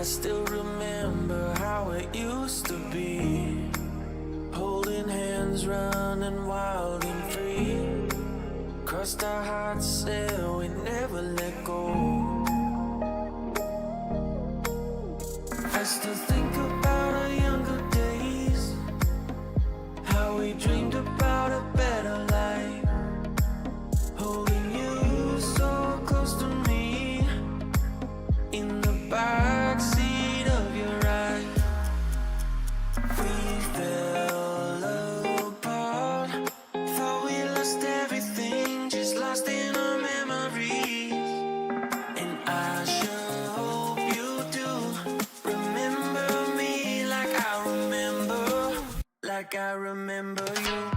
still remember how it used to be. Holding hands, running wild and free. Crossed our hearts, said we never let go. I still think about our younger days, how we dreamed about a better life. Holding you so close to me, in the backseat of your ride. We fell apart, thought we lost everything, just lost in our memories. And I sure hope you do remember me like I remember you.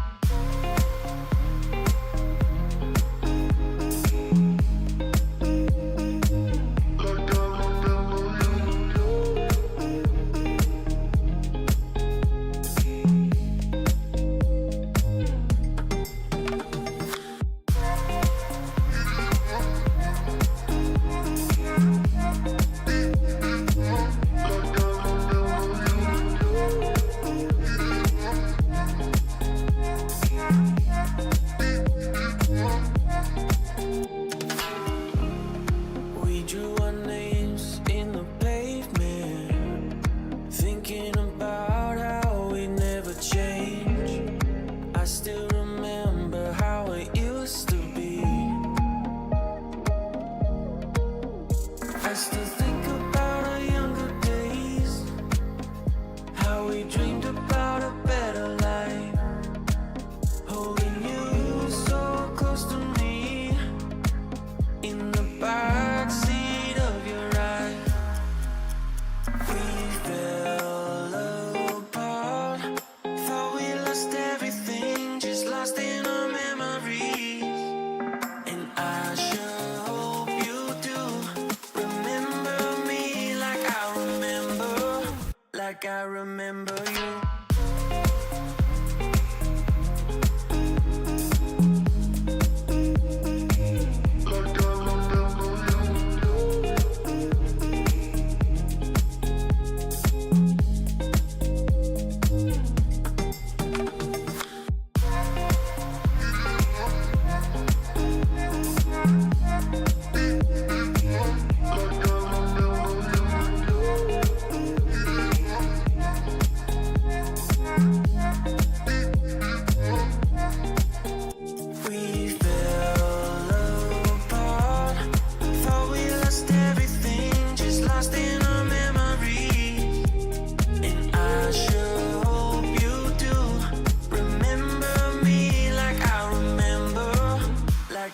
We drew our names in the pavement, thinking about how we never change. I still remember how it used to be. I still think about our younger days, how we dreamed about a better life. Holding you so close to me, in the backseat of your ride. We fell apart, thought we lost everything, just lost in our memories. And I sure hope you do remember me like I remember you.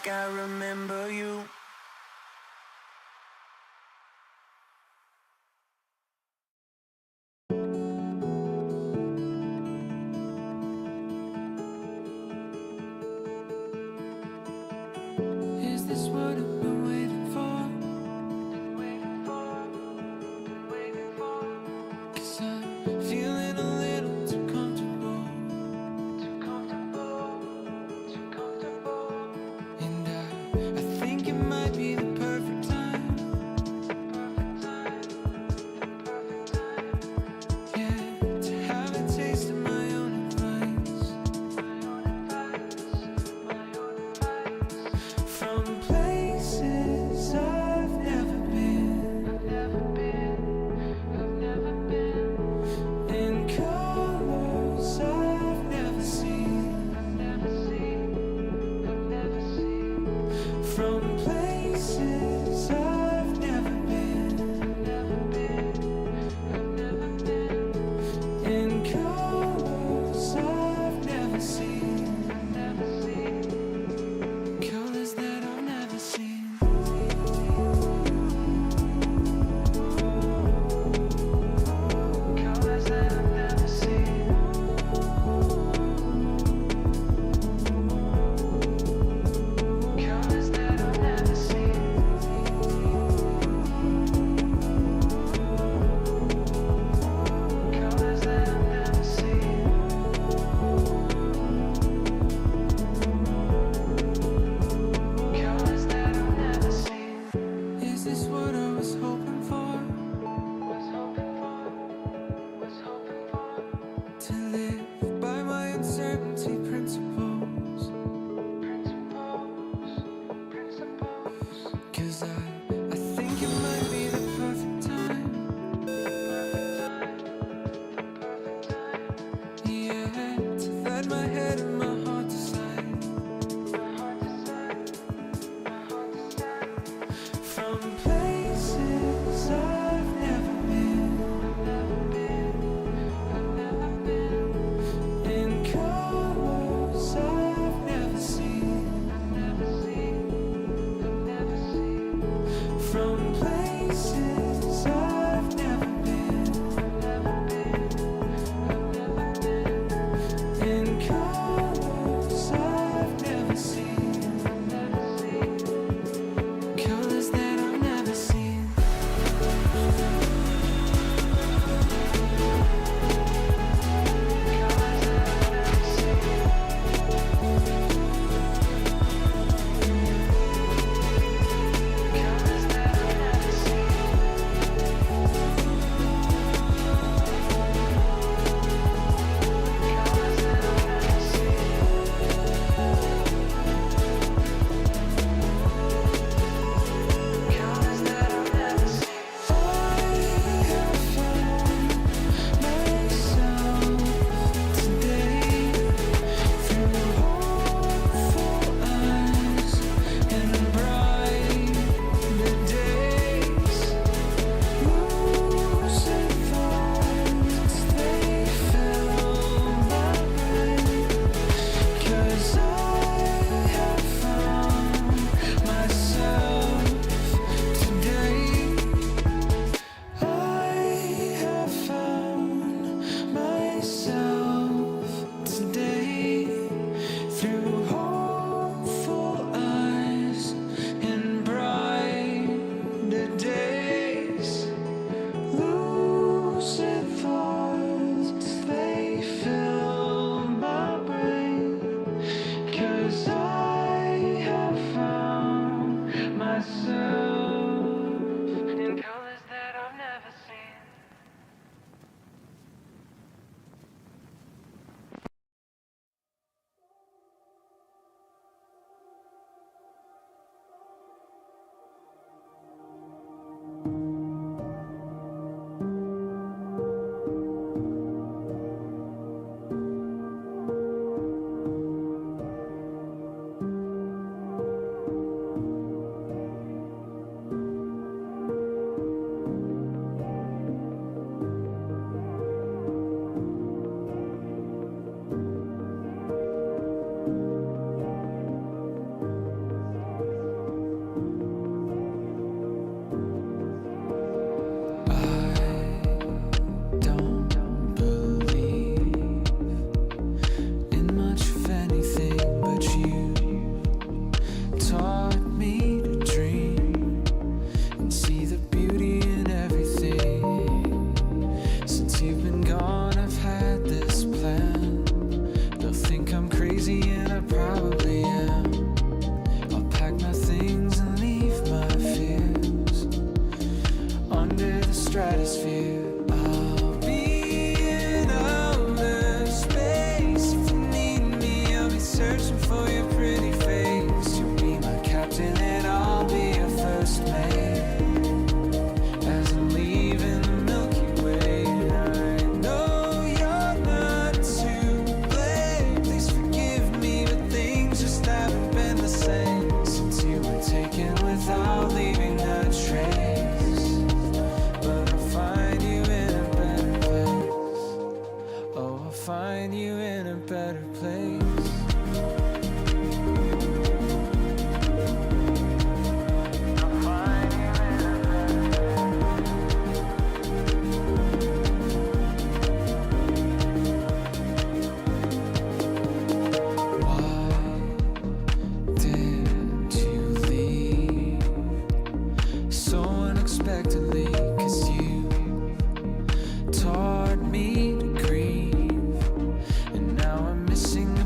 I remember you. Is this what I've been waiting for? Cause I'm feeling a little too comfortable. And I think it might to live by my uncertainty principles. 'Cause I think it might be the perfect time. Yeah, to let my head and my heart decide. From places I've never been, in colors I've never seen. From places I've never been, in colors I've never seen. Colors that I've never seen. taught me to grieve, and now I'm missing a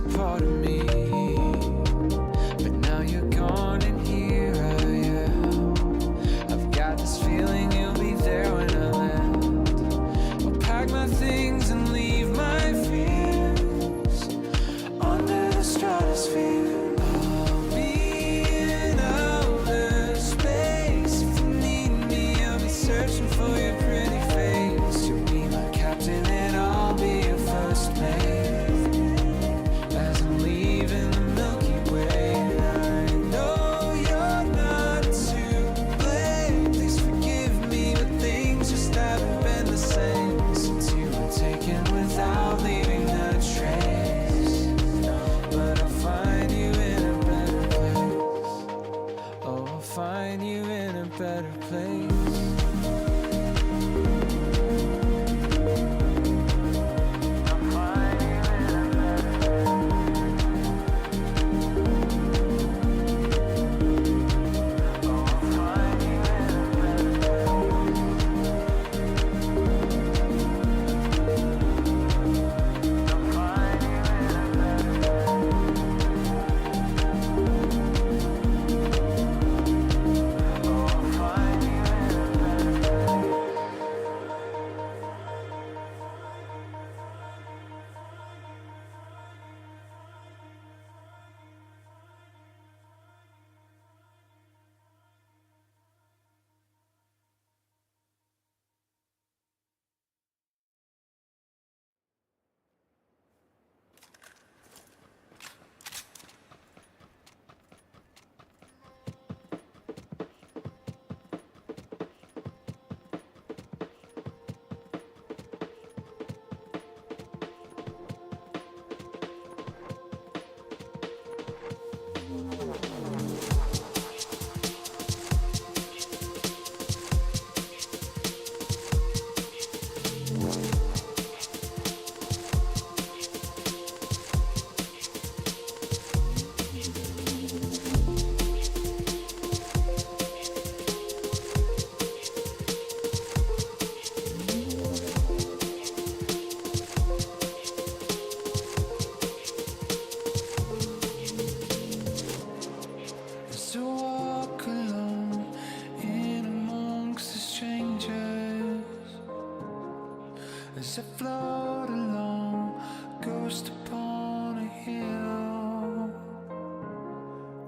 as I float along, ghost upon a hill.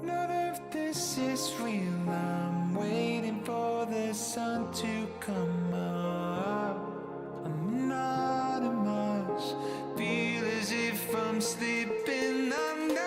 None of this is real, I'm waiting for the sun to come up. I'm anonymous, feel as if I'm slipping under.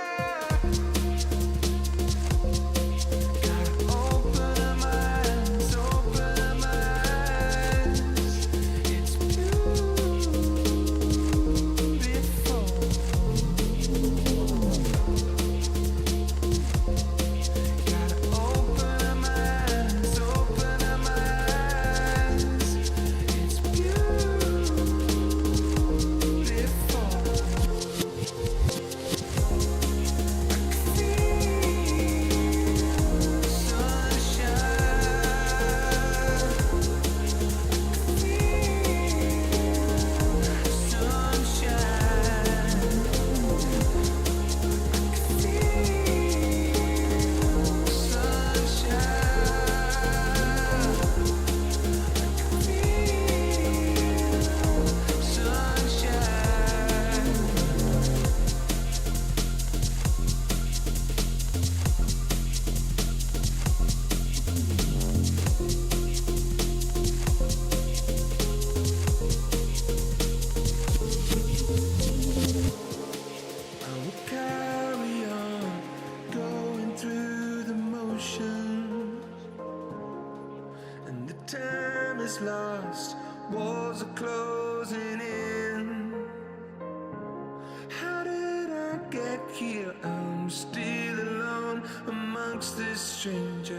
Time is lost, walls are closing in. How did I get here? I'm still alone amongst the strangers.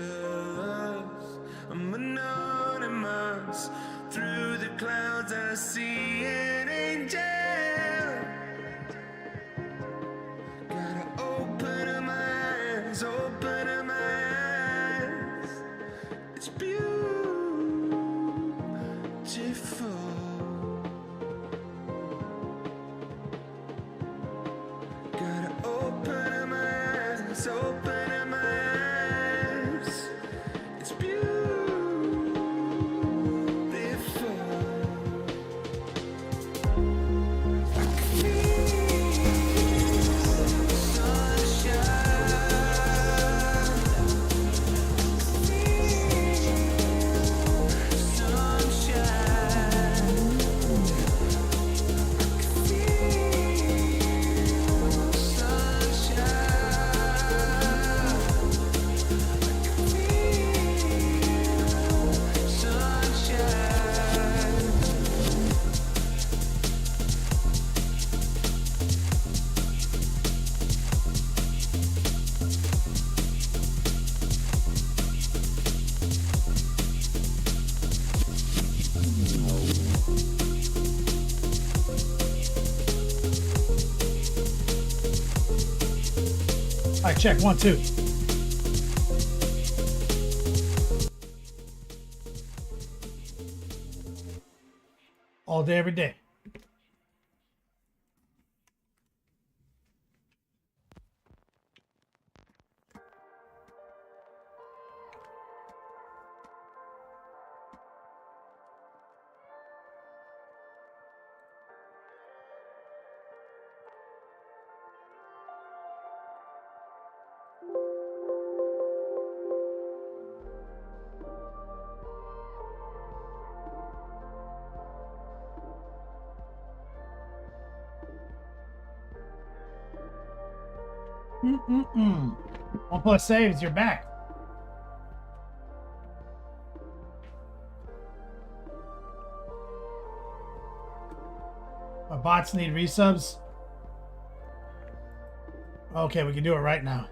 I'm anonymous, through the clouds I see an angel. Gotta open up my eyes, open up my eyes. It's beautiful. Gotta open up my eyes, open up my eyes. It's beautiful. I can feel sunshine. All right, check 1 2. All day, every day. One plus saves, you're back. My bots need resubs. Okay, we can do it right now.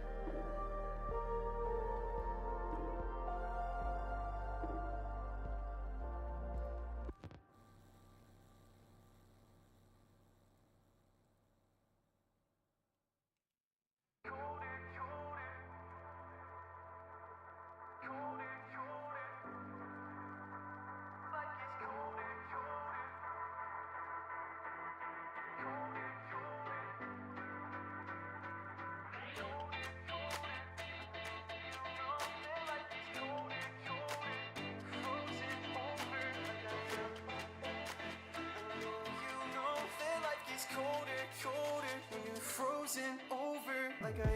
crossing over like I am.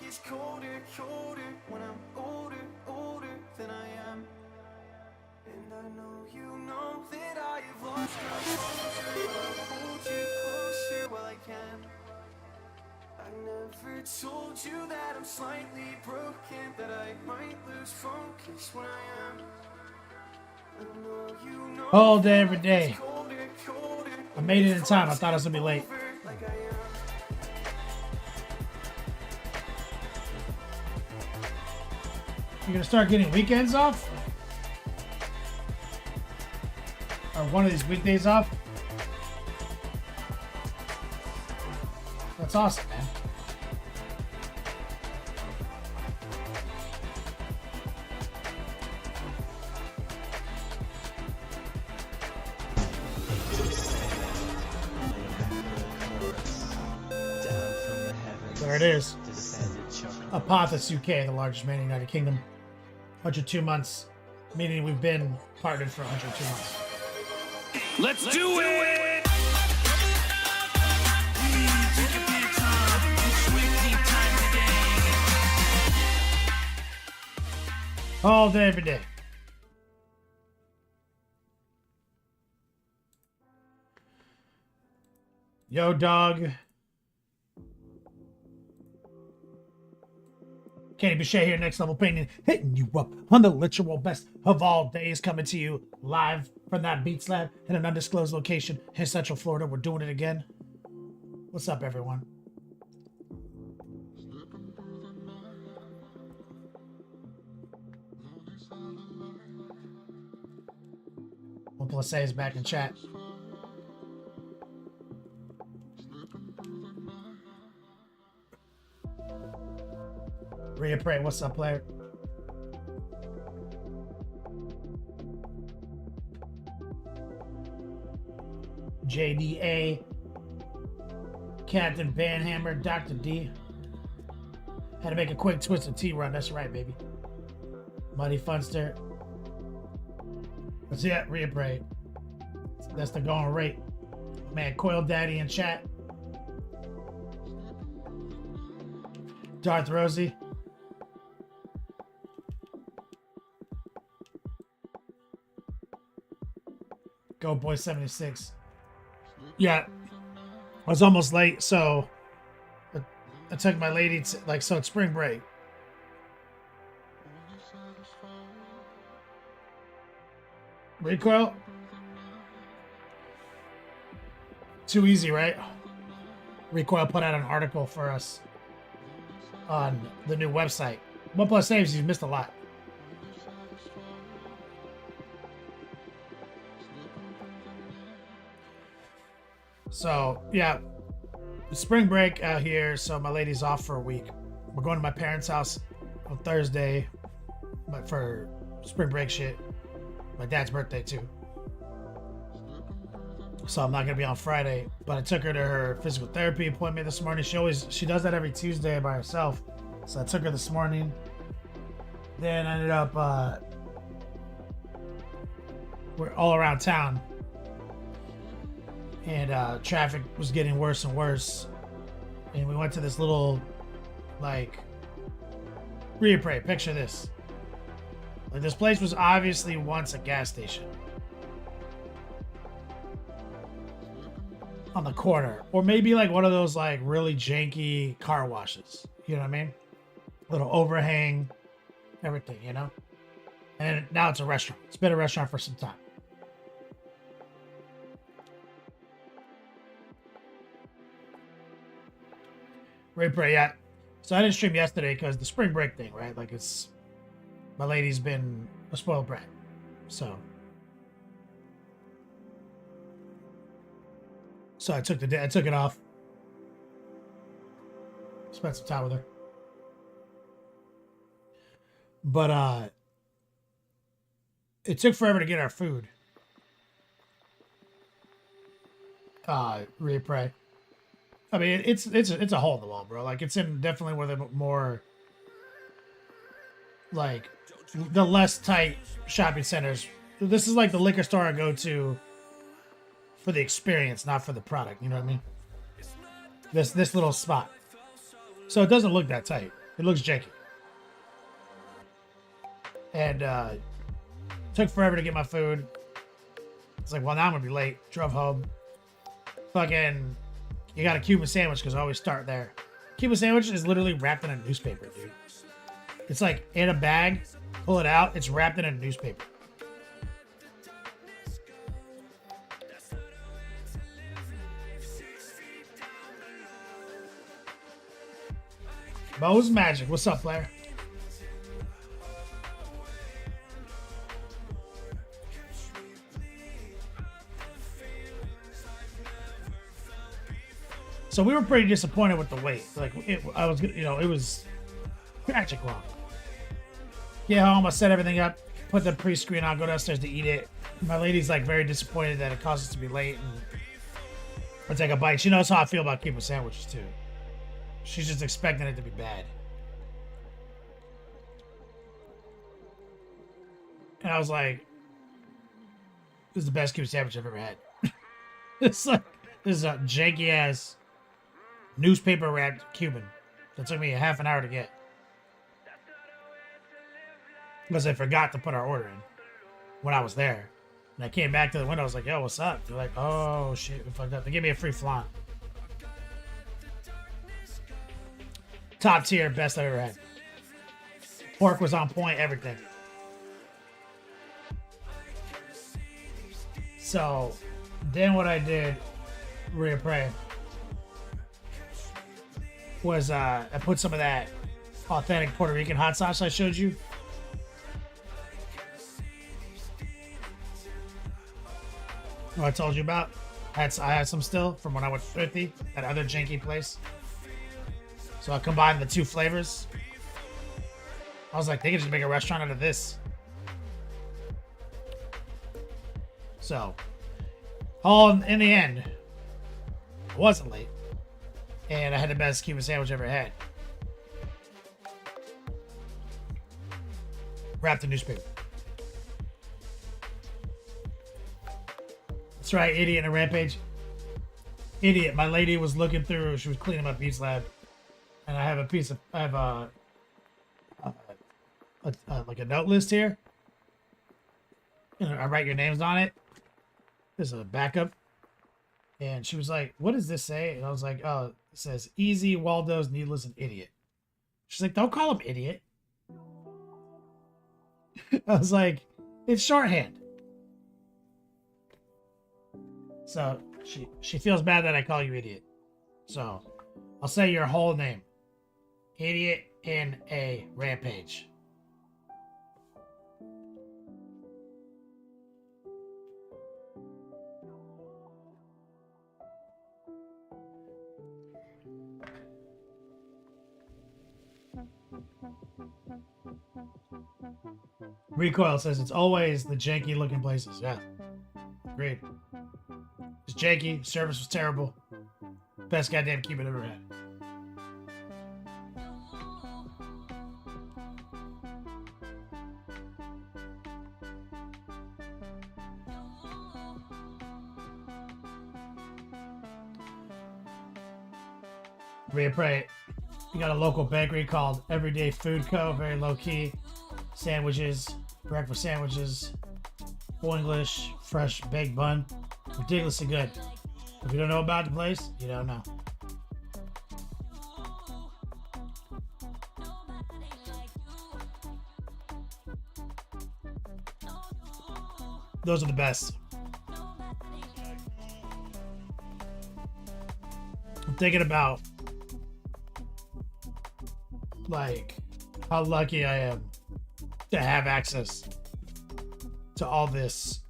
It's colder, colder when I'm older, older than I am. And I know you know that I have lost composure, but I'll hold you closer while I can. I never told you that I'm slightly broken, that I might lose focus when I am. I know you know all day, every day. colder, colder, I made it in time. I thought I was gonna be late. like I am. You're gonna start getting weekends off? Or one of these weekdays off? That's awesome, man. There it is. Apothis UK, the largest man in the United Kingdom. 102 months, meaning we've been partnered for 102 months. Let's do it! All day, every day. Yo, dog. Kenny Boucher here, Next Level Painting, hitting you up on the literal best of all days, coming to you live from that Beats Lab in an undisclosed location in Central Florida. We're doing it again. What's up, everyone? One plus A is back in chat. Rhea Prey, what's up, player? JDA, Captain Banhammer, Dr. D. Had to make a quick Twisted Tea run. That's right, baby. Muddy Funster. That's it, Rhea Prey. That's the going rate. Man, Coil Daddy in chat. Darth Rosie. Go Boy 76. Yeah, I was almost late, so I took my lady to, so it's spring break. Recoil? Too easy, right? Recoil put out an article for us on the new website. OnePlus Saves, you've missed a lot. So, yeah, spring break out here, so my lady's off for a week. We're going to my parents' house on Thursday, but for spring break shit. My dad's birthday, too. So I'm not going to be on Friday, but I took her to her physical therapy appointment this morning. She does that every Tuesday by herself. So I took her this morning. Then I ended up, we're all around town. And traffic was getting worse and worse. And we went to this little, Reapray. Picture this. Like, this place was obviously once a gas station. On the corner. Or maybe one of those really janky car washes. You know what I mean? Little overhang. Everything, you know? And now it's a restaurant. It's been a restaurant for some time. Replay, yeah. So I didn't stream yesterday because the spring break thing, right? Like it's my lady's been a spoiled brat, so I took I took it off. Spent some time with her, but it took forever to get our food. Replay. I mean, it's a hole in the wall, bro. Like it's in definitely one of the more like the less tight shopping centers. This is like the liquor store I go to for the experience, not for the product. You know what I mean? This little spot. So it doesn't look that tight. It looks janky. And took forever to get my food. It's like, well, now I'm gonna be late. Drove home. Fucking, you got a Cuban sandwich because I always start there. Cuban sandwich is literally wrapped in a newspaper, dude. It's like in a bag. Pull it out. It's wrapped in a newspaper. Mo's Magic. What's up, player? So we were pretty disappointed with the wait. Like it was tragic long. Get home, I set everything up, put the pre-screen on, go downstairs to eat it. My lady's like very disappointed that it caused us to be late, and I take a bite. She knows how I feel about Cuban sandwiches too. She's just expecting it to be bad. And I was like, this is the best Cuban sandwich I've ever had. It's like, this is a janky ass newspaper wrapped Cuban that took me a half an hour to get. Because I forgot to put our order in when I was there. And I came back to the window, I was like, yo, what's up? They're like, oh shit, we fucked up. They gave me a free flan. Top tier, best I've ever had. Pork was on point, everything. So then what I did, reappraise, was I put some of that authentic Puerto Rican hot sauce I showed you. What I told you about. I had some still from when I went 50, that other janky place. So I combined the two flavors. I was like, they could just make a restaurant out of this. So, all in the end, I wasn't late. And I had the best Cuban sandwich I ever had. Wrapped in newspaper. That's right, idiot in a rampage. Idiot. My lady was looking through, she was cleaning my Beats Lab. And I have like a note list here. I write your names on it. There's a backup. And she was like, what does this say? And I was like, oh, it says easy, Waldo's, needless, and idiot. She's like, don't call him idiot. I was like, it's shorthand. So she feels bad that I call you idiot. So I'll say your whole name. Idiot in a rampage. Recoil says it's always the janky looking places. Yeah. Agreed. It's janky. Service was terrible. Best goddamn Cuban I've ever had. Reappraise. You got a local bakery called Everyday Food Co. Very low key. Sandwiches, breakfast sandwiches, full English, fresh baked bun. Ridiculously good. If you don't know about the place, you don't know. Those are the best. I'm thinking about like how lucky I am to have access to all this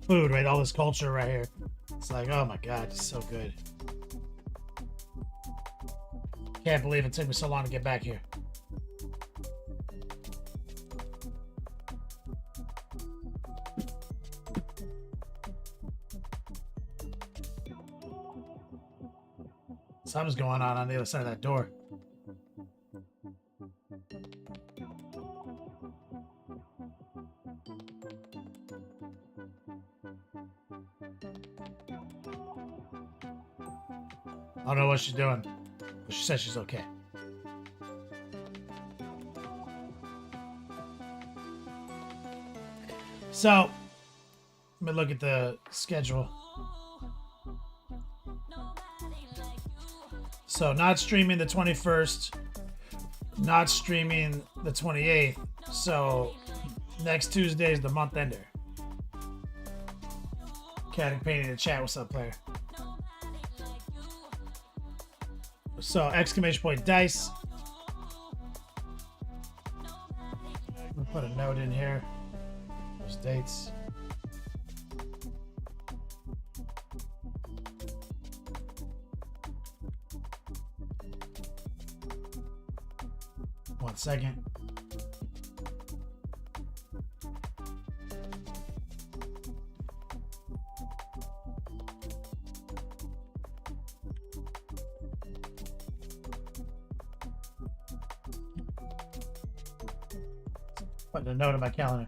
food, right? All this culture right here. It's like, oh my god, it's so good. Can't believe it took me so long to get back here. Something's going on the other side of that door. I don't know what she's doing, but she says she's okay. So, let me look at the schedule. So, not streaming the 21st, not streaming the 28th. So, next Tuesday is the month ender. Cat painting in the chat. What's up, player? So, exclamation point dice. We'll put a note in here. Those dates. One second. Putting a note in my calendar.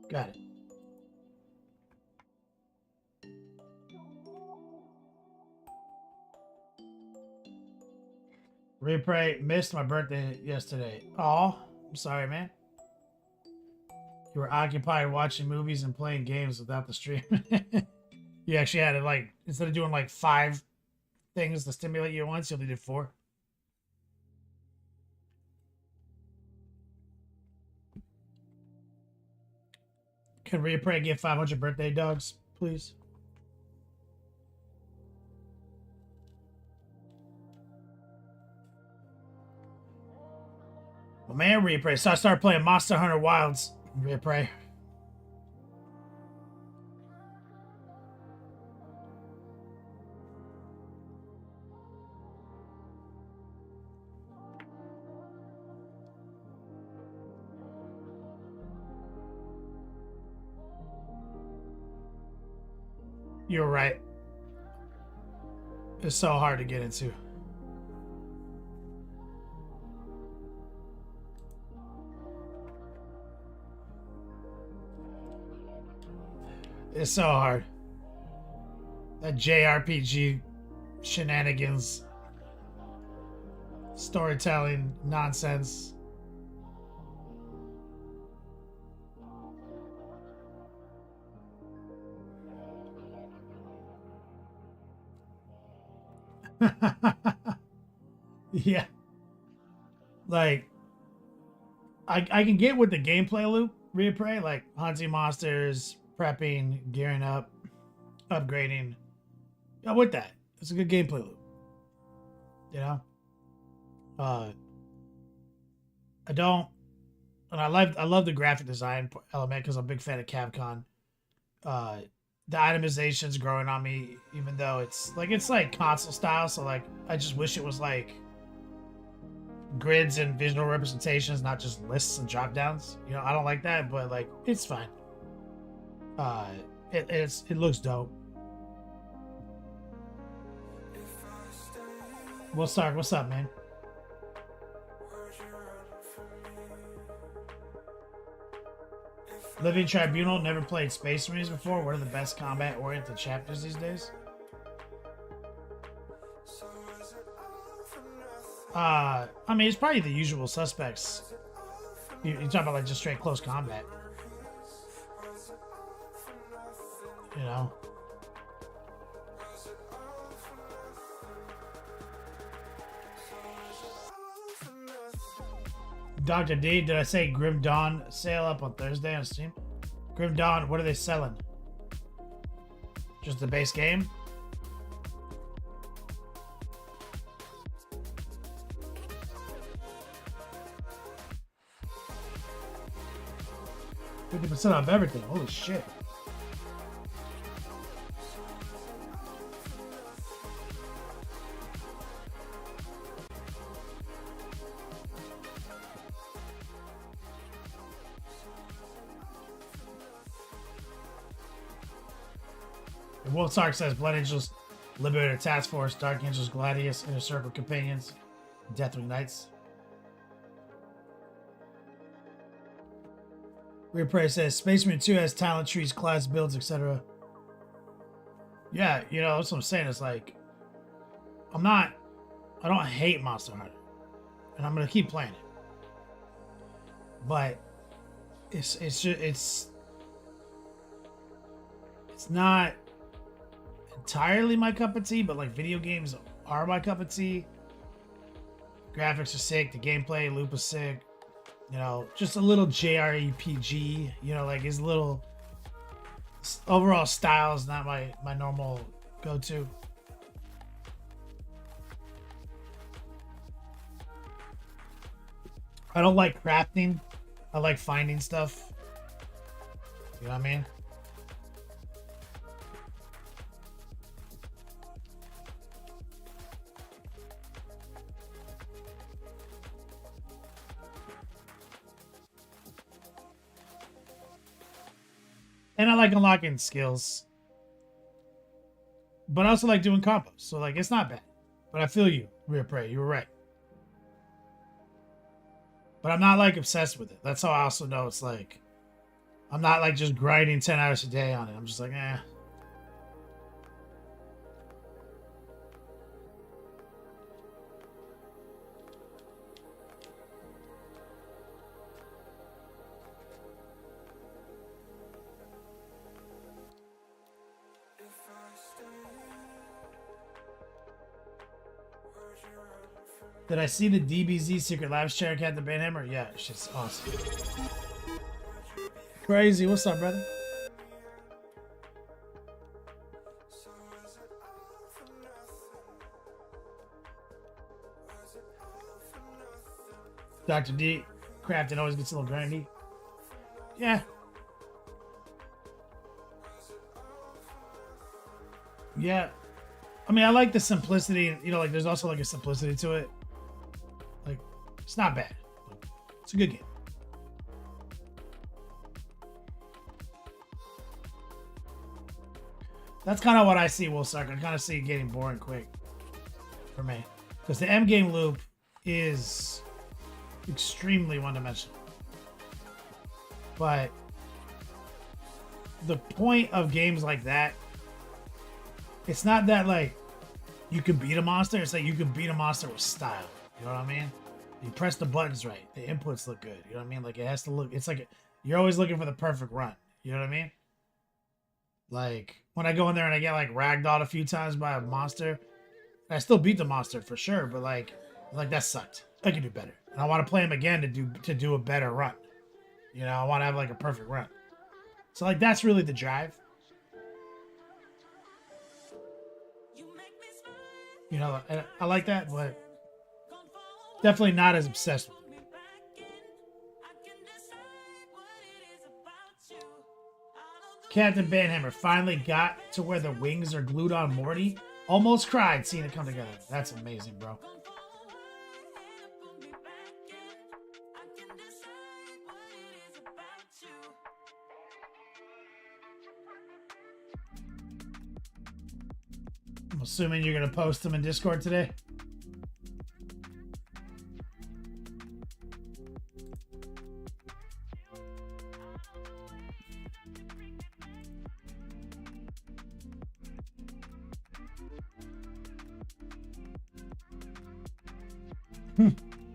Got it. Replay missed my birthday yesterday. Oh, I'm sorry, man. You were occupied watching movies and playing games without the stream. You actually had to, like, instead of doing like 5 things to stimulate you at once, you only did 4. Can Replay get 500 birthday dogs, please? Well, man, Replay. So I started playing Monster Hunter Wilds. Replay. You're right. It's so hard to get into. It's so hard. That JRPG shenanigans, storytelling nonsense. Yeah. Like, I can get with the gameplay loop, Replay, like hunting monsters, prepping, gearing up, upgrading. Yeah, with that. It's a good gameplay loop. You know? I don't, and I love the graphic design element because I'm a big fan of Capcom. The itemization's growing on me, even though it's like console style, so like I just wish it was like grids and visual representations, not just lists and drop downs. You know, I don't like that, but like it's fine. It looks dope. Well, Stark, what's up, man? Living Tribunal, never played Space Marines before. What are the best combat-oriented chapters these days? I mean, it's probably the usual suspects. You talk about like just straight close combat. You know? Dr. D, did I say Grim Dawn sale up on Thursday on Steam? Grim Dawn, what are they selling? Just the base game? %50 off everything. Holy shit. And Wolfsark says Blood Angels, Liberator Task Force, Dark Angels, Gladius, Inner Circle Companions, Deathwing Knights. Replay says Space Marine 2 has talent trees, class builds, etc. Yeah, you know, that's what I'm saying. It's like, I don't hate Monster Hunter. And I'm going to keep playing it. But it's not entirely my cup of tea, but like video games are my cup of tea. Graphics are sick, the gameplay loop is sick. You know, just a little JRPG, you know, like his little overall style is not my normal go-to. I don't like crafting. I like finding stuff. You know what I mean? And I like unlocking skills. But I also like doing combos. So, like, it's not bad. But I feel you, Real Prey. You were right. But I'm not, like, obsessed with it. That's how I also know it's, like... I'm not, like, just grinding 10 hours a day on it. I'm just like, eh. Did I see the DBZ Secret Labs chair cat the Banhammer? Yeah, it's just awesome. Crazy. What's up, brother? Dr. D, crafting always gets a little grindy. Yeah. Yeah. I mean, I like the simplicity. You know, like, there's also, like, a simplicity to it. Like, it's not bad. It's a good game. That's kind of what I see, Wolfsark. I kind of see it getting boring quick for me. Because the M game loop is extremely one-dimensional. But the point of games like that, it's not that, like, you can beat a monster. It's like you can beat a monster with style. You know what I mean? You press the buttons right. The inputs look good. You know what I mean? Like, it has to look... It's like... You're always looking for the perfect run. You know what I mean? Like, when I go in there and I get, like, ragdolled a few times by a monster, I still beat the monster for sure, but, like, that sucked. I can do better. And I want to play him again to do a better run. You know, I want to have, like, a perfect run. So, like, that's really the drive. You know, I like that, but definitely not as obsessed with it. Captain Banhammer finally got to where the wings are glued on Morty. Almost cried seeing it come together. That's amazing, bro. I'm assuming you're going to post them in Discord today.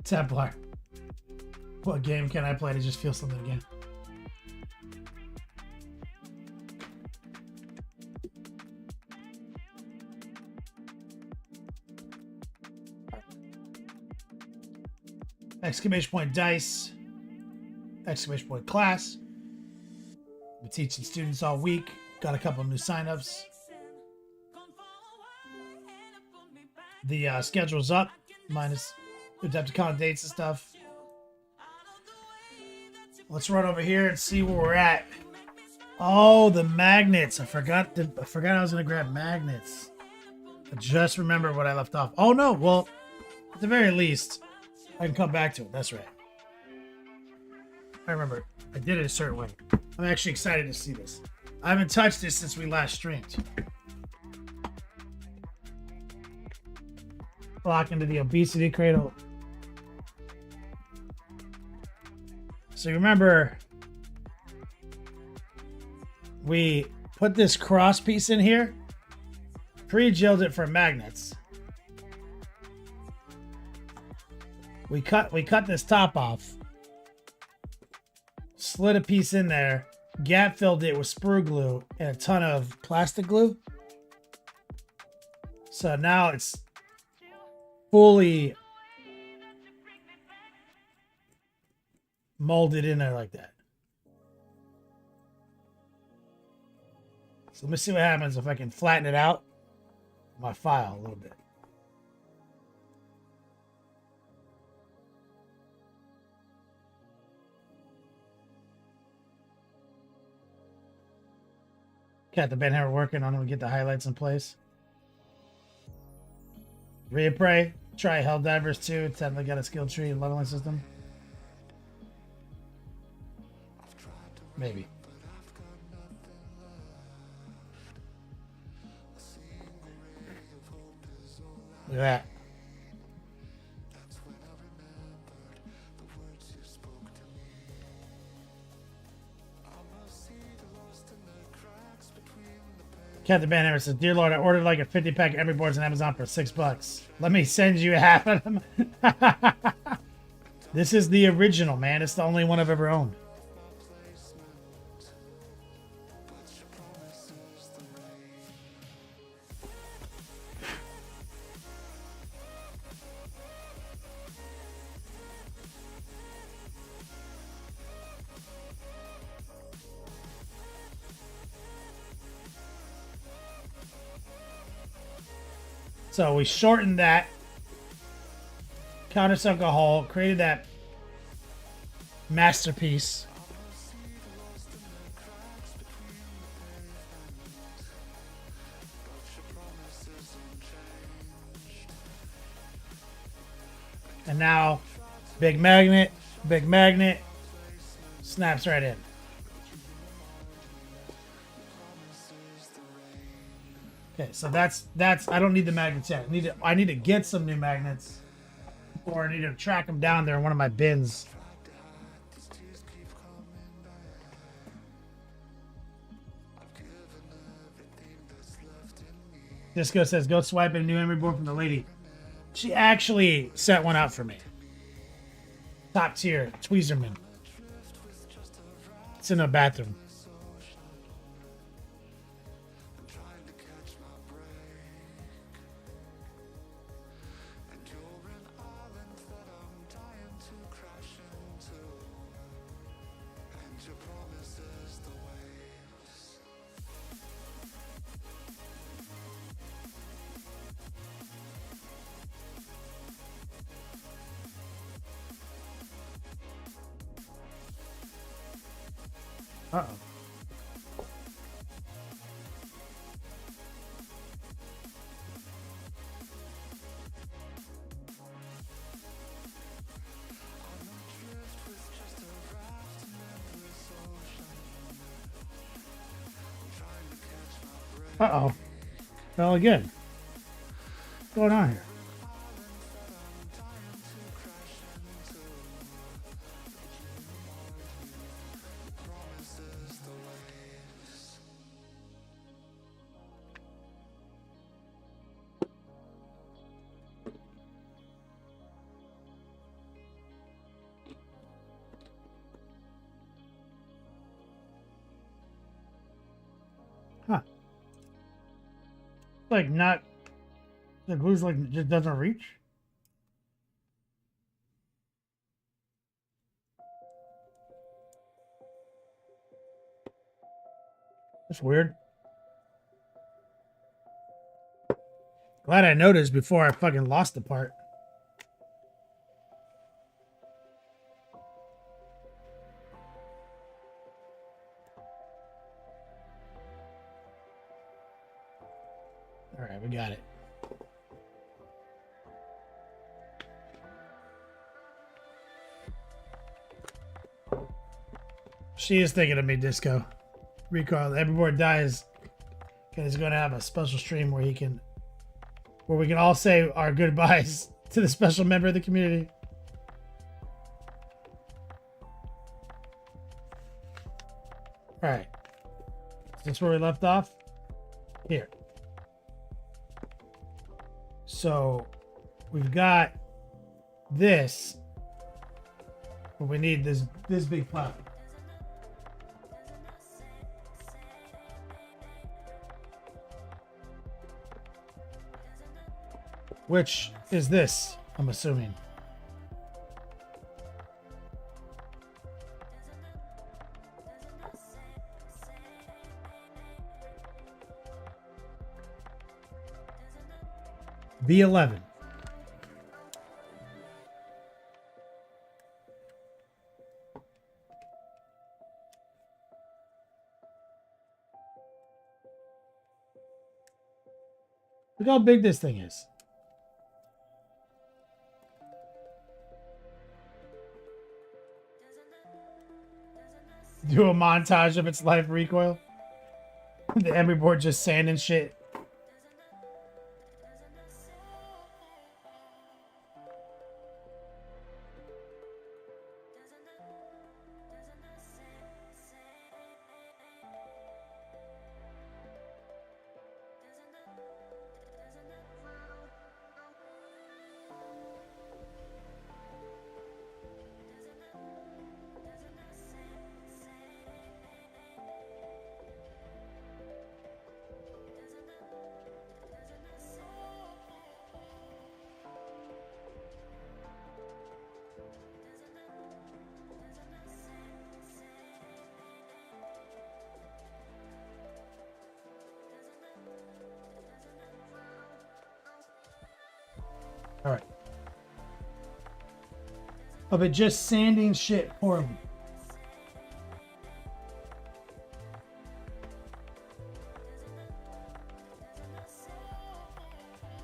Templar. What game can I play to just feel something again? Exclamation point dice. Exclamation point class. Been teaching students all week. Got a couple new signups. The schedule's up, minus Adepticon dates and stuff. Let's run over here and see where we're at. Oh, the magnets. I forgot I was gonna grab magnets. I just remembered what I left off. Oh no, well, at the very least, I can come back to it. That's right. I remember. I did it a certain way. I'm actually excited to see this. I haven't touched this since we last streamed. Lock into the obesity cradle. So you remember we put this cross piece in here, pre-gelled it for magnets. We cut this top off, slid a piece in there, gap filled it with sprue glue and a ton of plastic glue. So now it's fully molded in there like that. So let me see what happens if I can flatten it out, my file a little bit. Got the Ben Hammer working on it. We get the highlights in place. Reapray. Try Helldivers 2. It's definitely got a skill tree and leveling system. Maybe. Look at that. Captain Ben Hammer says, "Dear Lord, I ordered like a 50-pack of Emery boards on Amazon for $6. Let me send you half of them." This is the original, man. It's the only one I've ever owned. So we shortened that, countersunk a hole, created that masterpiece. And now, big magnet, snaps right in. Okay, so that's I don't need the magnets yet. I need to get some new magnets, or I need to track them down there in one of my bins. Disco says, "Go swipe a new Emery board from the lady." She actually sent one out for me. Top tier, Tweezerman. It's in the bathroom. Uh-oh. Uh-oh. Fell again. What's going on here? Huh. Like not, the glue's like just doesn't reach. That's weird. Glad I noticed before I fucking lost the part. All right, we got it. She is thinking of me, Disco. Recoil. Everyone dies. He's going to have a special stream where we can all say our goodbyes to the special member of the community. All right. Is this where we left off? Here. So we've got this, but we need this big plow. Which is this, I'm assuming. B11. Look how big this thing is. Do a montage of its life, Recoil. The Emery board just sanding shit. All right. Of it just sanding shit horribly.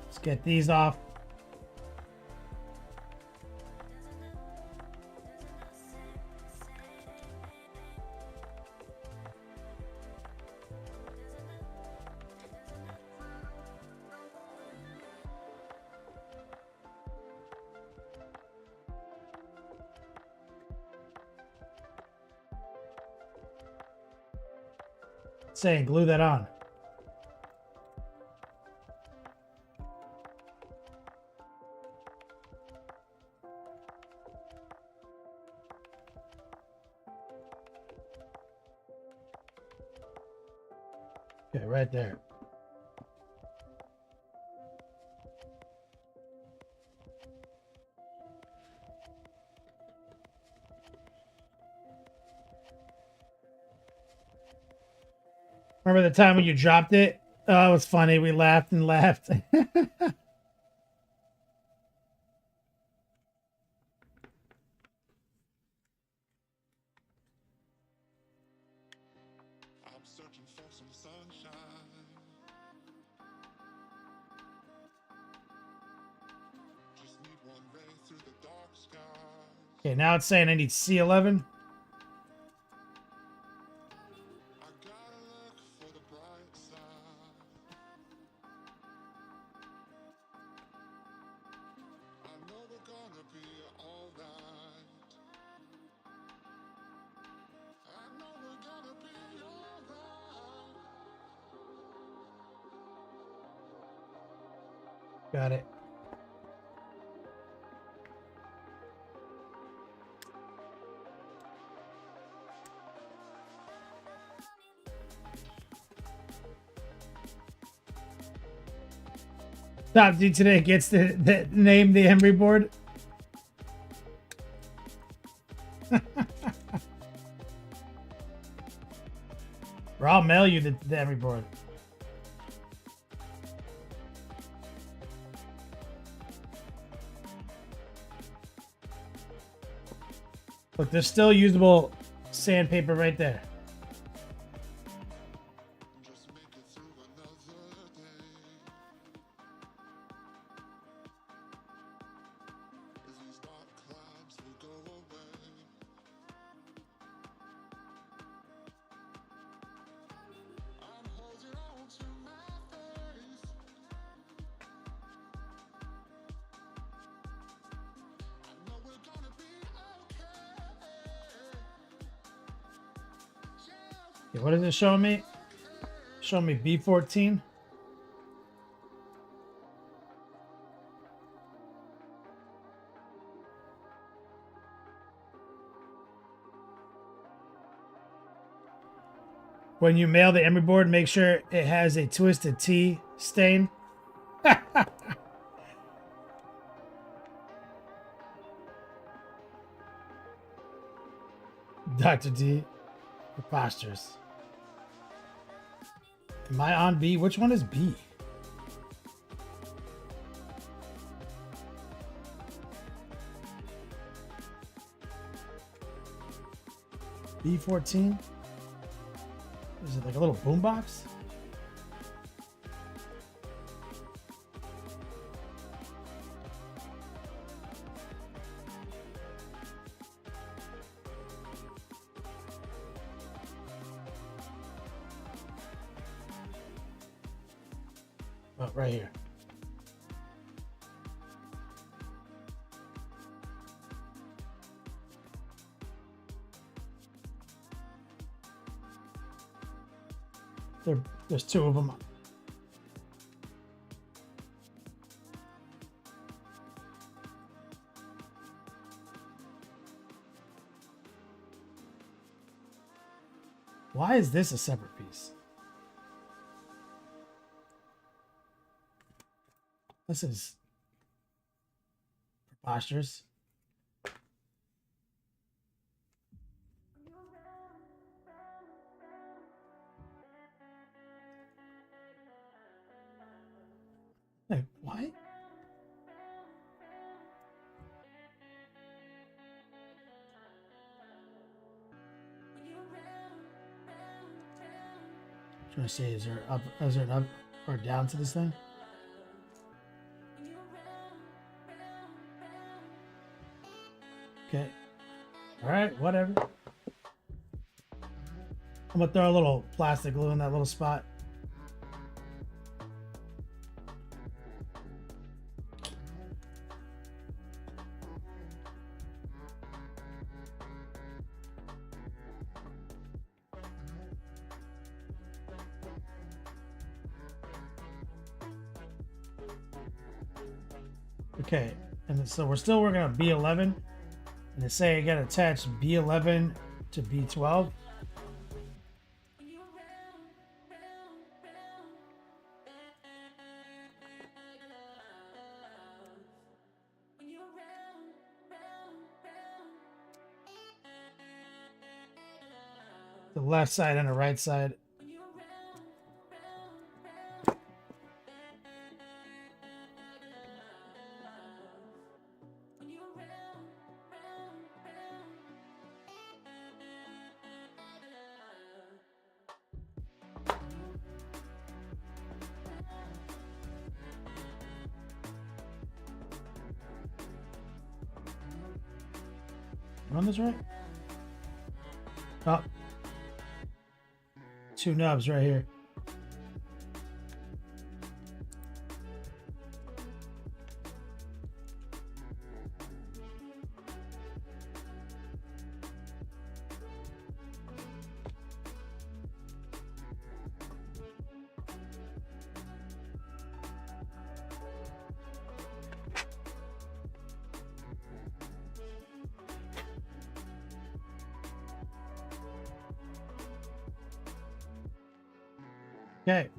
Let's get these off. Saying glue that on. Okay, right there. Remember the time when you dropped it? Oh, it was funny. We laughed and laughed. Okay, now it's saying I need C11. Got it. Top dude today gets the name the Emery board. We're all mail you the emery board. Look, there's still usable sandpaper right there. Okay, what is it showing me? Showing me B14. When you mail the emery board, make sure it has a twisted T stain. Dr. D, preposterous. Am I on B? Which one is B? B14? Is it like a little boombox? Oh, right here. There's two of them. Why is this a separate piece? This is preposterous. Hey, what? Trying to see, is there an up or down to this thing? Okay. All right, whatever. I'm gonna throw a little plastic glue in that little spot. Okay, and so we're still working on B11, and they say I gotta attach B11 to B12. The left side and the right side. Run this right? Oh. Two nubs right here. Okay.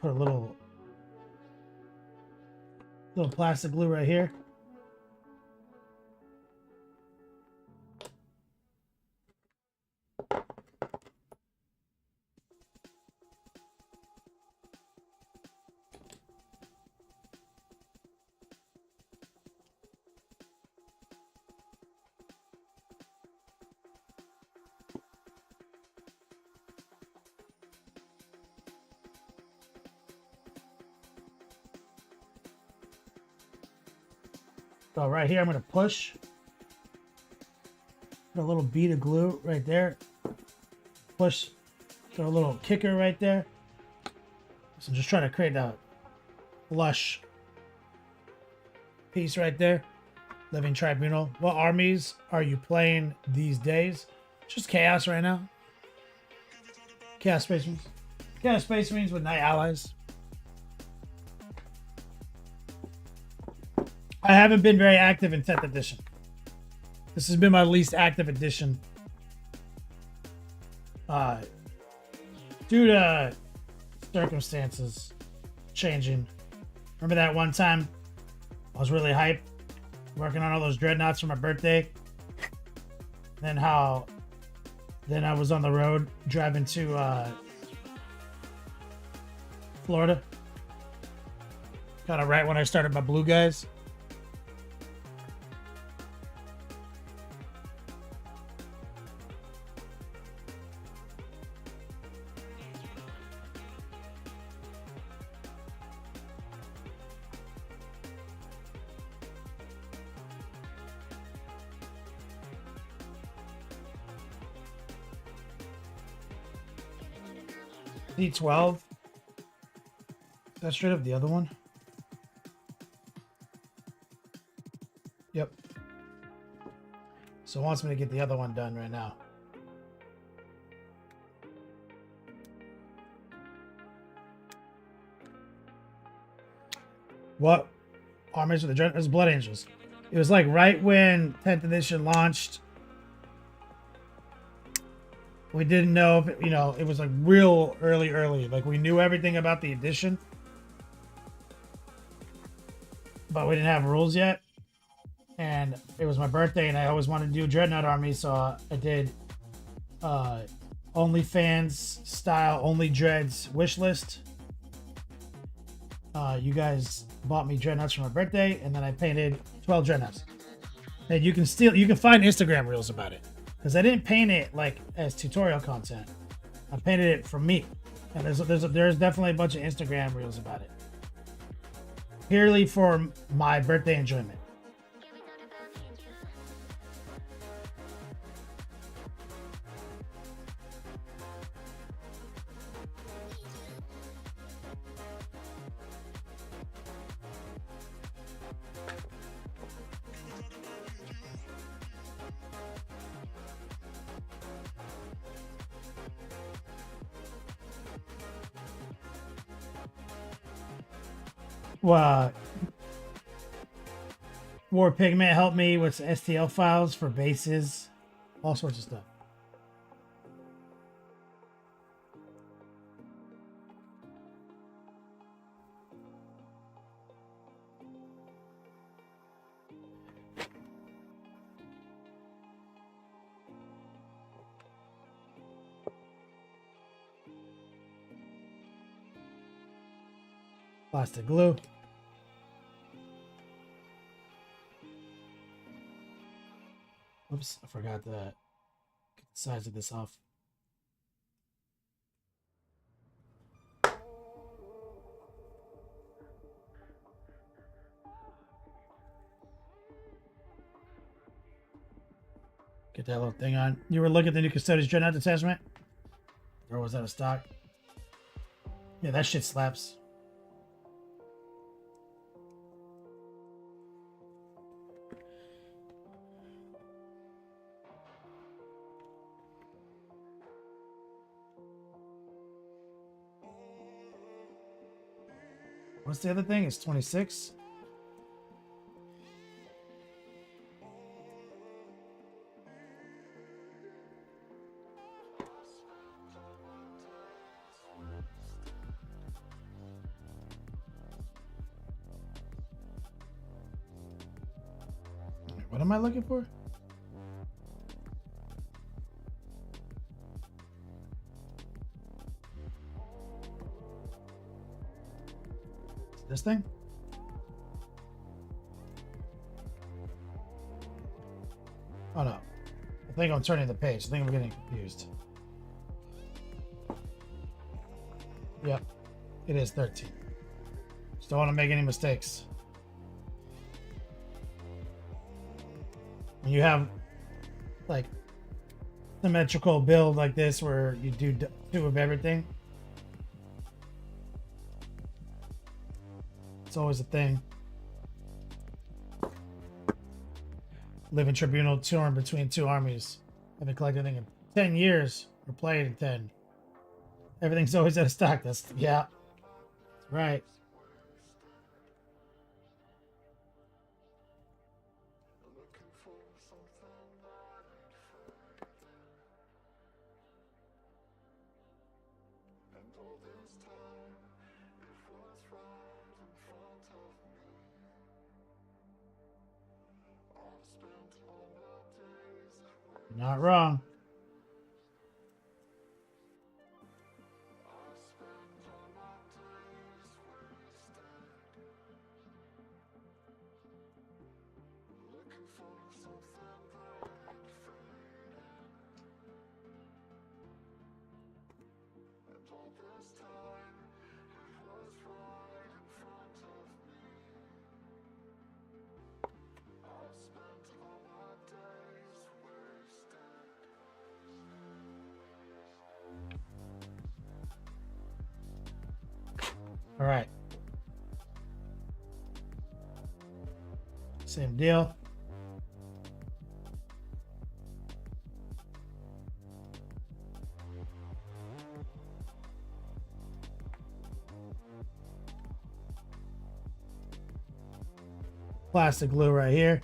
gonna put a little plastic glue right here. So right here, I'm going to push. Put a little bead of glue right there. Push. Throw a little kicker right there. So I'm just trying to create that lush piece right there. Living Tribunal. What armies are you playing these days? Just Chaos right now. Chaos Space Marines. Chaos Space Marines with Knight Allies. I haven't been very active in 10th edition. This has been my least active edition. Due to circumstances changing. Remember that one time I was really hyped working on all those dreadnoughts for my birthday? Then I was on the road driving to Florida. Kind of right when I started my blue guys. D12. That's straight up the other one. Yep. So it wants me to get the other one done right now. What armies with the Dread? It was Blood Angels. It was like right when 10th edition launched. We didn't know if it was like real early. Like we knew everything about the edition, but we didn't have rules yet. And it was my birthday, and I always wanted to do a Dreadnought army, so I did OnlyFans style, only Dreads wish list. You guys bought me Dreadnoughts for my birthday, and then I painted 12 Dreadnoughts. And you can find Instagram reels about it. Because I didn't paint it like as tutorial content. I painted it for me. And there's definitely a bunch of Instagram reels about it. Purely for my birthday enjoyment. War Pigment helped me with STL files for bases, all sorts of stuff. Plastic glue. Oops, I forgot to get the size of this off. Get that little thing on. You were looking at the new Custodes Dreadnought detachment? Or was that a stock? Yeah, that shit slaps. What's the other thing? It's 26. What am I looking for? This thing? Oh no. I think I'm turning the page. I think I'm getting confused. Yep. It is 13. Just don't want to make any mistakes. When you have like symmetrical build like this where you do two of everything, it's always a thing. Living tribunal torn between two armies. Haven't collected anything in 10 years or played in 10. Everything's always out of stock. That's yeah. That's right. Not wrong. All right. Same deal. Plastic glue right here.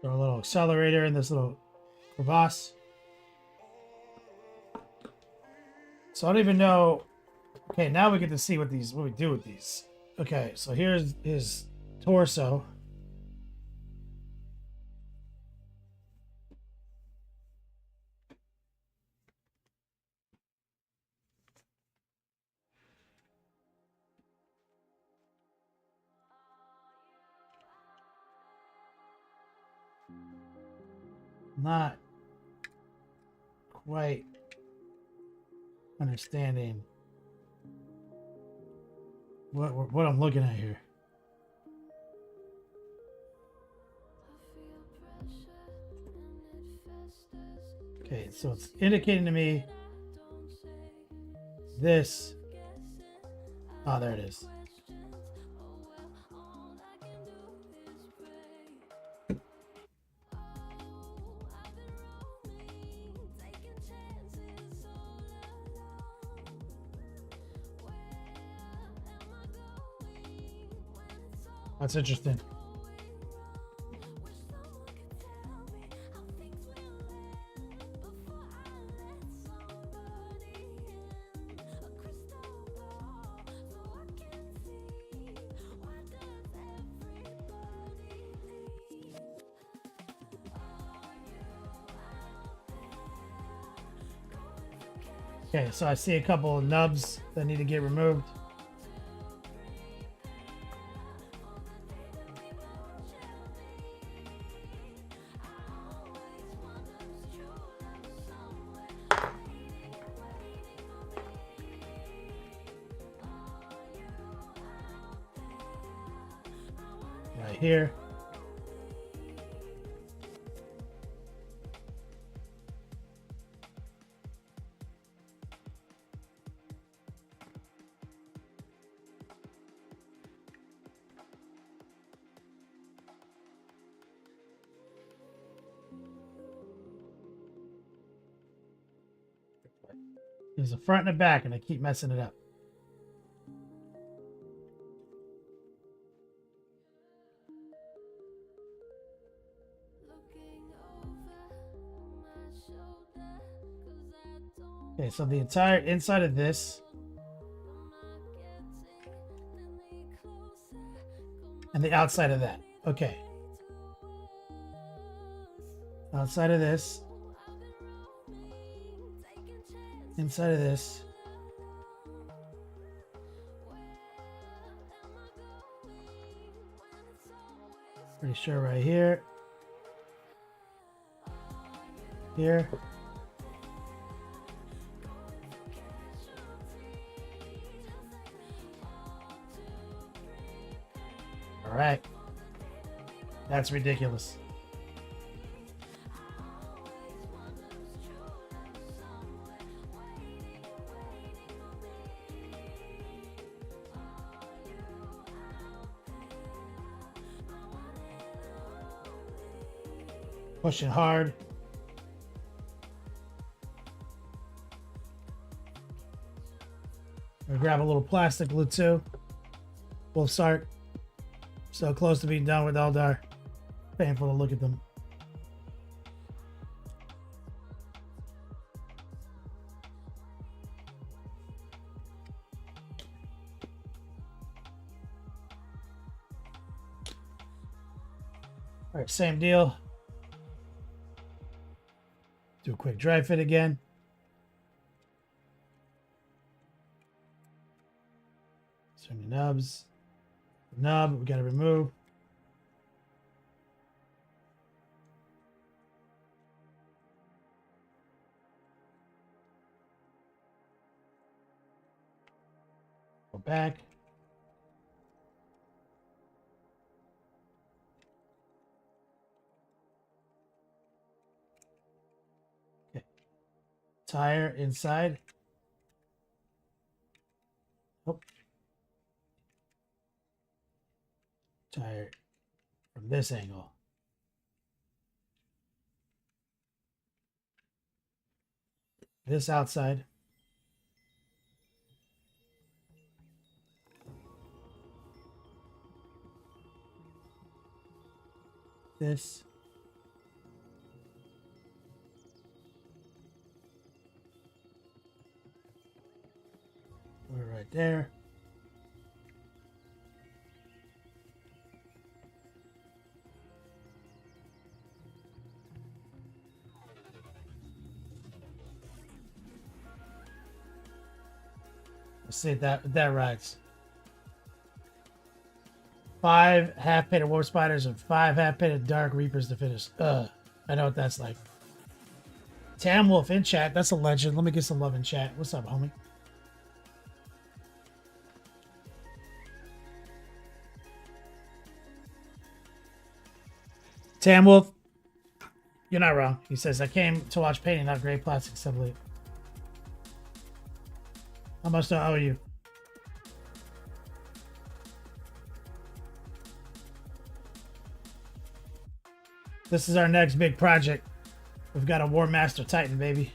Throw a little accelerator in this little crevasse. So I don't even know. Okay, now we get to see what we do with these. Okay, so here's his torso. Not quite understanding what I'm looking at here. Okay, so it's indicating to me this. Oh, there it is. That's interesting. Okay, so I see a couple of nubs that need to get removed. Right here. There's a front and a back, and I keep messing it up. Okay, so the entire inside of this and the outside of that. Okay. Outside of this. Inside of this. Pretty sure right here. Here. All right. That's ridiculous. Pushing hard. I'm gonna grab a little plastic glue too. We'll start. So close to being done with Eldar. Painful to look at them. All right, same deal. Do a quick dry fit again. Turn the nubs. The nub, we got to remove. Go back. Okay. Tire inside. Oh. Tire from this angle. This outside. This. We're right there. Let's see if that rides. 5 half-painted War Spiders and 5 half-painted Dark Reapers to finish. I know what that's like. Tam Wolf in chat. That's a legend. Let me get some love in chat. What's up, homie? Tam Wolf, you're not wrong. He says, I came to watch painting, not gray plastic assembly. How much do I owe you? This is our next big project. We've got a Warmaster Titan, baby.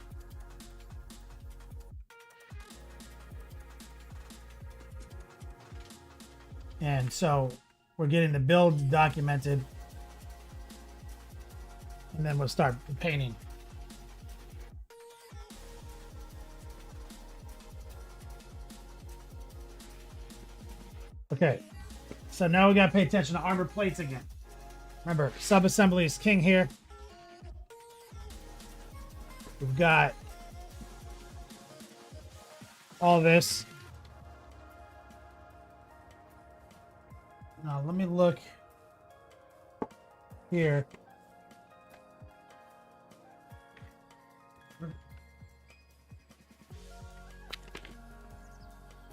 And so we're getting the build documented. And then we'll start painting. Okay. So now we got to pay attention to armor plates again. Remember, sub-assembly is king here. We've got all this. Now, let me look here.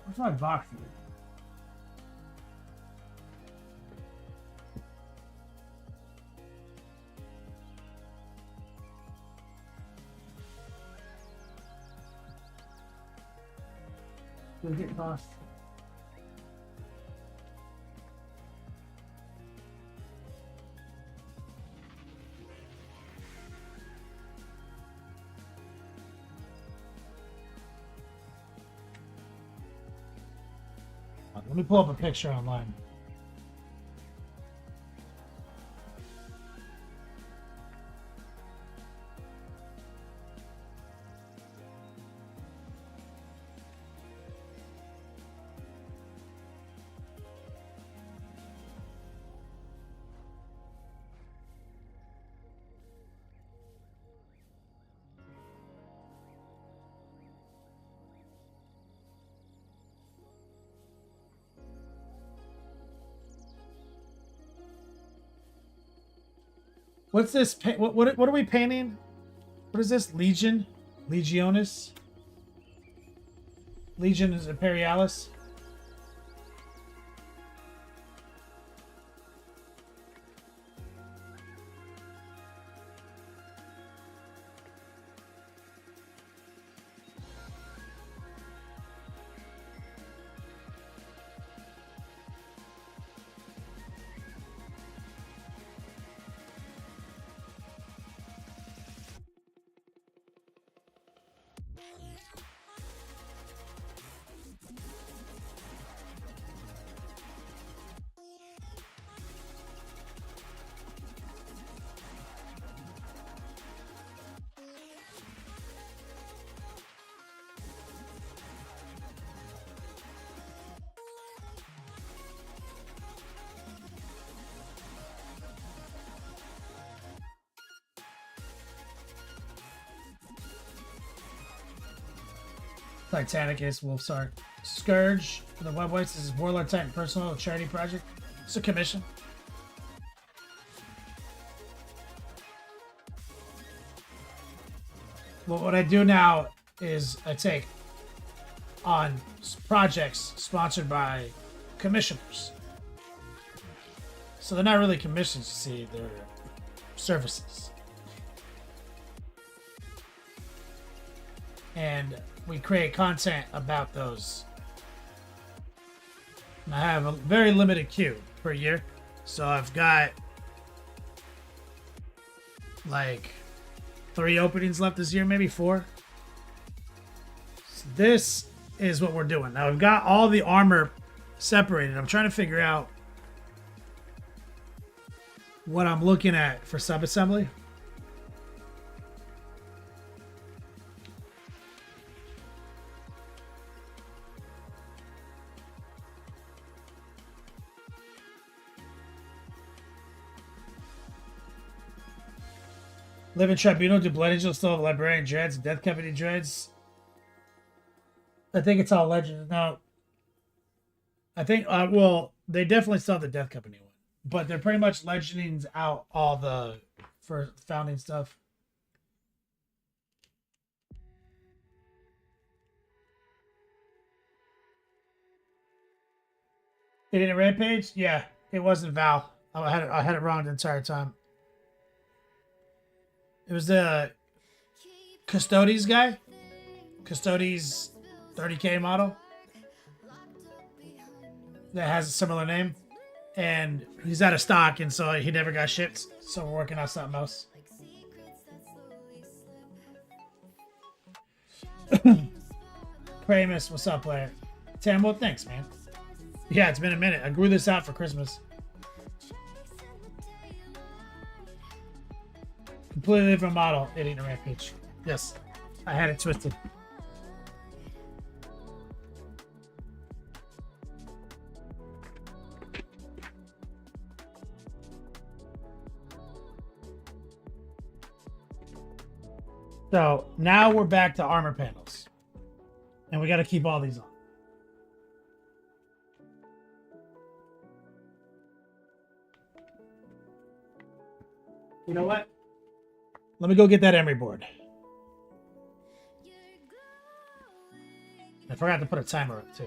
Where's my box here? Does it cost? Let me pull up a picture online. What's this? What are we painting? What is this? Legion? Legionis? Legion is Imperialis? Titanicus, Wolfsark. Scourge for the Web Whites. This is Warlord Titan Personal Charity Project. It's a commission. Well, what I do now is I take on projects sponsored by commissioners. So they're not really commissions, you see, they're services. And we create content about those. And I have a very limited queue per year. So I've got like 3 openings left this year, maybe 4. So this is what we're doing. Now I've got all the armor separated. I'm trying to figure out what I'm looking at for subassembly. Living Tribunal, do Blood Angels still have Librarian Dreads, Death Company Dreads? I think it's all Legends. No. I think, well, they definitely still have the Death Company one. But they're pretty much legending out all the for founding stuff. It in a Rampage? Yeah, it wasn't Val. I had it wrong the entire time. It was the Custodes guy. Custodes 30K model. That has a similar name. And he's out of stock, and so he never got shipped. So we're working on something else. Pramus, what's up, player? Tambo, thanks, man. Yeah, it's been a minute. I grew this out for Christmas. Completely different model. It ain't a Rampage. Yes, I had it twisted. So now we're back to armor panels. And we got to keep all these on. You know what? Let me go get that emery board. I forgot to put a timer up too.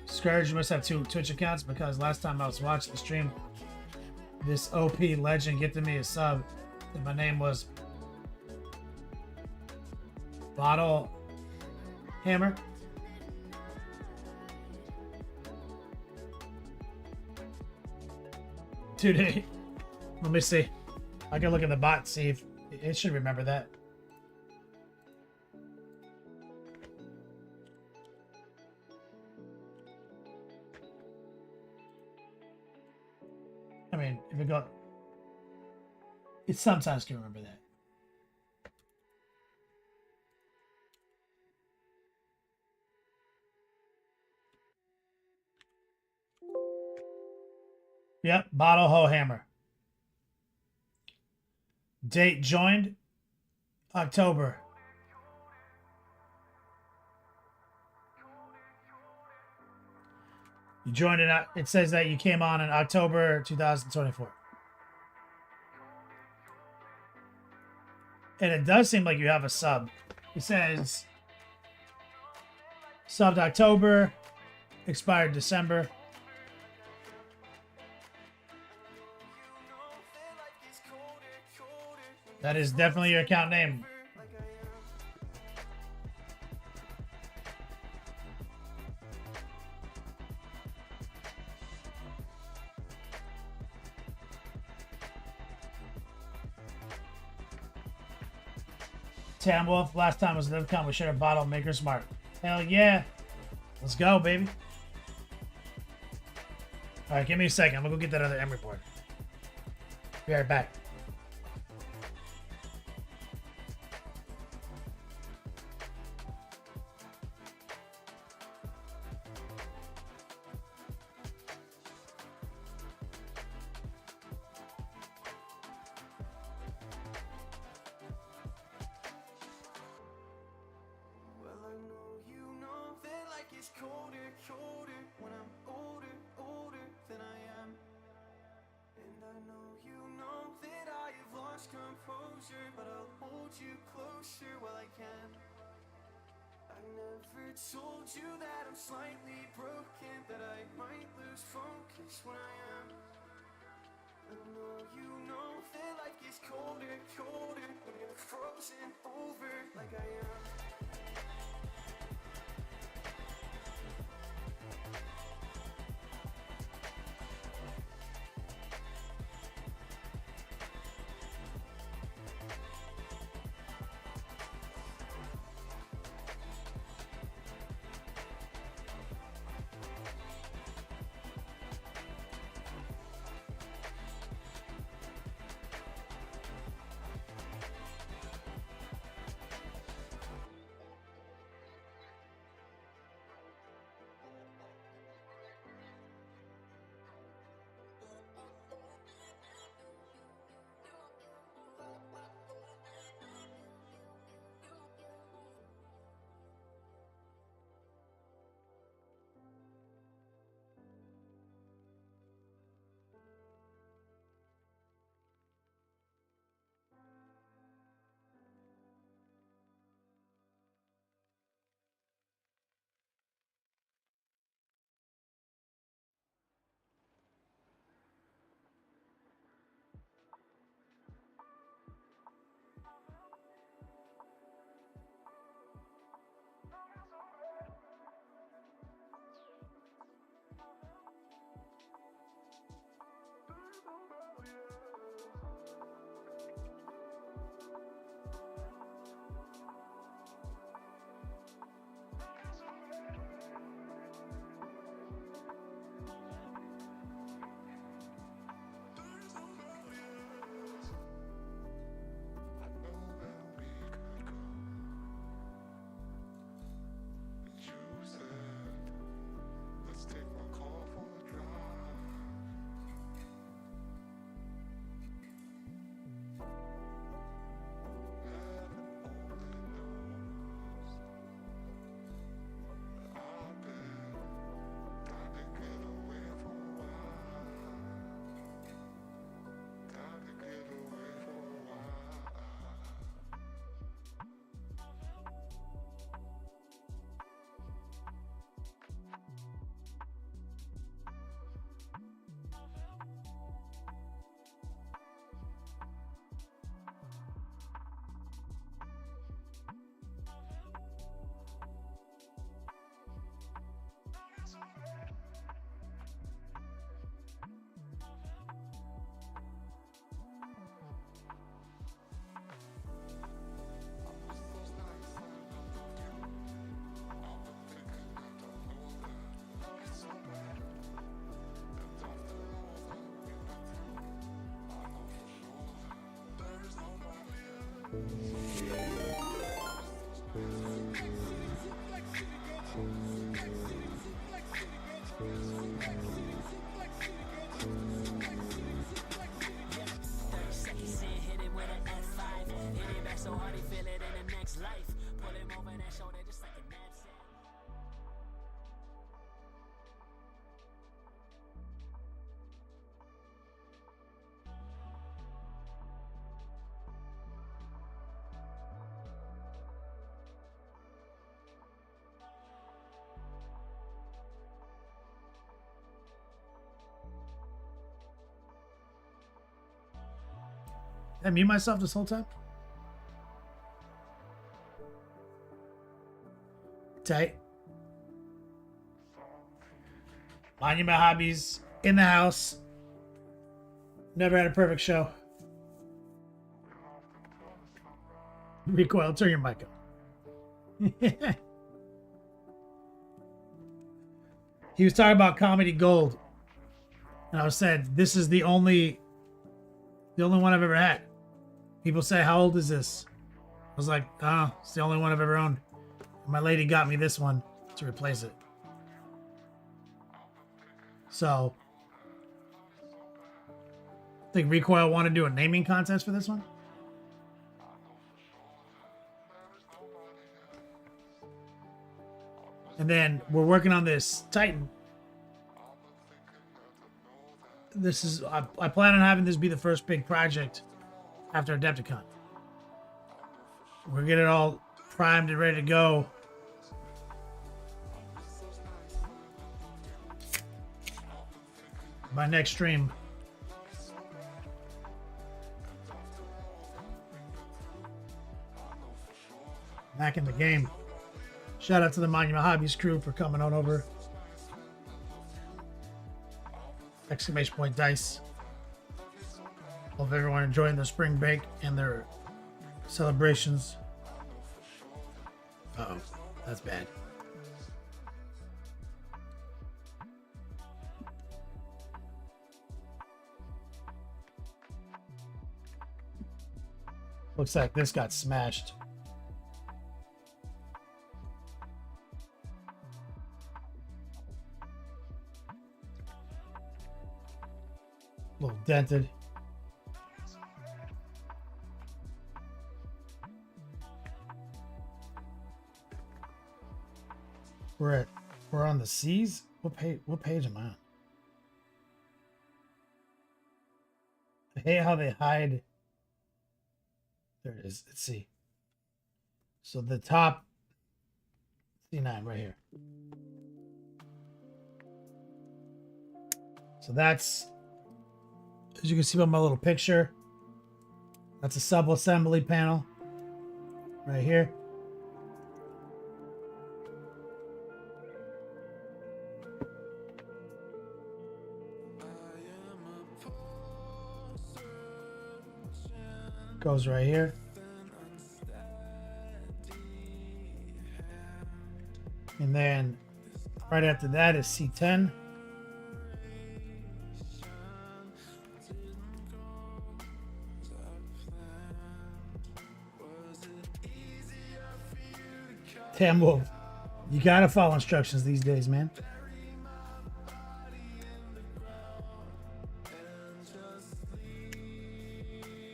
Scourge, you must have 2 Twitch accounts because last time I was watching the stream, this OP legend gifted me a sub, and my name was Bottle hammer. Dude, let me see. I can look in the bot, see if it should remember that. I mean, if it go, it sometimes can remember that. Yep, bottle hoe hammer. Date joined October. You joined it. It says that you came on in October 2024. And it does seem like you have a sub. It says subbed October, expired December. That is definitely your account name. Tam Wolf, last time was LiveCon. We shared a bottle. Maker's Mark. Hell yeah. Let's go, baby. All right, give me a second. I'm going to go get that other M report. Be right back. Told you that I'm slightly broken, that I might lose focus when I am. I know you know that life gets colder, colder when you're frozen over like I am. Did I mute myself this whole time? Tight. Monument Hobbies in the house. Never had a perfect show. Recoil, turn your mic up. He was talking about comedy gold. And I was saying, this is the only one I've ever had. People say, how old is this? I was like, oh, it's the only one I've ever owned. And my lady got me this one to replace it. So, I think Recoil want to do a naming contest for this one. And then we're working on this Titan. This is, I plan on having this be the first big project after Adepticon. We'll get it all primed and ready to go. By next stream. Back in the game. Shout out to the Monument Hobbies crew for coming on over. Exclamation point dice. Hope everyone enjoying their spring break and their celebrations. Uh-oh, that's bad. Looks like this got smashed. A little dented. We're on the seas. What page am I on? I hate how they hide. There it is. Let's see. So the top C9 right here. So that's, as you can see by my little picture, that's a sub-assembly panel right here. Goes right here. And then right after that is C10. Damn Wolf, you gotta follow instructions these days, man.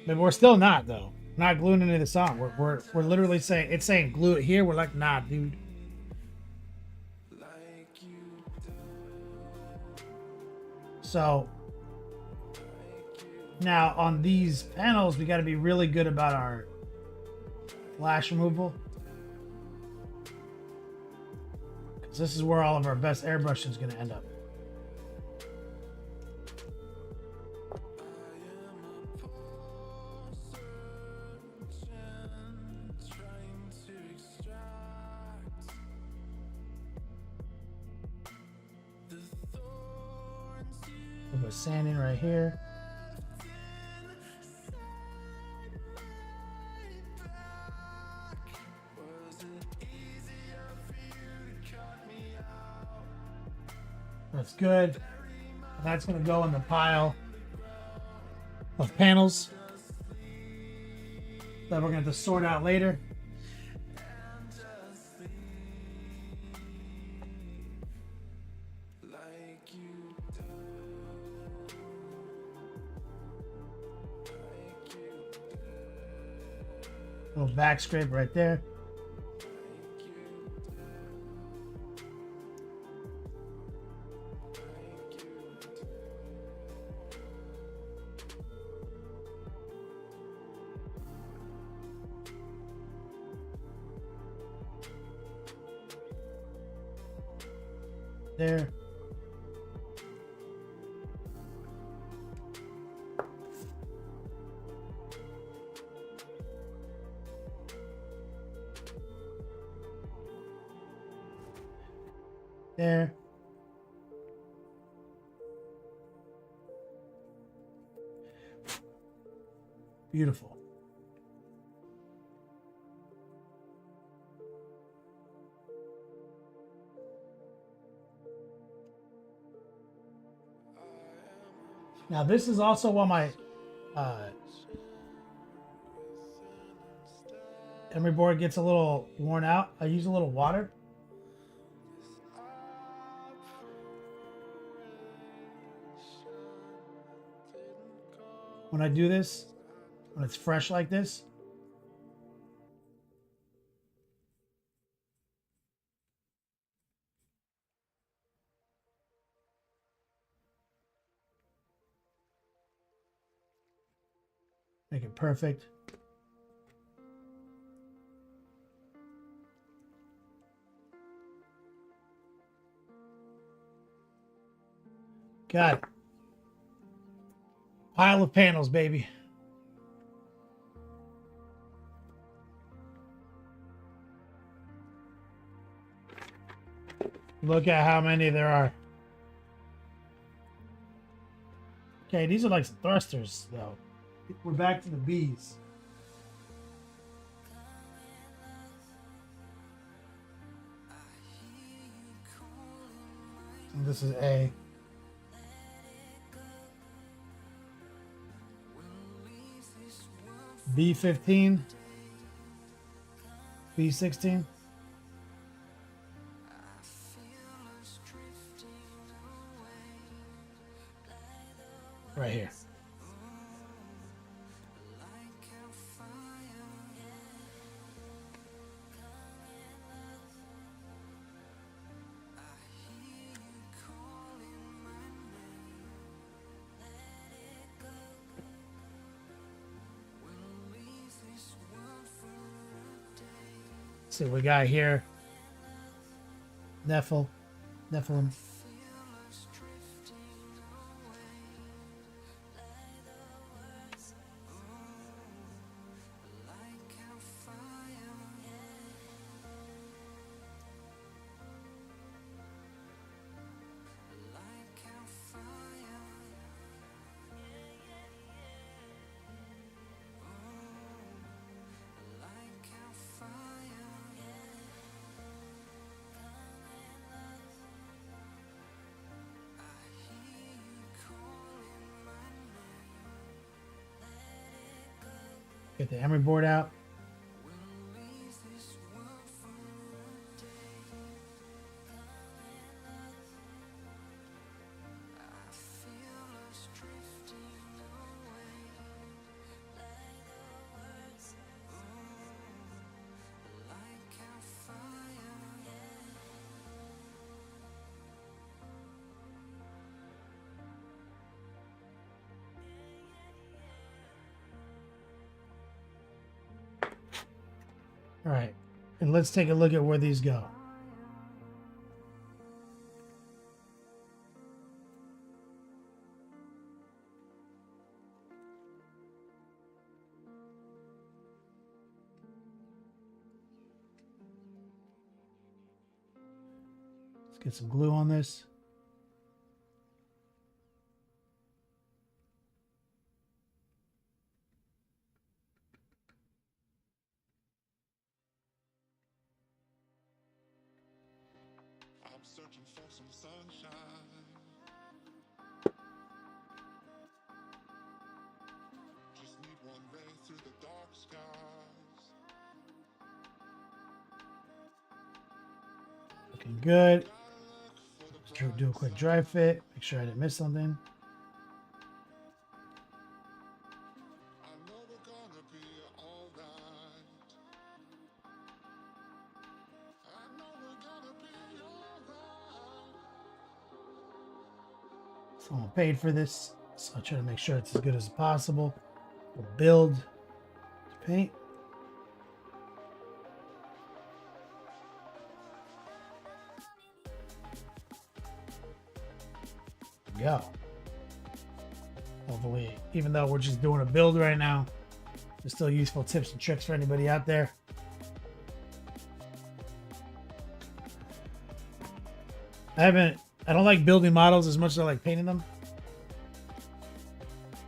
But we're still not, though. Not gluing into the song. We're literally saying, it's saying glue it here. We're like, nah, dude. So now on these panels, we got to be really good about our flash removal. Because this is where all of our best airbrushing is going to end up. Put sand in right here. That's good. And that's going to go in the pile of panels that we're going to sort out later. Little back scrape right there. there. There. Beautiful. Now this is also while my emery board gets a little worn out. I use a little water. When I do this, when it's fresh like this. Make it perfect. Got it. Pile of panels, baby. Look at how many there are. Okay, these are like thrusters, though. We're back to the bees. And this is A. B15. B16. Right here. See what we got here. Nephilim. Get the emery board out. All right, and let's take a look at where these go. Let's get some glue on this. I'm searching for some sunshine. Just need one ray through the dark skies. Looking good. Do a quick dry fit. Make sure I didn't miss something. I know we're gonna be alright. I know we're gonna be alright. Someone paid for this, so I'll try to make sure it's as good as possible. We'll build to paint. we go. Hopefully, even though we're just doing a build right now, there's still useful tips and tricks for anybody out there. I don't like building models as much as I like painting them.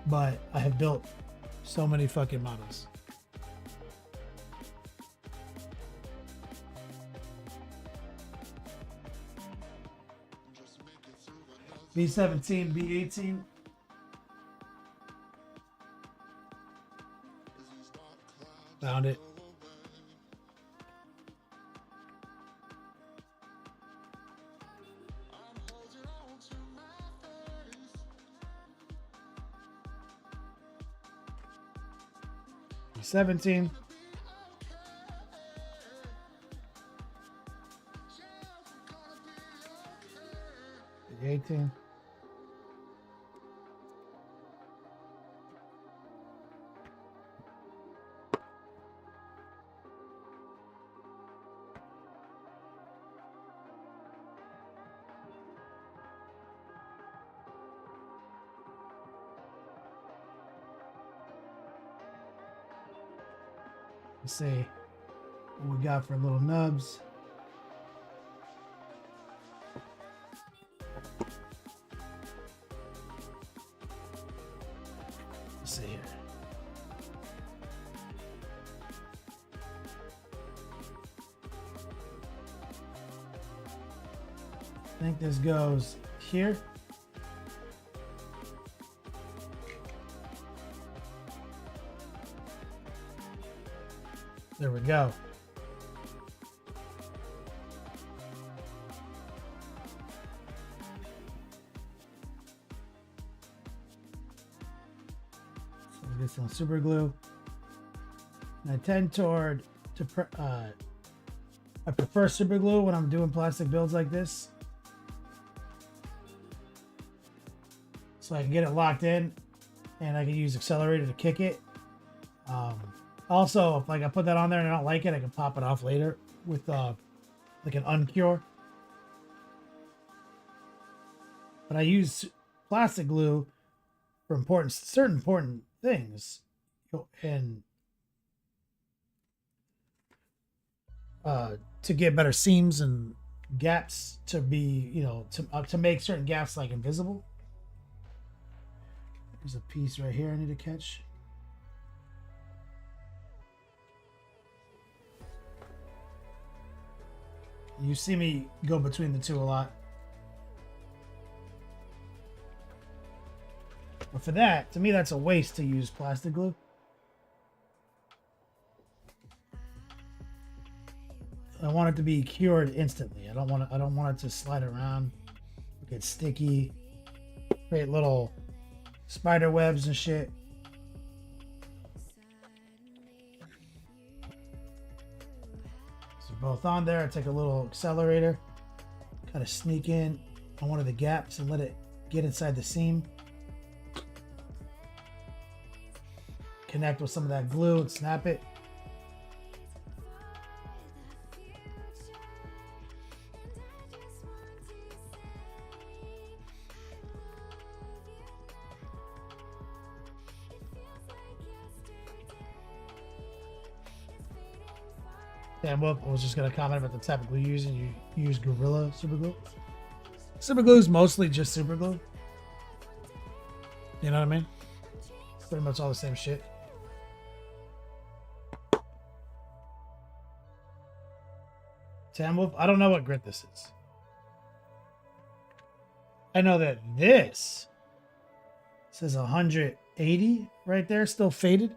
But I have built so many fucking models. B17, B18. Found it. B17. B18. Let's see what we got for little nubs. Let's see here. I think this goes here. There we go. So let's get some super glue. And I tend toward I prefer super glue when I'm doing plastic builds like this, so I can get it locked in, and I can use accelerator to kick it. Also, if like I put that on there and I don't like it, I can pop it off later with like an uncure. But I use plastic glue for certain important things, and to get better seams and gaps to be, to make certain gaps like invisible. There's a piece right here I need to catch. You see me go between the two a lot. But for that, to me, that's a waste to use plastic glue. I want it to be cured instantly. I don't want it to slide around, get sticky, create little spider webs and shit. Both on there. I take a little accelerator, kind of sneak in on one of the gaps and let it get inside the seam. Connect with some of that glue and snap it. And I was just going to comment about the type of glue you're using. You use Gorilla super glue. Super glue is mostly just super glue. You know what I mean? It's pretty much all the same shit. Tamwolf, I don't know what grit this is. I know that this says 180 right there, still faded.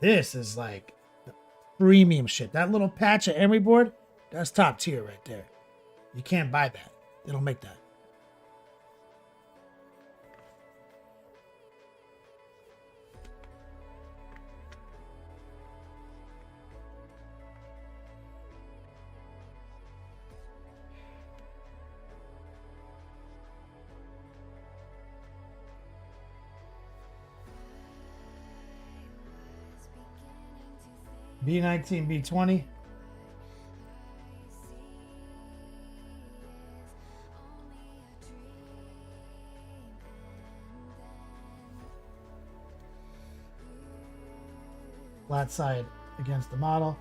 This is like premium shit. That little patch of emery board, that's top tier right there. You can't buy that. They don't make that. B19, B20. flat side against the model.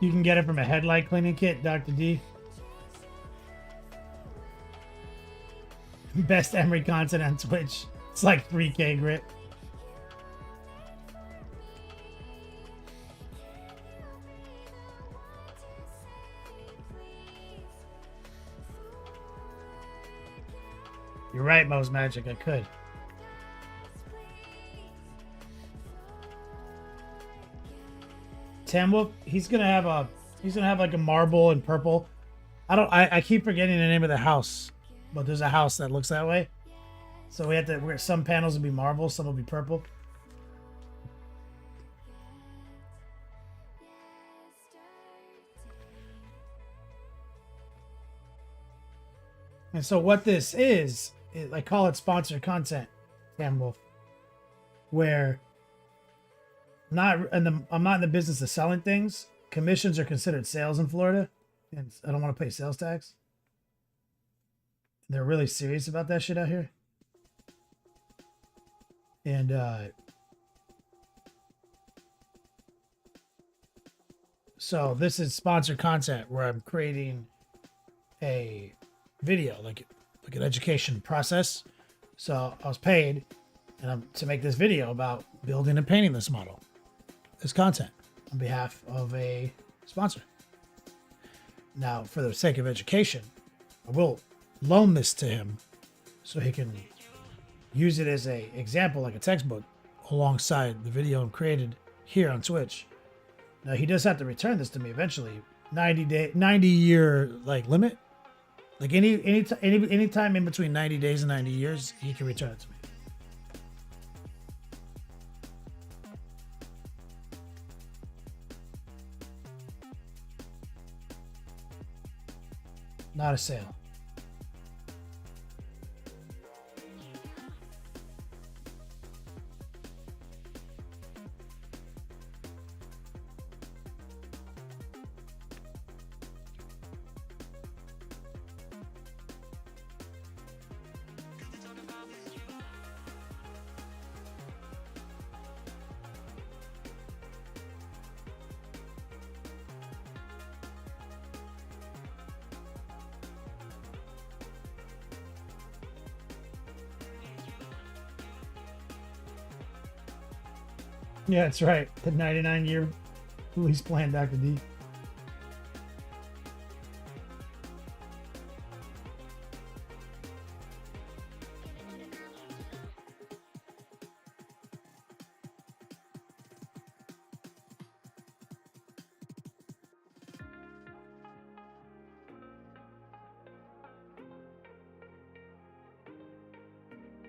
You can get it from a headlight cleaning kit, Dr. D. Best Emery content on Twitch. It's like 3K grit. You're right, Mo's Magic. I could. Tamwolf, he's gonna have like a marble and purple. I keep forgetting the name of the house, but there's a house that looks that way. So we have to, some panels will be marble, some will be purple. And so what this is I call it sponsored content, Tamwolf, where I'm not in the business of selling things. Commissions are considered sales in Florida, and I don't want to pay sales tax. They're really serious about that shit out here. And so this is sponsored content where I'm creating a video, like an education process. So I was paid to make this video about building and painting this model. This content on behalf of a sponsor. Now, for the sake of education, I will loan this to him so he can use it as a example, like a textbook, alongside the video I'm created here on Twitch. Now, he does have to return this to me eventually. 90 year like limit. Like any time in between 90 days and 90 years, he can return it to me. Not a sale. Yeah, that's right. The 99-year release plan, Dr. D.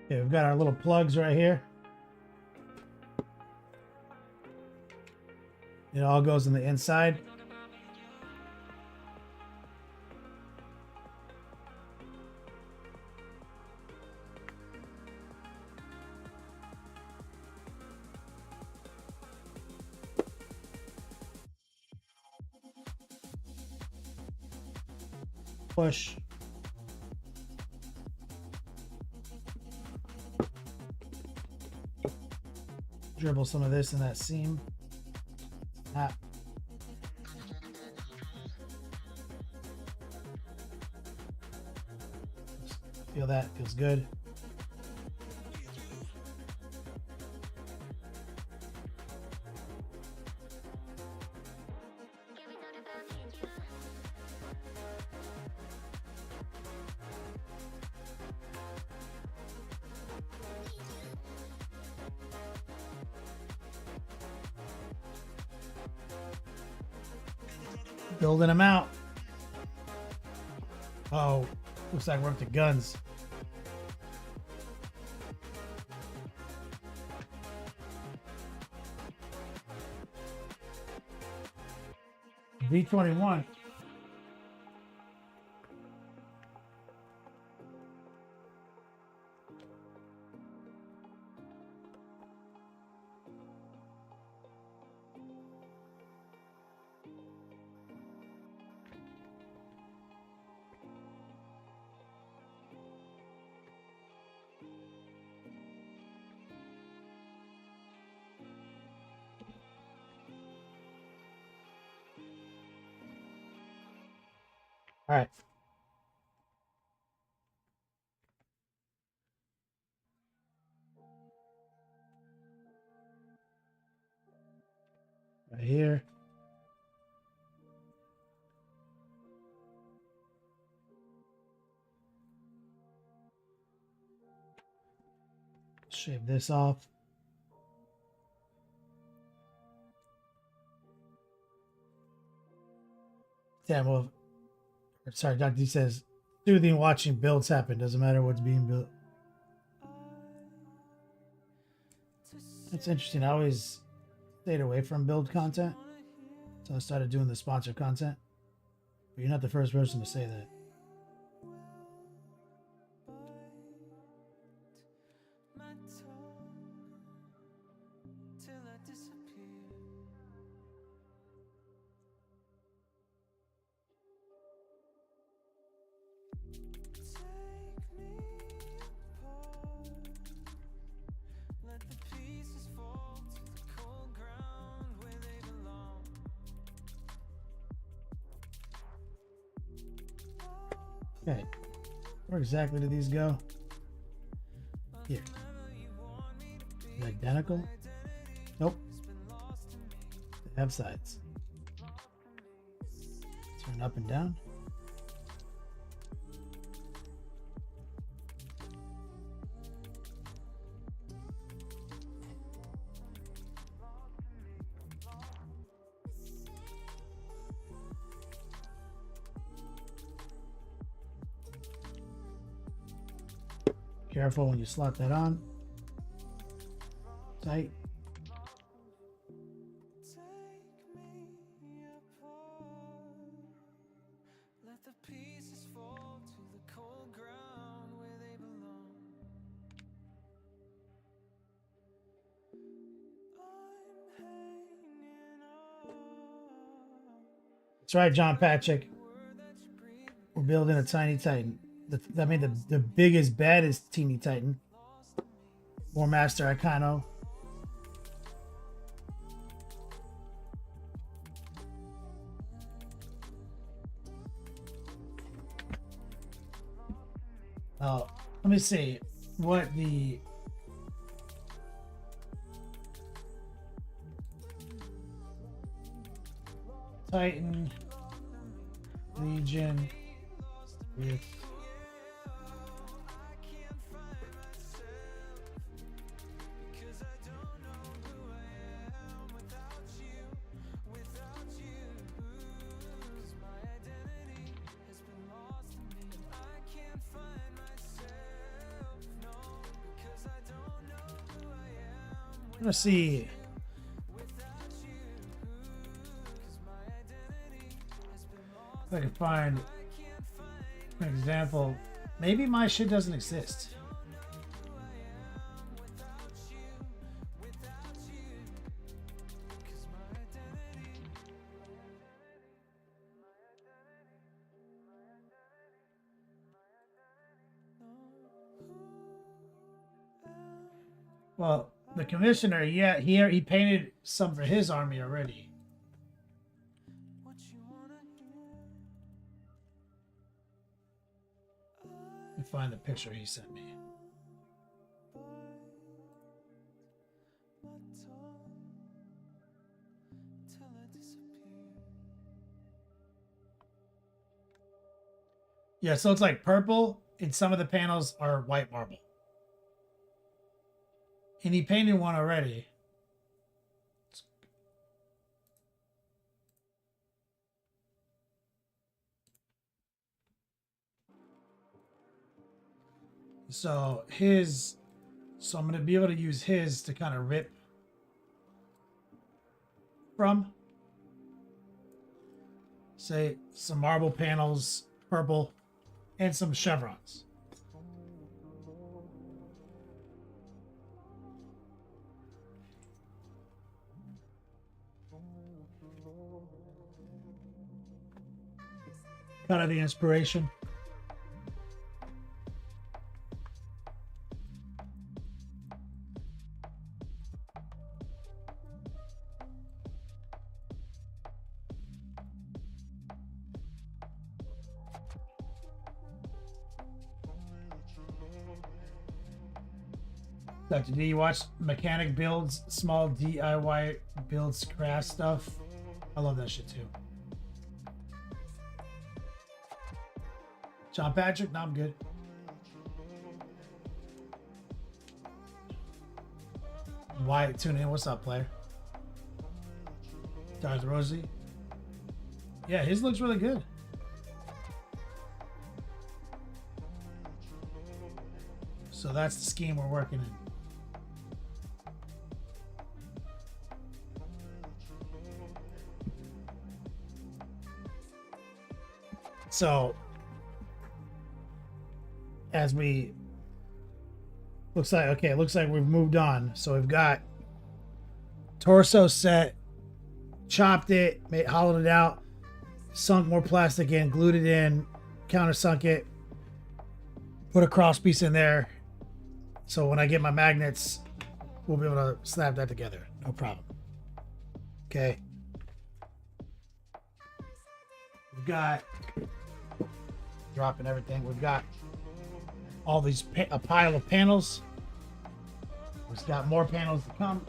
Okay, we've got our little plugs right here. It all goes on the inside. Push. Dribble some of this in that seam. Snap. Feel that, feels good. Building them out. Oh, looks like we're up to guns. V21. All right. Right here. Shave this off. Damn, well, sorry, Dr. D says, soothing watching builds happen. Doesn't matter what's being built. That's interesting. I always stayed away from build content. So I started doing the sponsored content. But you're not the first person to say that. Okay, where exactly do these go? Here. Identical? Nope. They have sides. Turn up and down. Careful when you slot that on. Tight. That's right, John Patrick. We're building a tiny Titan. The biggest, baddest teeny Titan. Warmaster Icano. Oh, let me see what the Titan Legion with let's see. If I can find an example. Maybe my shit doesn't exist. Well, the commissioner, yeah, he painted some for his army already. Let me find the picture he sent me. Yeah, so it's like purple, and some of the panels are white marble. And he painted one already. So I'm going to be able to use his to kind of rip from. say some marble panels, purple, and some chevrons. Kind of the inspiration. Dr. D, you watch Mechanic Builds, small DIY builds craft stuff? I love that shit too. John Patrick, no, I'm good. Wyatt, tune in. What's up, player? Dr. Rosie. Yeah, his looks really good. So that's the scheme we're working in. So as we looks like we've moved on. So we've got torso set, chopped it, hollowed it out, sunk more plastic in, glued it in, countersunk it, put a cross piece in there. So when I get my magnets, we'll be able to snap that together. No problem. Okay. We've got dropping everything. We've got all these a pile of panels. We've got more panels to come.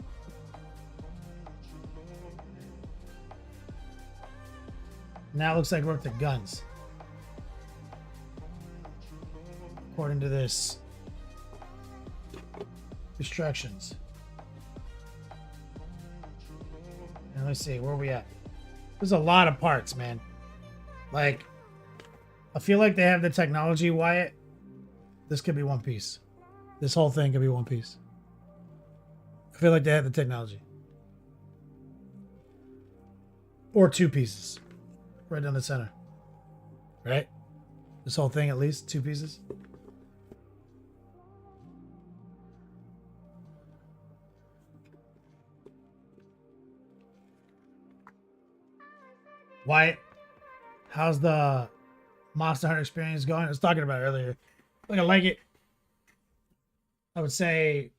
Now it looks like we're up to guns. According to this instructions. And let's see, where are we at? There's a lot of parts, man. Like, I feel like they have the technology, Wyatt. This could be one piece. This whole thing could be one piece. I feel like they have the technology. Or two pieces. Right down the center. Right? This whole thing, at least, two pieces. Wyatt, how's the Monster Hunter experience going? I was talking about it earlier. Like, I like it. I would say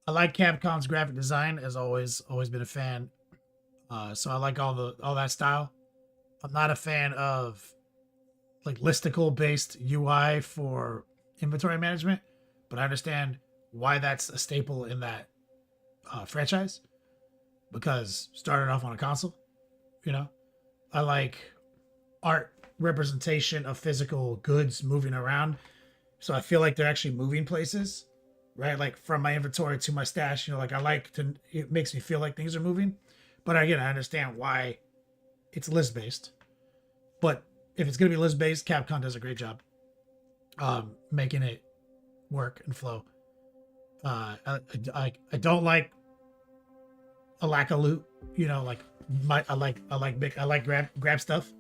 I like Capcom's graphic design, as always been a fan. So I like all that style. I'm not a fan of like listicle based UI for inventory management, but I understand why that's a staple in that franchise, because started off on a console, you know. I like art representation of physical goods moving around, so I feel like they're actually moving places, right? Like from my inventory to my stash, you know, like it makes me feel like things are moving. But again, I understand why it's list based. But if it's gonna be list based, Capcom does a great job making it work and flow. I don't like a lack of loot, you know. Like I like grab stuff.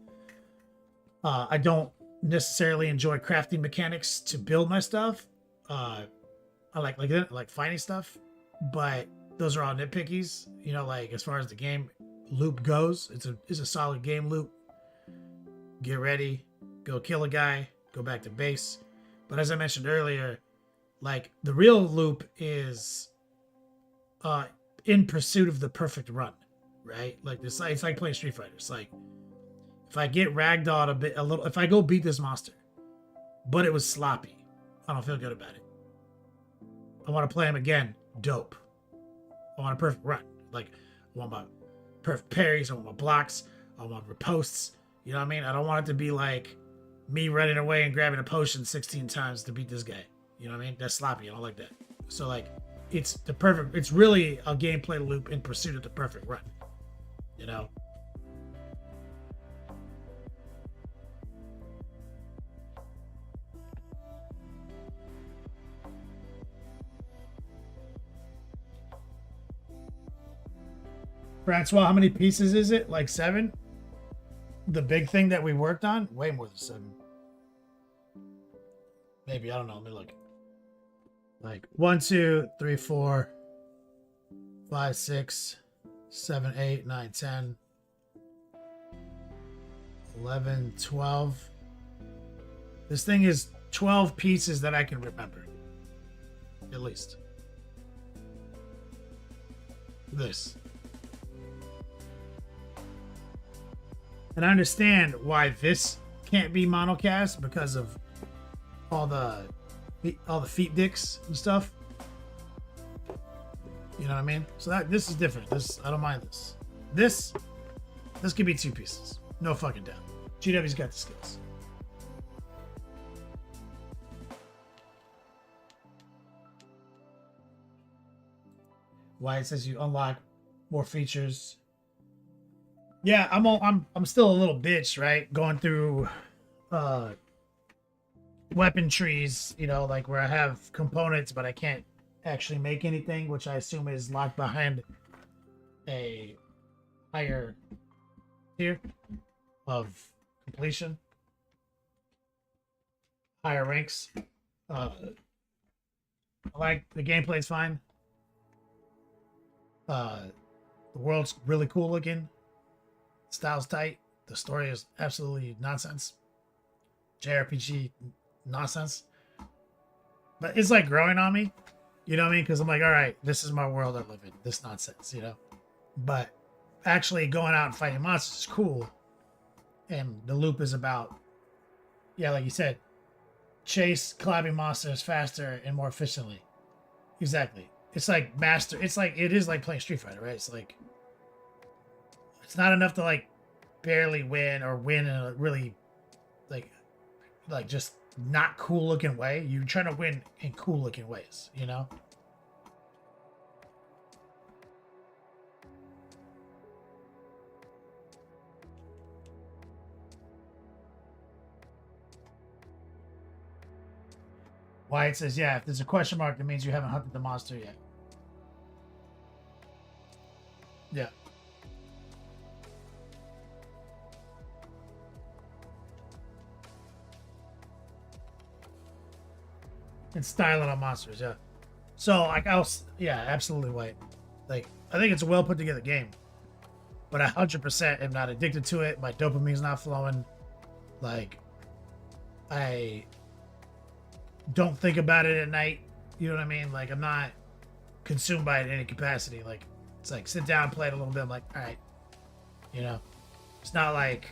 I don't necessarily enjoy crafting mechanics to build my stuff. I like finding stuff, but those are all nitpickies. You know, like as far as the game loop goes, it's a solid game loop. Get ready, go kill a guy, go back to base. But as I mentioned earlier, like the real loop is in pursuit of the perfect run, right? Like this, it's like playing Street Fighter. It's like if I get ragdolled a little, if I go beat this monster, but it was sloppy, I don't feel good about it. I want to play him again. Dope. I want a perfect run. Like, I want my perfect parries. I want my blocks. I want riposts. You know what I mean? I don't want it to be like me running away and grabbing a potion 16 times to beat this guy. You know what I mean? That's sloppy. I don't like that. So, like, it's really a gameplay loop in pursuit of the perfect run. You know? Francois, how many pieces is it? Like 7? the big thing that we worked on, way more than 7. Maybe, I don't know. Let me look. Like 1, 2, 3, 4, 5, 6, 7, 8, 9, 10, 11, 12. This thing is 12 pieces that I can remember. At least. This. And I understand why this can't be monocast because of all the feet dicks and stuff. You know what I mean? So this is different. I don't mind this. This could be 2 pieces. No fucking doubt. GW's got the skills. Why it says you unlock more features. Yeah, I'm still a little bitch, right? Going through weapon trees, you know, like where I have components but I can't actually make anything, which I assume is locked behind a higher tier of completion, higher ranks. I like the gameplay's fine. The world's really cool looking. Style's tight. The story is absolutely nonsense. JRPG nonsense. But it's like growing on me. You know what I mean? Because I'm like, all right, this is my world I live in. This nonsense, you know? But actually going out and fighting monsters is cool. And the loop is about, yeah, like you said, chase climbing monsters faster and more efficiently. Exactly. It's like it is like playing Street Fighter, right? It's like, it's not enough to like barely win or win in a really like just not cool looking way. You're trying to win in cool looking ways, you know? Wyatt says, yeah, if there's a question mark, that means you haven't hunted the monster yet. Yeah. And styling on monsters, yeah. So, like, yeah, absolutely, White. Like, I think it's a well put together game. But I 100% am not addicted to it. My dopamine's not flowing. Like, I don't think about it at night. You know what I mean? Like, I'm not consumed by it in any capacity. Like, it's like, sit down, play it a little bit. I'm like, all right. You know? It's not like,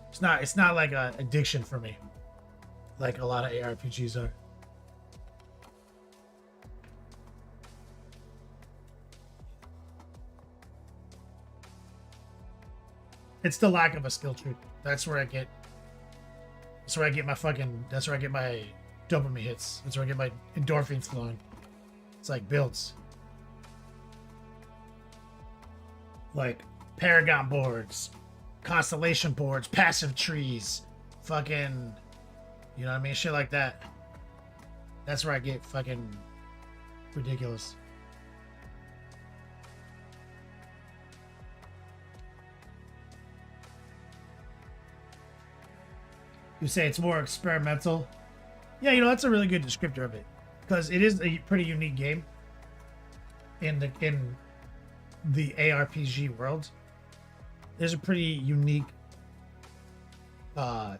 it's not like an addiction for me. Like a lot of ARPGs are. It's the lack of a skill tree. That's where I get my dopamine hits. That's where I get my endorphins flowing. It's like builds. Like Paragon boards, constellation boards, passive trees, fucking, you know what I mean? Shit like that. That's where I get fucking ridiculous. You say it's more experimental. Yeah, you know, that's a really good descriptor of it. Because it is a pretty unique game in the ARPG world. There's a pretty unique kind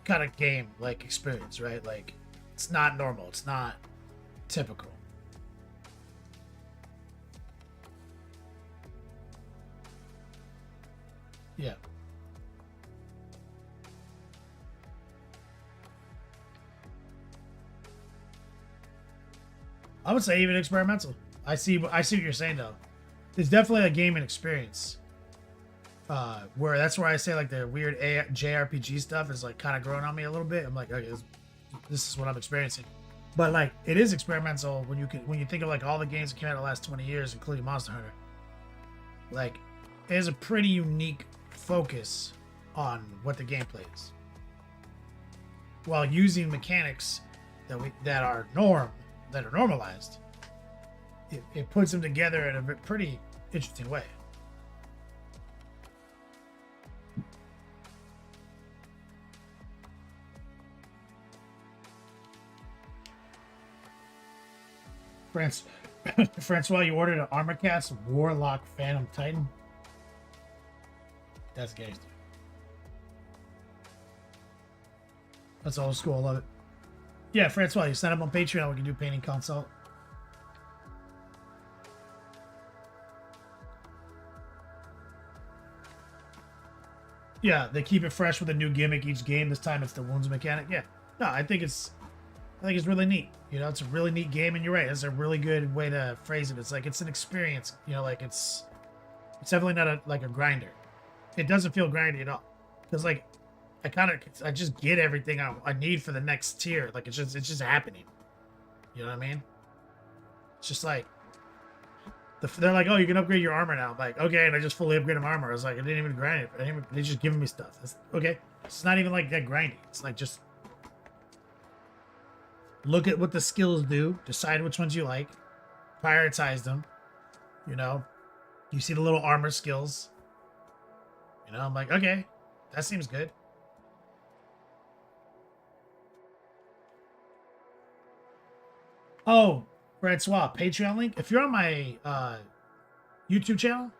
of game like experience, right? Like, it's not normal, it's not typical. Yeah. I would say even experimental. I see what you're saying though. It's definitely a gaming experience. Where that's where I say like the weird JRPG stuff is like kind of growing on me a little bit. I'm like, okay, this is what I'm experiencing. But like, it is experimental when you think of like all the games that came out in the last 20 years, including Monster Hunter. Like, it has a pretty unique focus on what the gameplay is, while using mechanics that are normalized. It puts them together in a pretty interesting way. France, Francois, you ordered an Armor Cast Warlock Phantom Titan. That's gangster. That's old school. I love it. Yeah, Francois, you sign up on Patreon. We can do painting consult. Yeah, they keep it fresh with a new gimmick each game. This time it's the wounds mechanic. Yeah, no, I think it's really neat. You know, it's a really neat game, and you're right. It's a really good way to phrase it. It's like it's an experience. You know, like it's definitely not a grinder. It doesn't feel grindy at all. Because like I just get everything I need for the next tier. Like it's just happening. You know what I mean? It's just like they're like, oh, you can upgrade your armor now. I'm like, okay, and I just fully upgraded my armor. I was like, I didn't even grind it. They just giving me stuff. That's, okay, it's not even like that grindy. It's like just look at what the skills do, decide which ones you like, prioritize them. You know, you see the little armor skills. You know, I'm like, okay, that seems good. Oh, Francois, Patreon link. If you're on my YouTube channel,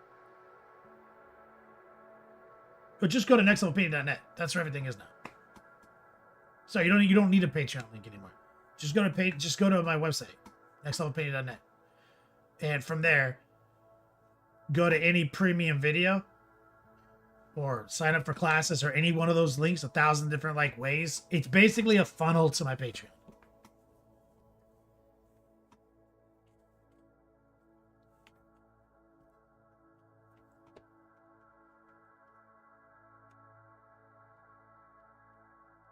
but just go to nextlevelopinion.net. That's where everything is now. So you don't need a Patreon link anymore. Just go to my website, nextlevelopinion.net, and from there, go to any premium video or sign up for classes or any one of those links. 1,000 different like ways. It's basically a funnel to my Patreon.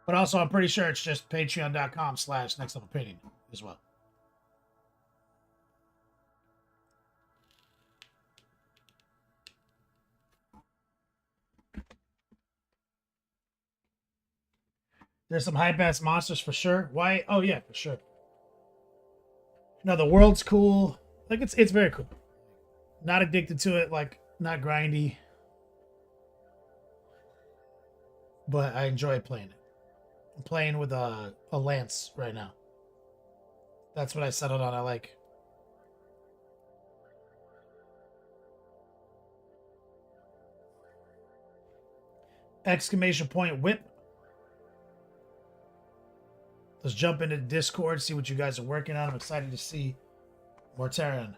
But also, I'm pretty sure it's just patreon.com/nextlevelopinion as well. There's some hype-ass monsters for sure. Why? Oh, yeah, for sure. No, the world's cool. Like, it's very cool. Not addicted to it, like, not grindy. But I enjoy playing it. I'm playing with a lance right now. That's what I settled on. I like. Exclamation point whip. Let's jump into Discord, see what you guys are working on. I'm excited to see Mortarion.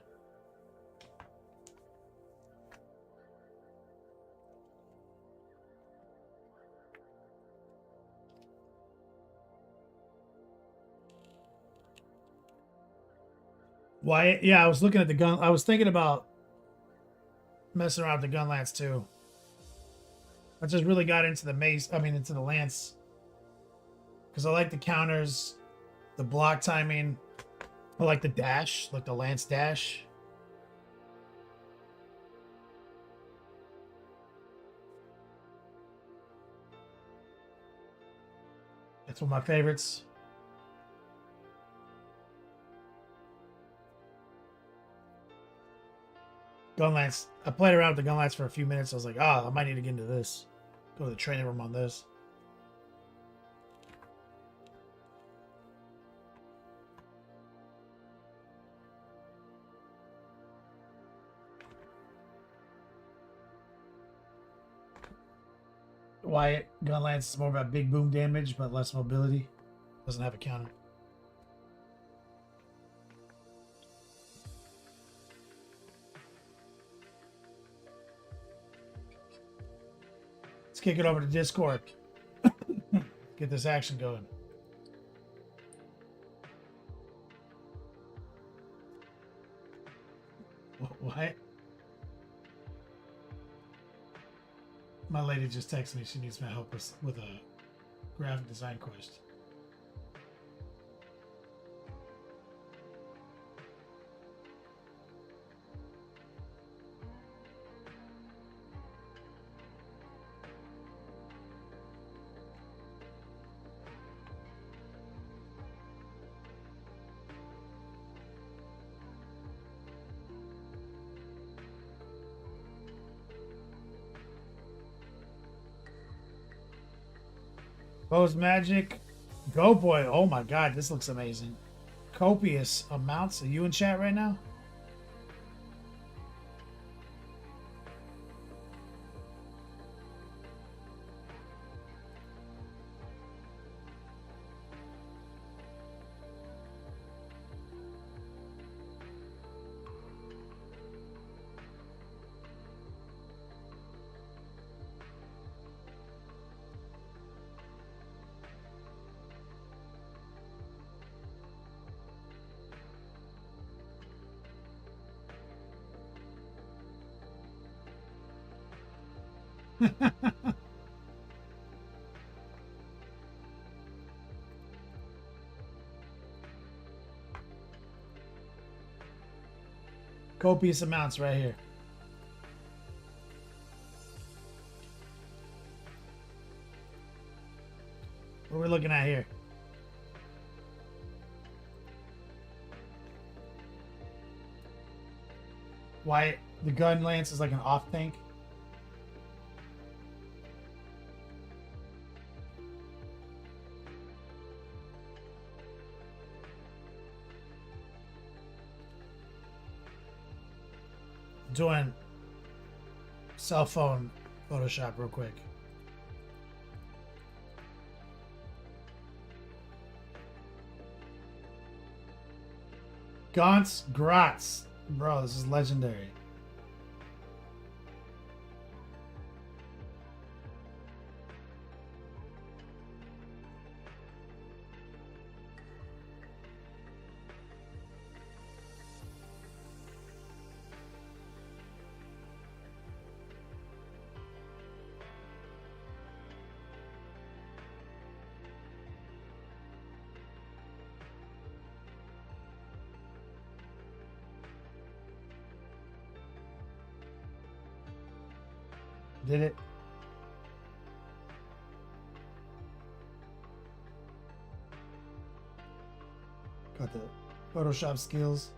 Why? Yeah, I was looking at the gun. I was thinking about messing around with the gun lance too. I just really got into the mace. I mean, into the lance because I like the counters, the block timing. I like the dash, like the lance dash. That's one of my favorites. Gun lance. I played around with the gun lance for a few minutes. I was like, oh, I might need to get into this. Go to the training room on this. Wyatt, gun lance is more about big boom damage, but less mobility. Doesn't have a counter. Let's kick it over to Discord. Get this action going. What? My lady just texted me. She needs my help with a graphic design quest. Pose magic. Go boy. Oh my god, this looks amazing. copious amounts. Are you in chat right now? Copious amounts right here. What are we looking at here? Why the gun lance is like an off tank? Doing cell phone Photoshop real quick. Gantz Gratz. Bro, this is legendary. Did it? Got the Photoshop skills.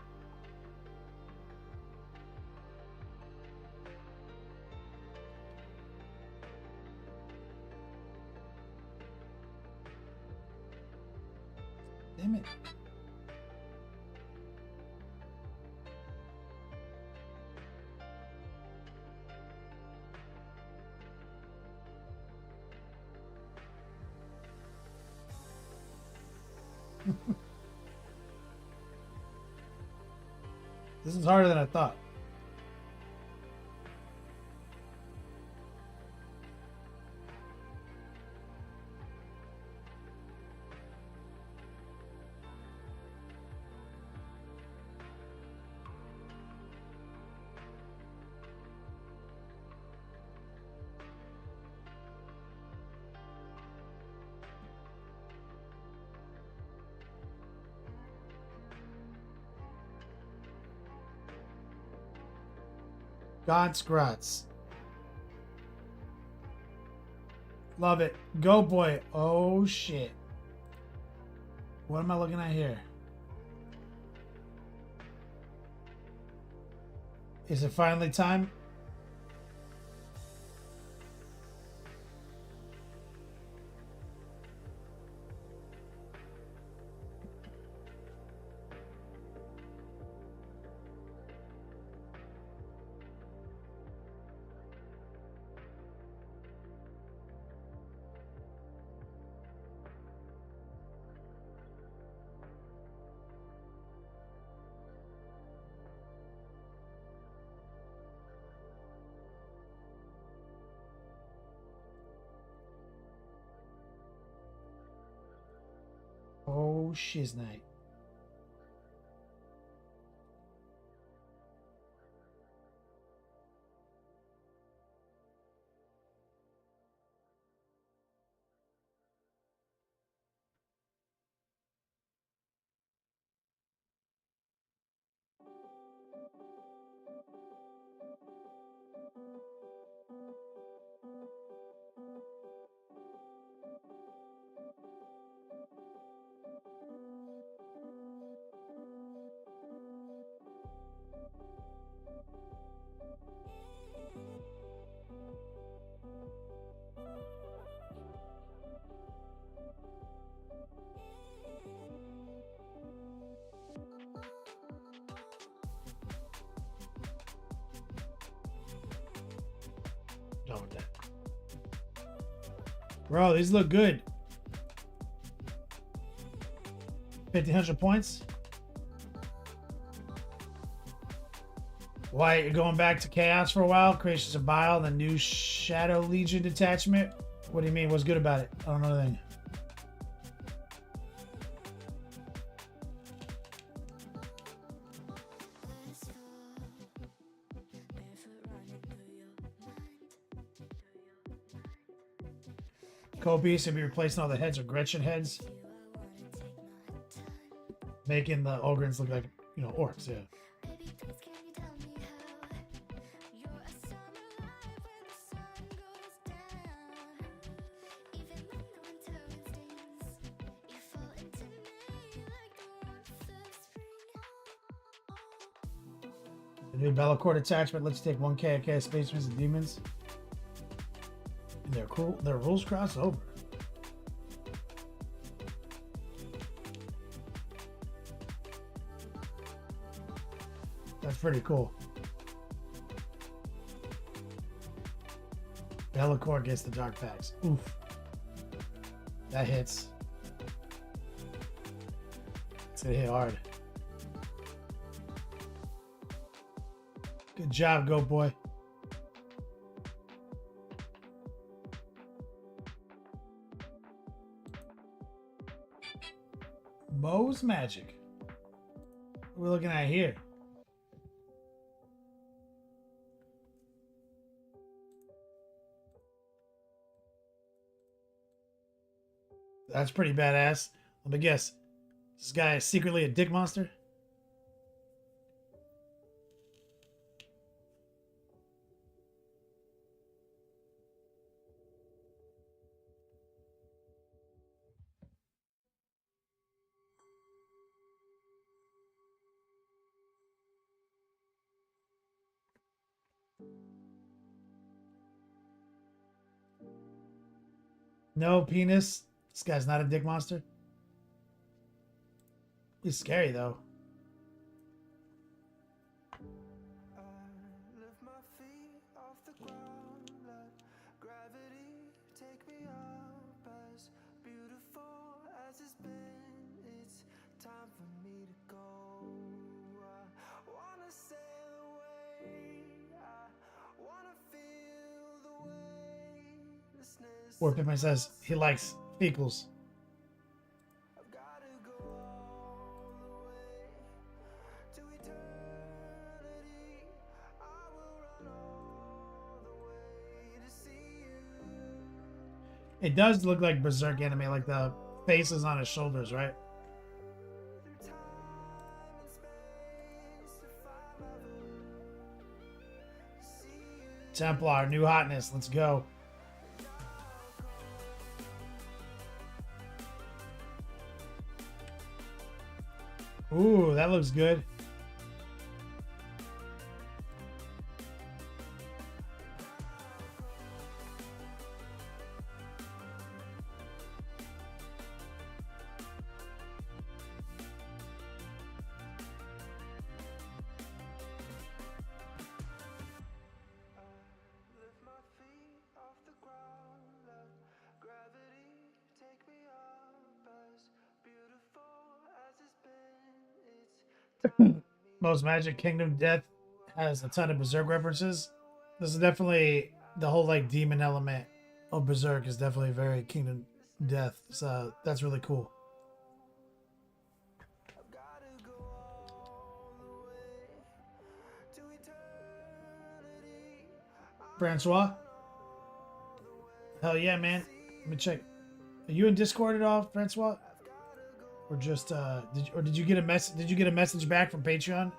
Damn it. This is harder than I thought. Gantz Gratz. Love it. Go boy. Oh shit. What am I looking at here? Is it finally time? Oh shiznite. Done with that. Bro, these look good. 1,500 points. Why you're going back to Chaos for a while? Creations of Bile, the new Shadow Legion detachment. What do you mean? What's good about it? I don't know anything. Beast will be replacing all the heads with Gretchen heads, making the Ogrins look like, you know, orcs. Yeah. The new Bellacord attachment lets you take 1k Space Marines and Demons. And their rules cross over. That's pretty cool. Bellacord gets the dark packs. Oof. That hits. It's gonna hit hard. Good job, Goat Boy. Mo's Magic. What are we looking at here? That's pretty badass. Let me guess. This guy is secretly a dick monster? No penis. This guy's not a dick monster. He's scary though. Lift my feet off the ground, let gravity take me up. As beautiful as it's been, it's time for me to go. I wanna sail away, I wanna feel the weightlessness. Or Pippin says he likes fecals. I've gotta go all the way to eternity. I will run all the way to see you. It does look like Berserk anime, like the faces on his shoulders, right? Through time and space to find my to see you. Templar, new hotness. Let's go. Ooh, that looks good. Lift my feet off the ground, let gravity take me up. As beautiful as it's been, it's Most Magic Kingdom Death has a ton of Berserk references. This is definitely the whole like demon element of Berserk is definitely very Kingdom Death. So that's really cool. I've gotta go all the way to eternity. Francois? Hell yeah, man. Let me check. Are you in Discord at all, Francois? Or just did you get a message? Did you get a message back from Patreon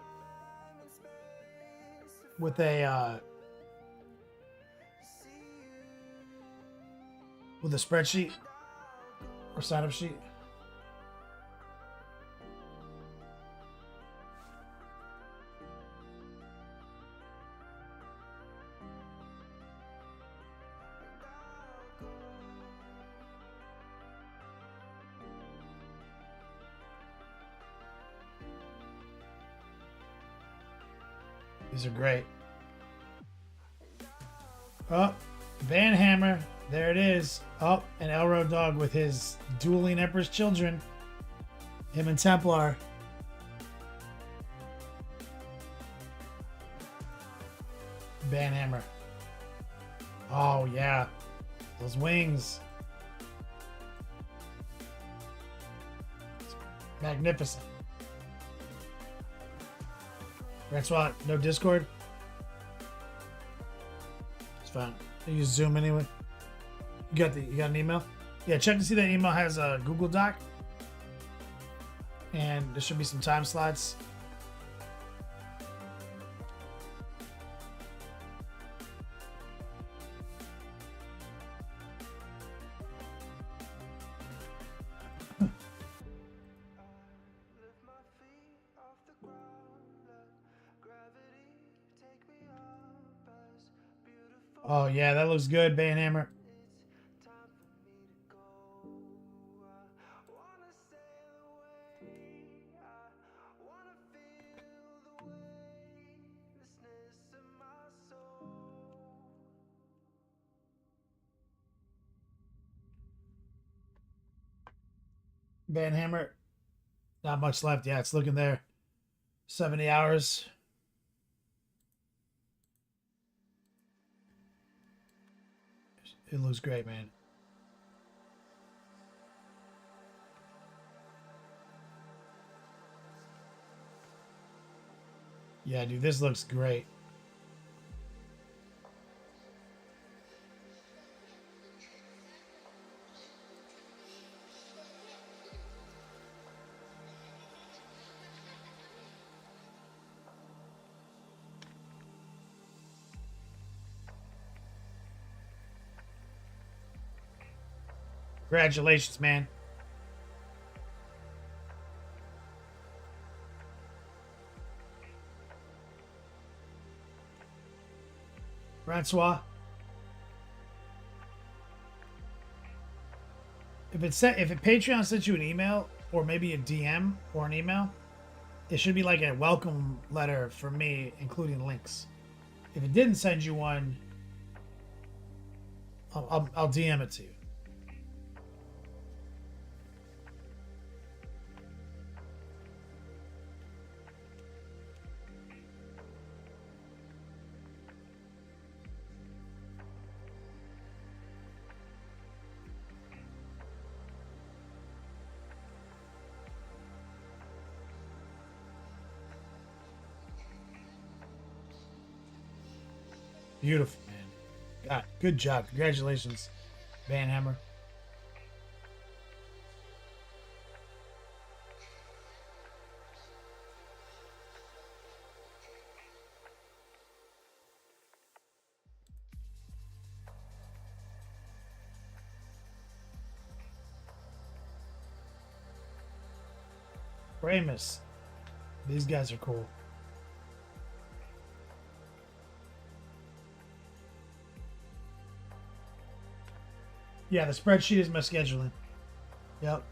with a spreadsheet or sign up sheet? These are great. Oh, Van Hammer. There it is. Oh, an Elro dog with his dueling Emperor's children. Him and Templar. Van Hammer. Oh, yeah. Those wings. Magnificent. Francois, no Discord? It's fine. You use Zoom anyway. You got an email? Yeah, check to see that email has a Google Doc. And there should be some time slots. Oh yeah, that looks good, Banhammer. Banhammer. Not much left. Yeah, it's looking there. 70 hours. It looks great, man. Yeah, dude, this looks great. Congratulations, man. Francois. If it Patreon sent you an email or maybe a DM or an email, it should be like a welcome letter for me, including links. If it didn't send you one, I'll DM it to you. Beautiful, man. God, good job. Congratulations, Van Hammer. Ramus. These guys are cool. Yeah, the spreadsheet is my scheduling. Yep.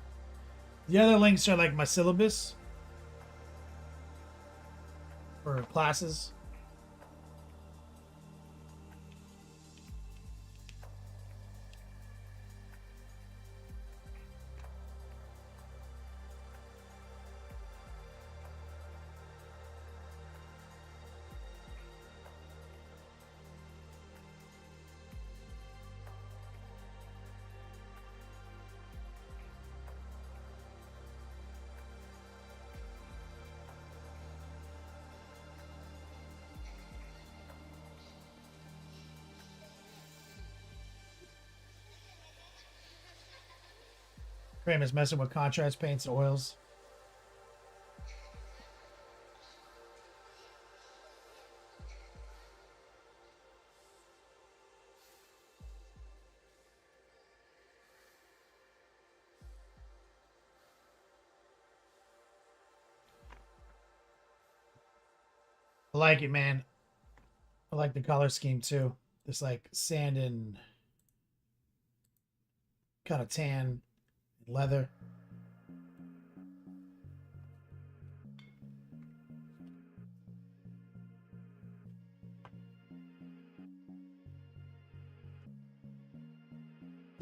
The other links are like my syllabus for classes. Frame is messing with contrast paints and oils. I like it, man. I like the color scheme too. This like sand and kind of tan leather.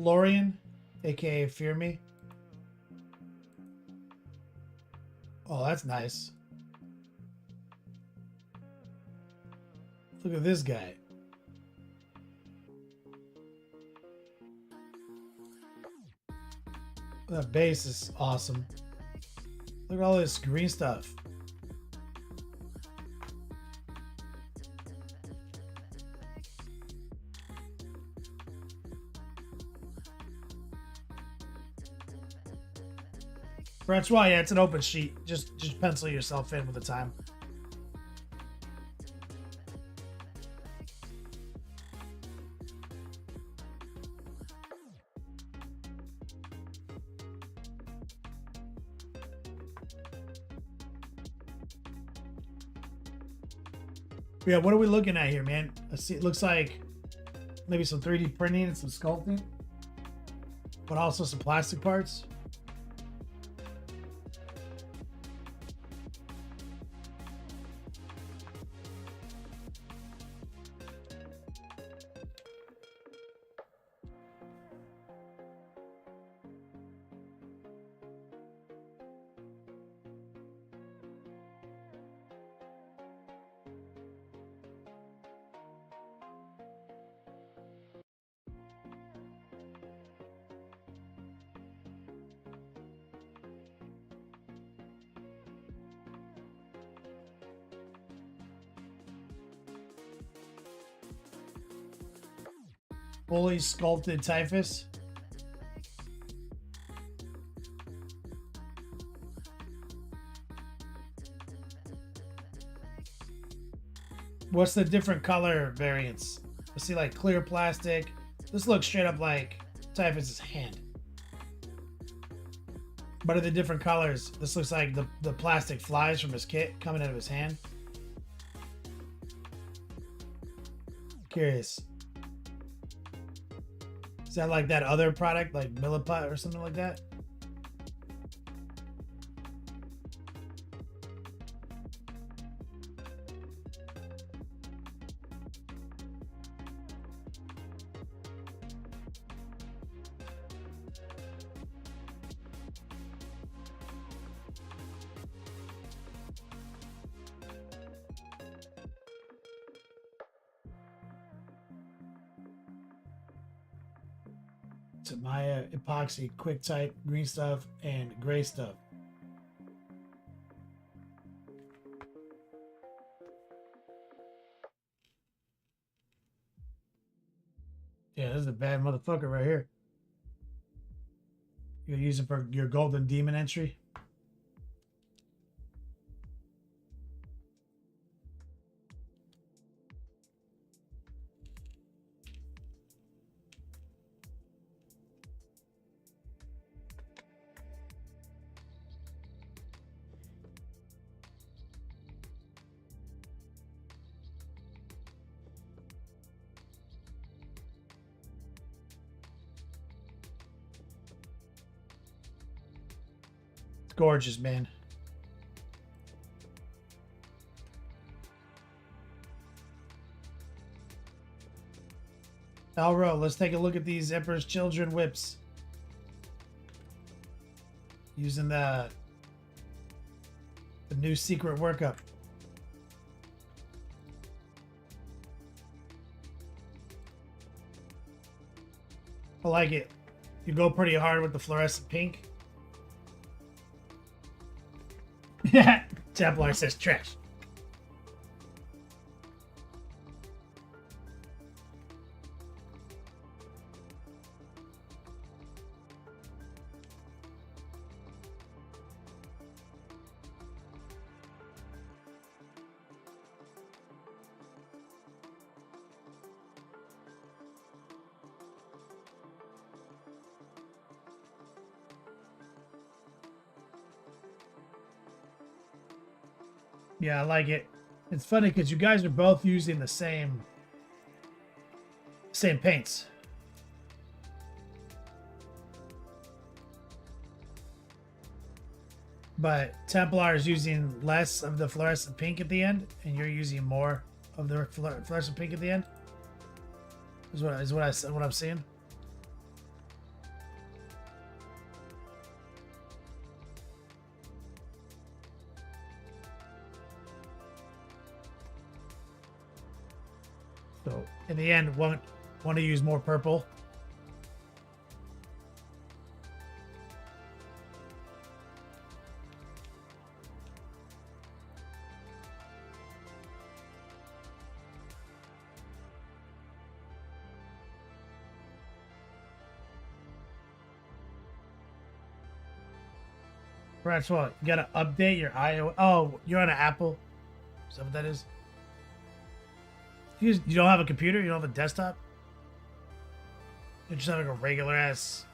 Florian, aka Fear Me. Oh, that's nice. Look at this guy. That bass is awesome. Look at all this green stuff. Francois, yeah, it's an open sheet. Just pencil yourself in with the time. Yeah, what are we looking at here, man? I see it looks like maybe some 3D printing and some sculpting, but also some plastic parts. Fully sculpted typhus. What's the different color variants? I see like clear plastic. This looks straight up like Typhus's hand. What are the different colors? This looks like the plastic flies from his kit coming out of his hand. Curious. Is that like that other product, like Milliput or something like that? Maya, epoxy, quick type, green stuff, and gray stuff. Yeah, this is a bad motherfucker right here. You're gonna use it for your golden demon entry. Gorgeous, man. Alro, let's take a look at these Emperor's Children whips. Using the new secret workup. I like it. You go pretty hard with the fluorescent pink. Yeah, Templar says trash. Yeah, I like it. It's funny because you guys are both using the same paints. But Templar is using less of the fluorescent pink at the end, and you're using more of the fluorescent pink at the end. Is what I'm seeing. the end, want to use more purple. Francois, you gotta update your iOS. Oh, you're on an Apple. Is that what that is? You don't have a computer? You don't have a desktop? You just have like a regular ass.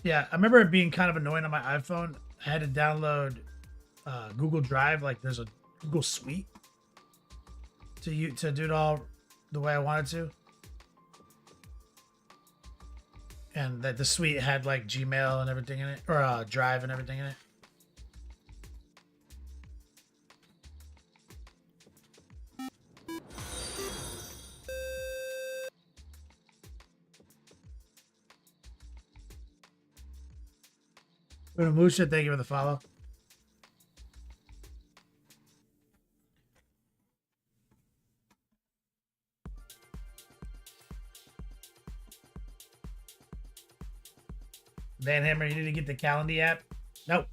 Yeah, I remember it being kind of annoying on my iPhone. I had to download Google Drive. Like, there's a Google Suite to do it all the way I wanted to, and that the suite had like Gmail and everything in it, or Drive and everything in it. Musha, thank you for the follow. Van Hammer, you need to get the Calendly app. Nope.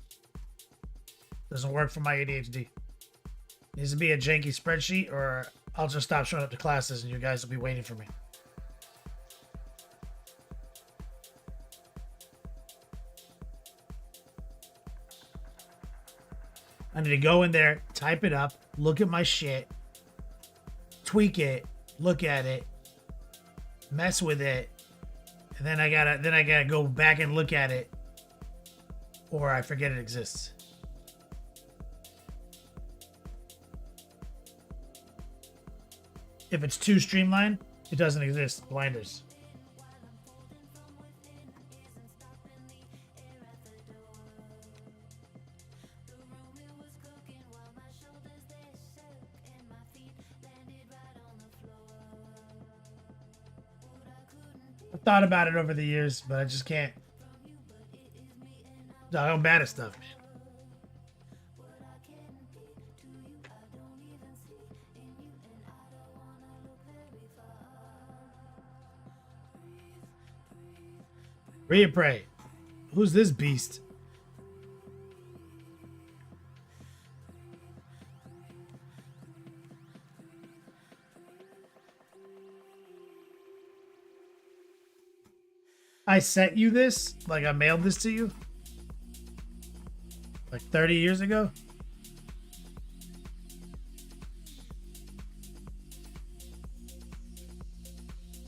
Doesn't work for my ADHD. Needs to be a janky spreadsheet, or I'll just stop showing up to classes and you guys will be waiting for me. I need to go in there, type it up, look at my shit, tweak it, look at it, mess with it, and then I gotta go back and look at it, or I forget it exists. If it's too streamlined, it doesn't exist. Blinders. I've thought about it over the years, but I just can't. I'm bad at stuff, man. Rhea Prey. Who's this beast? I sent you this? Like I mailed this to you? Like 30 years ago?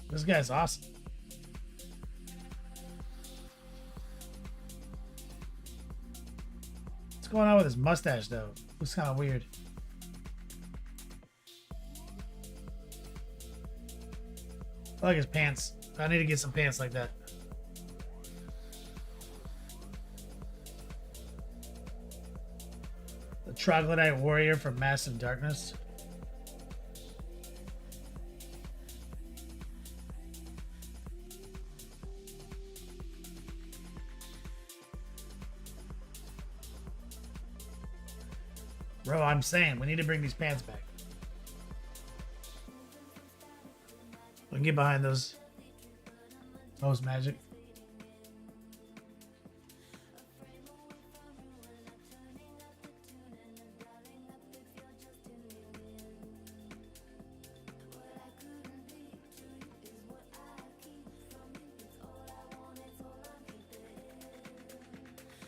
This guy's awesome. What's going on with his mustache though? Looks kind of weird. I like his pants. I need to get some pants like that. The Troglodyte Warrior from Massive Darkness. Bro, I'm saying we need to bring these pants back. We can get behind those. Those magic.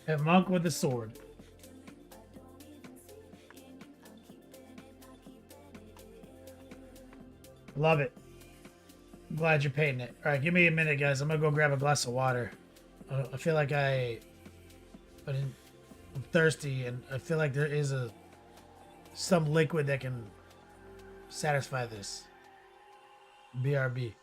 A monk with a sword. Love it. I'm glad you're painting it. All right, give me a minute, guys. I'm gonna go grab a glass of water. I feel like I'm thirsty, and I feel like there is some liquid that can satisfy this. BRB.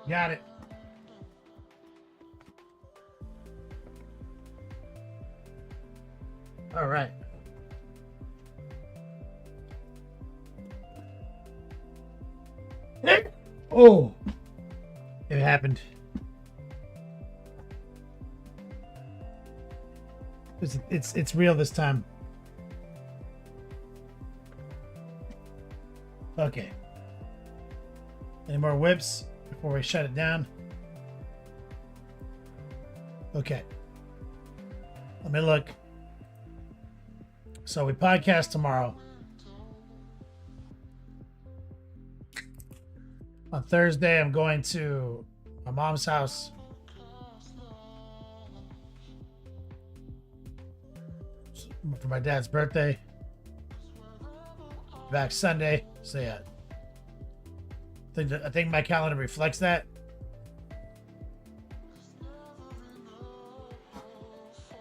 Got it. All right. Oh, it happened. It's real this time. Okay. Any more whips before we shut it down? Okay. Let me look. So we podcast tomorrow. On Thursday, I'm going to my mom's house. For my dad's birthday. Back Sunday. So yeah. I think my calendar reflects that.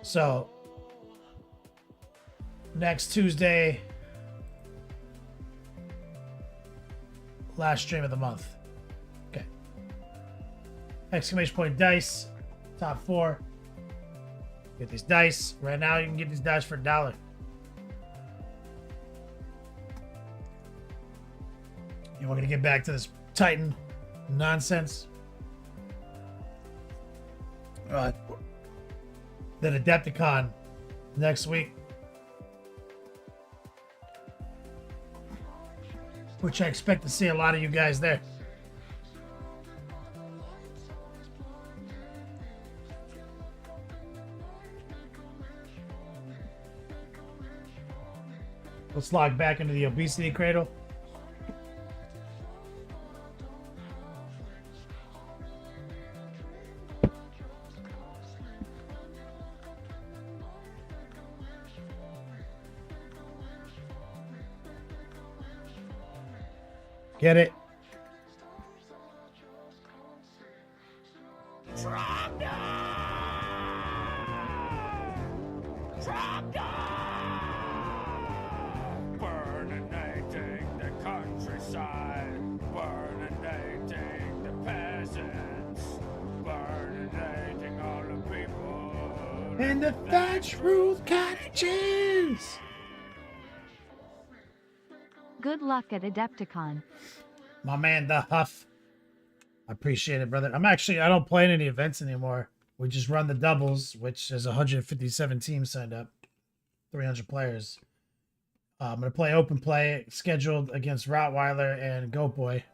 So next Tuesday, last stream of the month. Okay. Exclamation point dice. Top 4. Get these dice. Right now you can get these dice for $1. You want me to get back to this Titan nonsense? Then Adepticon next week. Which I expect to see a lot of you guys there. Let's log back into the obesity cradle. Get it? Burninating the countryside, burninating the peasants, burninating all the people. And the thatch roof cottages. Good luck at Adepticon. My man, the Huff. I appreciate it, brother. I don't play in any events anymore. We just run the doubles, which is 157 teams signed up, 300 players. I'm going to play open play, scheduled against Rottweiler and Goat Boy.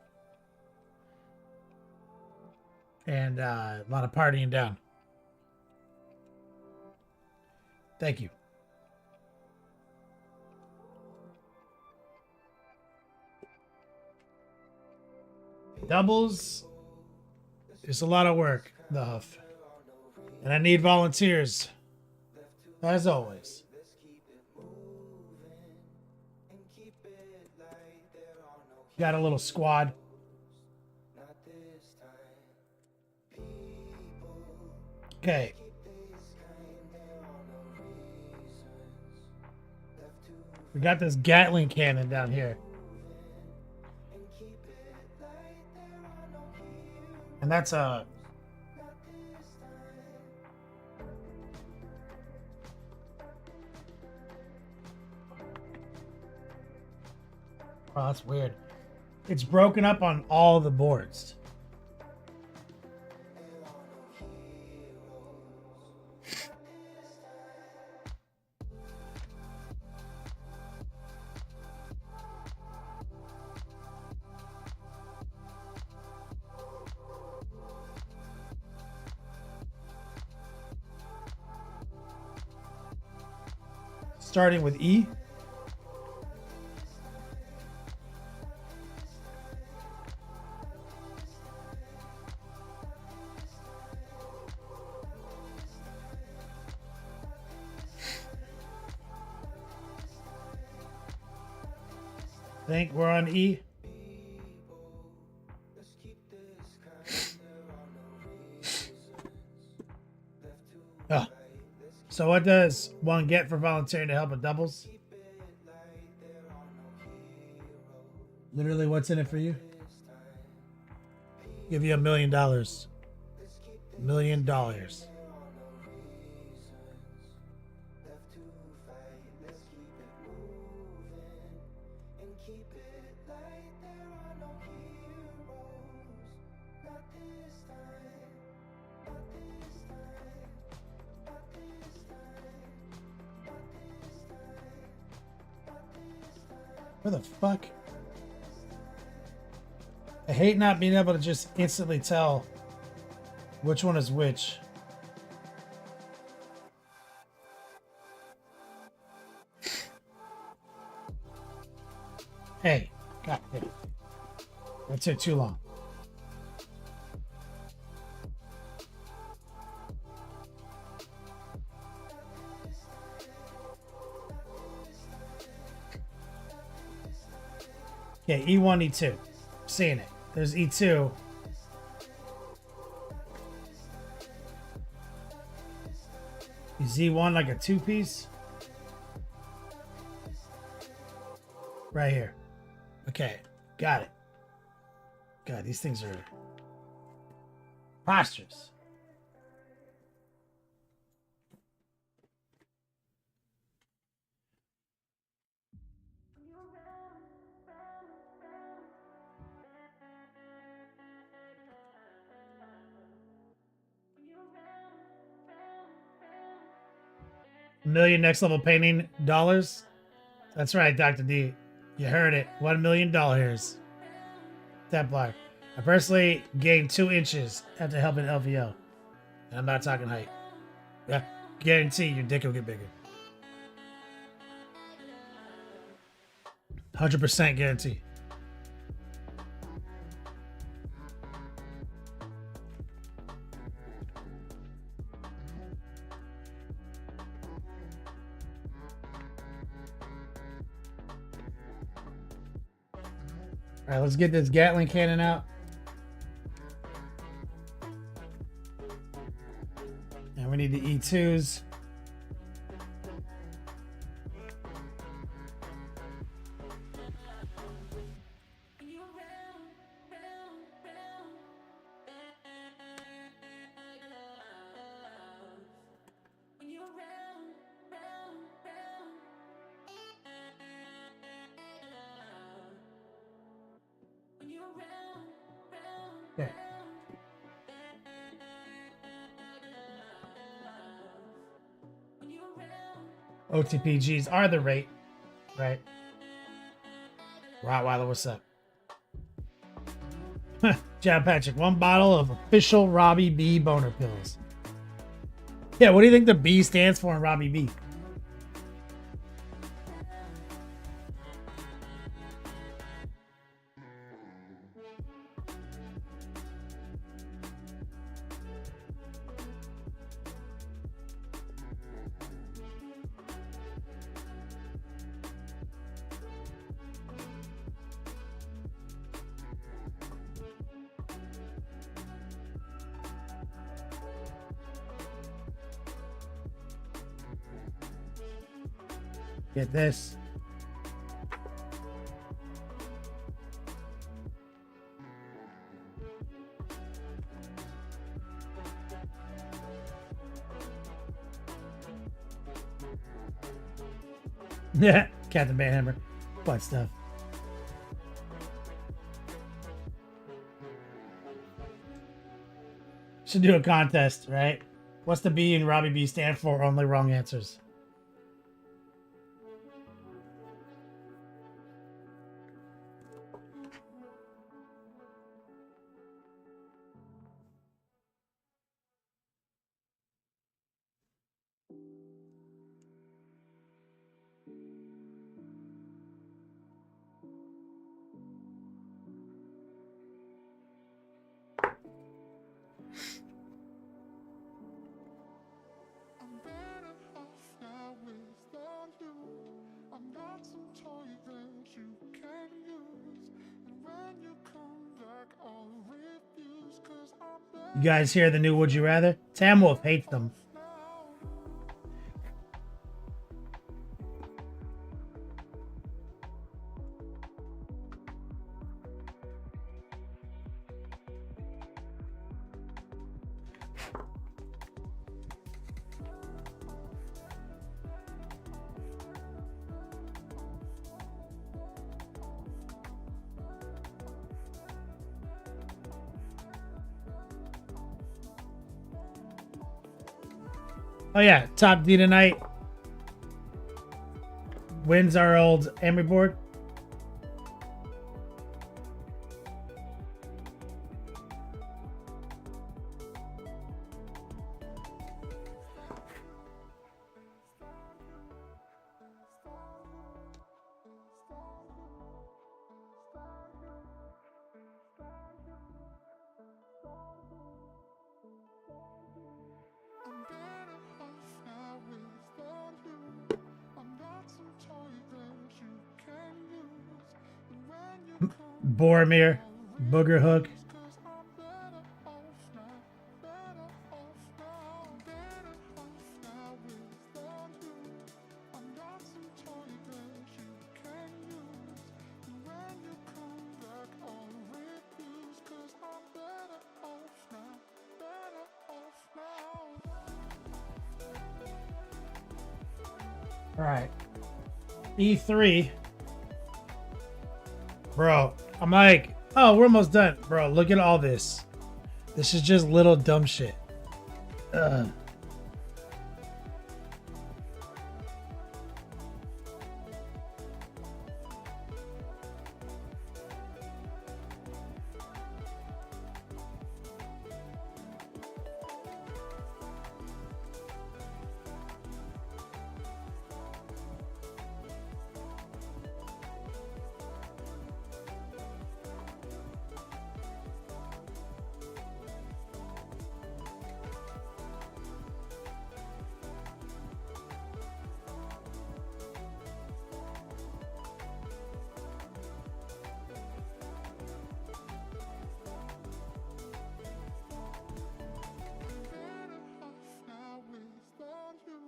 And a lot of partying down. Thank you. Doubles is a lot of work, the Huff. And I need volunteers, as always. Got a little squad. Okay. We got this Gatling cannon down here. And that's a... Oh, that's weird. It's broken up on all the boards. Starting with E. I think we're on E. Oh. So what does one get for volunteering to help with doubles? Literally, what's in it for you? Give you $1 million. $1 million. Where the fuck? I hate not being able to just instantly tell which one is which. Hey, God damn it. That took too long. Okay, E1, E2. Seeing it. There's E2. Is E1 like a two-piece? Right here. Okay, got it. God, these things are preposterous. $1 million next level painting dollars. That's right, Dr. D. You heard it. $1 million. Templar. I personally gained 2 inches after helping LVO. And I'm not talking height. Yeah, guarantee your dick will get bigger. 100% guarantee. All right, let's get this Gatling cannon out. And we need the E2s. Okay. OTPGs are the rate, right? Rottweiler, what's up? John Patrick, 1 bottle of official Robbie B boner pills. Yeah, what do you think the B stands for in Robbie B? Get this. Yeah, Captain Banhammer. Butt stuff. Should do a contest, right? What's the B in Robbie B stand for? Only wrong answers. I'm better off now without you. I'm not some toy that you can use. And when you come back, I'll refuse. Cause I'm You guys hear the new Would You Rather? Tamwolf hates them. now. Oh yeah, top D tonight. Wins our old Emery board. I'm better off now without you. I'm not some toy that you can use. And when you come Boromir, Booger Hook. cause I'm better off now. Better off now. Better off now without you. I'm not some toy that you can use. And when you come back I'll refuse. Cause I'm better off now. Better off now. All right. E3. Bro, I'm like, oh, we're almost done. Bro, look at all this. This is just little dumb shit. Ugh. Now without you,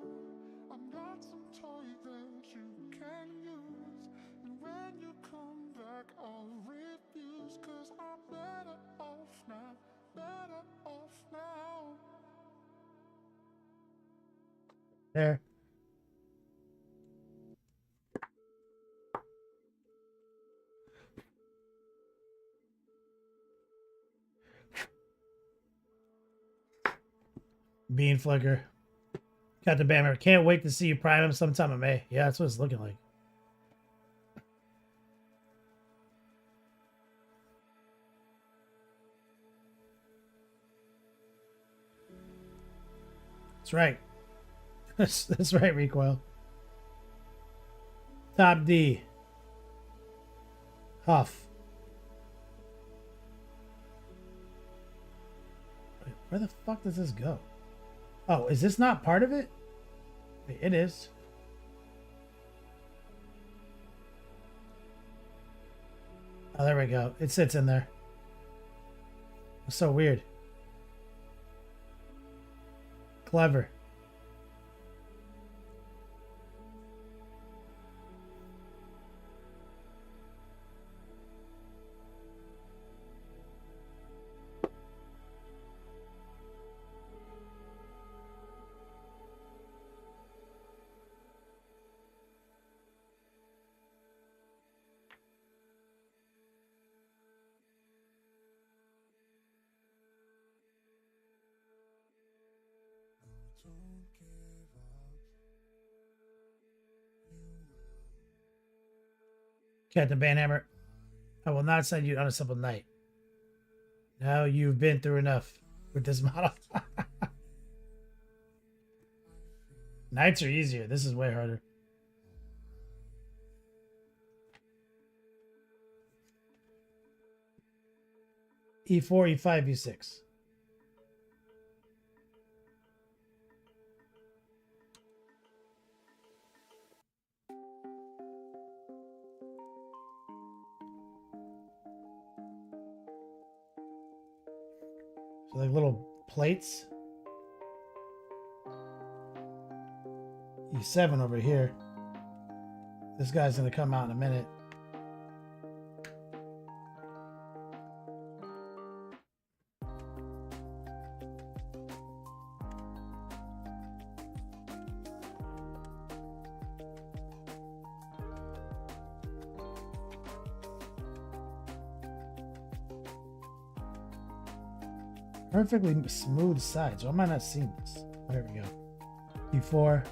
I'm not some toy that you can use. And when you come back, I'll refuse. Cause I'm better off now, better off now. There. Bean Flicker. Captain Bammer. Can't wait to see you prime him sometime in May. Yeah, that's what it's looking like. That's right. That's right, Recoil. Top D. Huff. Wait, where the fuck does this go? Oh, is this not part of it? Wait, it is. Oh, there we go. It sits in there. That's so weird. Clever. Captain Banhammer, I will not send you on a simple night. Now you've been through enough with this model. Nights are easier. This is way harder. E4, E5, E6. So like little plates. E7 over here. This guy's gonna come out in a minute. Perfectly smooth sides. Why am I not seeing this? Oh, here we go. before.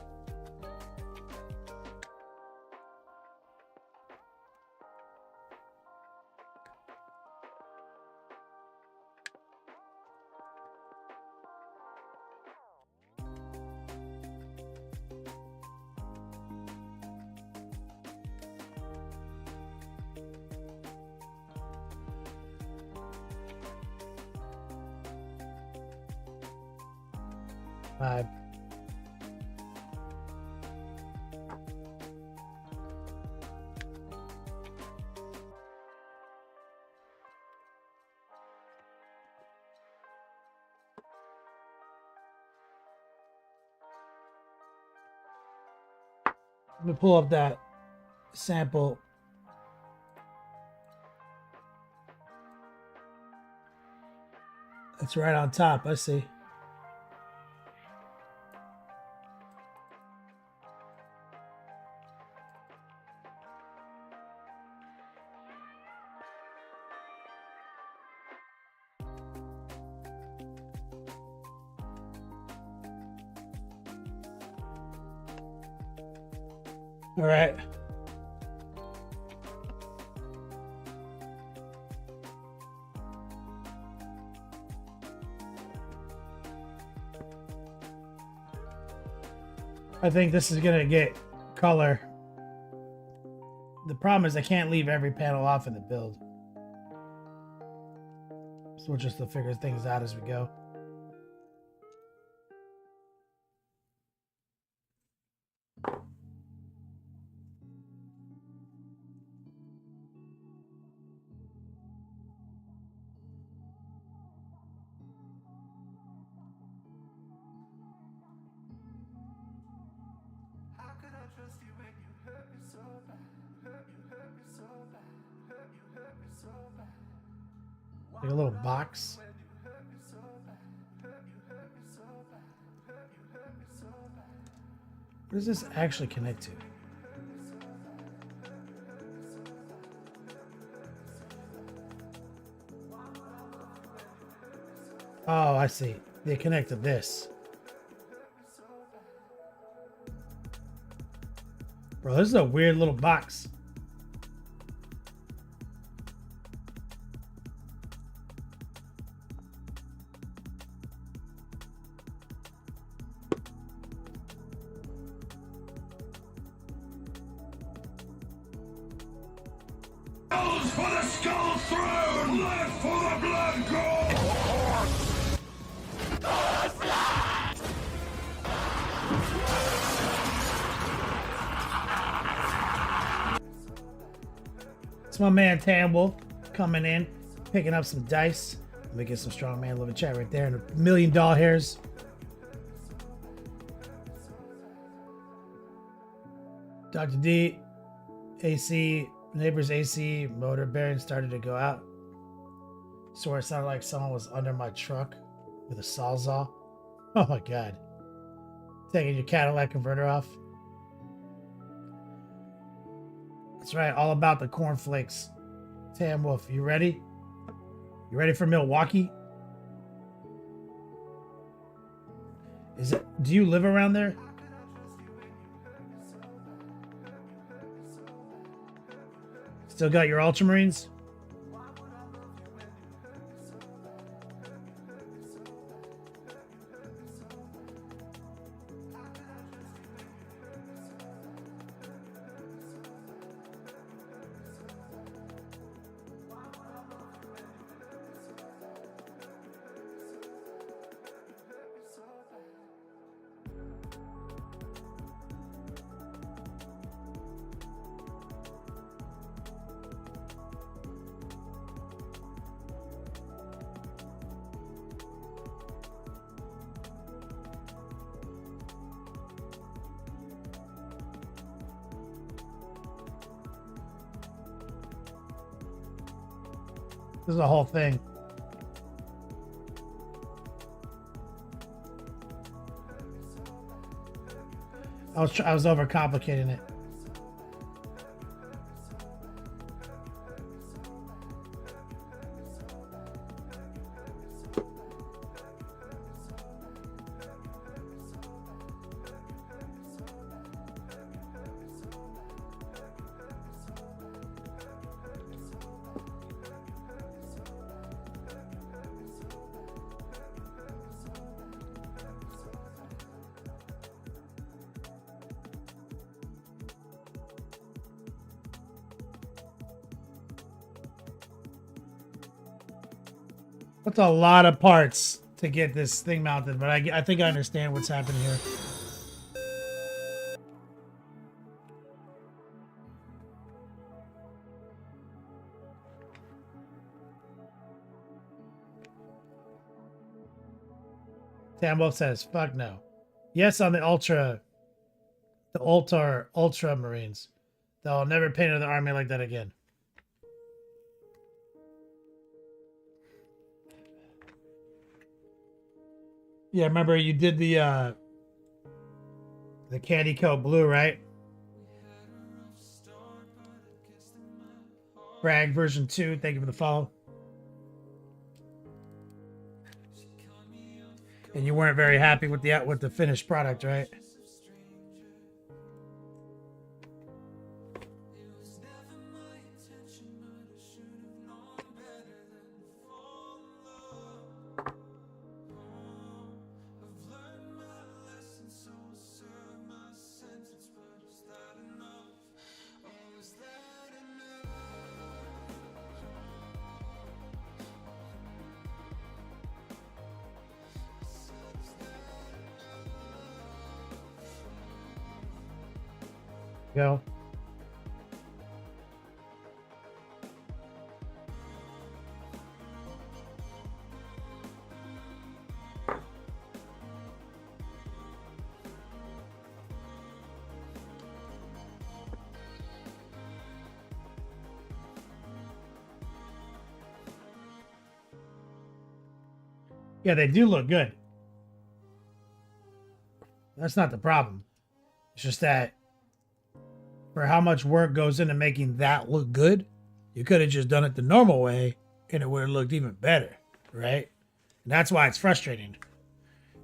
Vibe. Let me pull up that sample. It's right on top. I see. All right. I think this is gonna get color. The problem is I can't leave every panel off in the build. So we'll just figure things out as we go. How could I trust you when you hurt me so bad? Hurt me so bad. Hurt me so bad. Like a little box. When you hurt me so bad. Hurt me so bad. Hurt me so bad. What does this actually connect to? Oh, I see. They connect to this. Bro, this is a weird little box. Skulls for the skull throne! Blood for the blood god! It's my man Tan Wolf coming in, picking up some dice. Let me get some strong man living chat right there and $1 million hairs. Dr. D, AC, neighbor's AC motor bearing started to go out. So it sounded like someone was under my truck with a sawzall. Oh my god. Taking your Cadillac converter off. That's right, all about the cornflakes. Tam Wolf, you ready? You ready for Milwaukee? Is it? Do you live around there? Still got your Ultramarines? This is the whole thing. I was overcomplicating it. That's a lot of parts to get this thing mounted, but I think I understand what's happening here. Tambo says, fuck no. Yes, on the Ultra Marines. They'll never paint another army like that again. Yeah, remember you did the candy coat blue, right? Bragg version 2, thank you for the follow. And you weren't very happy with the finished product, right? Go. Yeah, they do look good. That's not the problem. It's just that for how much work goes into making that look good, you could have just done it the normal way and it would have looked even better, right? And that's why it's frustrating.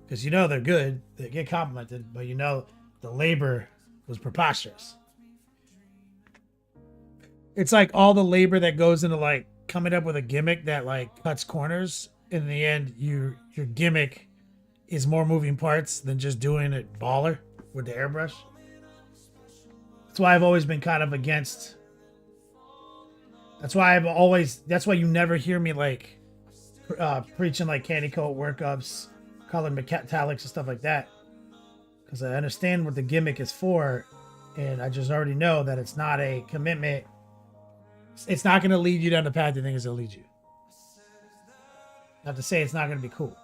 Because you know they're good, they get complimented, but you know the labor was preposterous. It's like all the labor that goes into like coming up with a gimmick that like cuts corners. In the end, your gimmick is more moving parts than just doing it baller with the airbrush. That's why I've always been kind of against. That's why you never hear me like preaching like candy coat workups, colored metallics and stuff like that. Because I understand what the gimmick is for, and I just already know that it's not a commitment. It's not going to lead you down the path you think it's going to lead you. Not to say it's not going to be cool.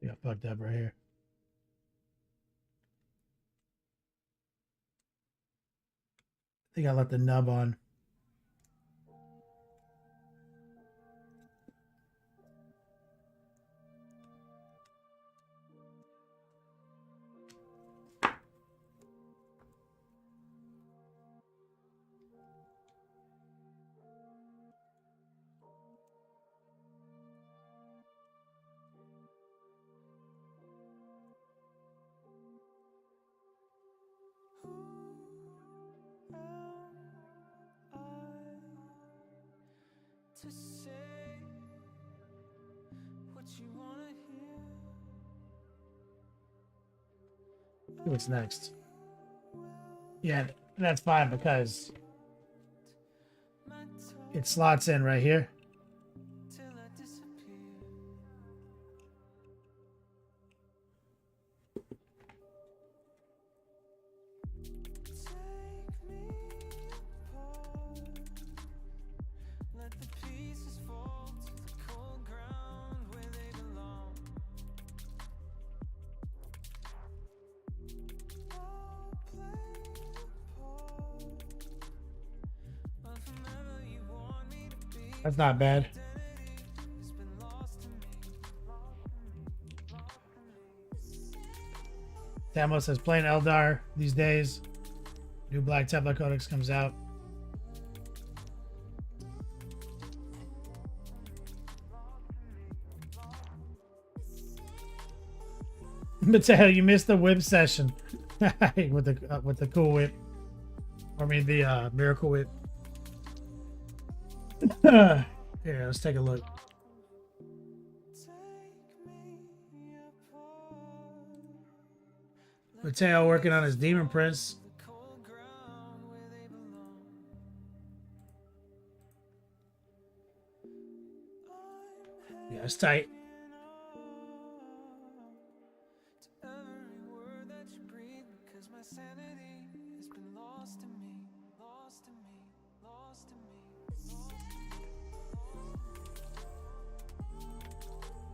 Yeah, fucked up right here. I think I left the nub on. To say what you wanna hear. What's next? Yeah, that's fine because it slots in right here. Till I disappear. That's not bad. Tamo says playing Eldar these days. New Black Templar Codex comes out. Mateo, you missed the whip session with the cool whip. I mean the miracle whip. Here, let's take a look. Mateo working on his Demon Prince. Yeah, it's tight.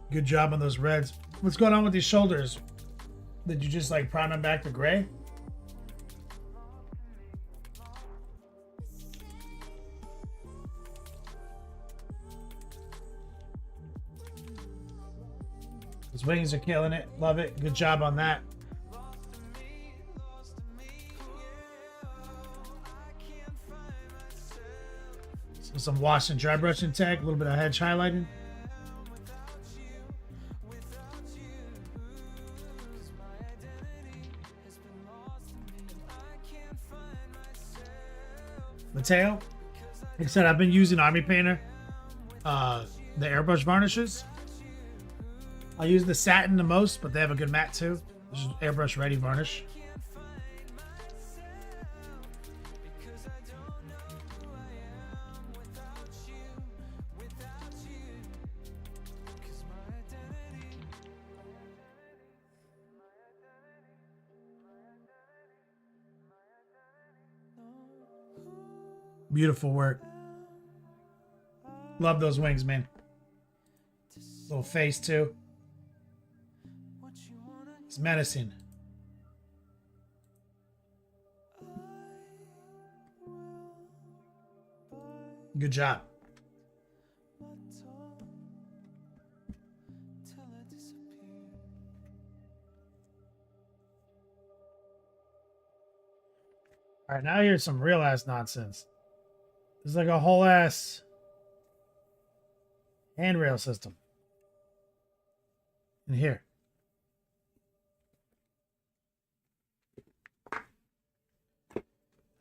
Good job on those reds. What's going on with these shoulders? Did you just like prime them back to gray? His wings are killing it. Love it. Good job on that. So some wash and dry brushing tech. A little bit of hedge highlighting. Mateo, like I said, I've been using Army Painter, the airbrush varnishes. I use the satin the most, but they have a good matte too. This is airbrush ready varnish. Beautiful work. Love those wings, man. Little face too. It's menacing. Good job. All right, now here's some real ass nonsense. There's like a whole ass handrail system in here.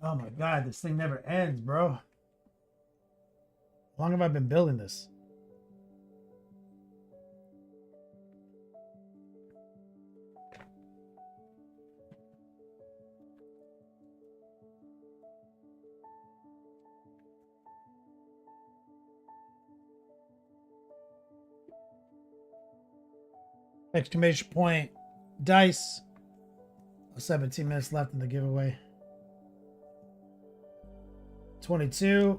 Oh my god, this thing never ends, bro. How long have I been building this? Exclamation point dice. 17 minutes left in the giveaway. 22.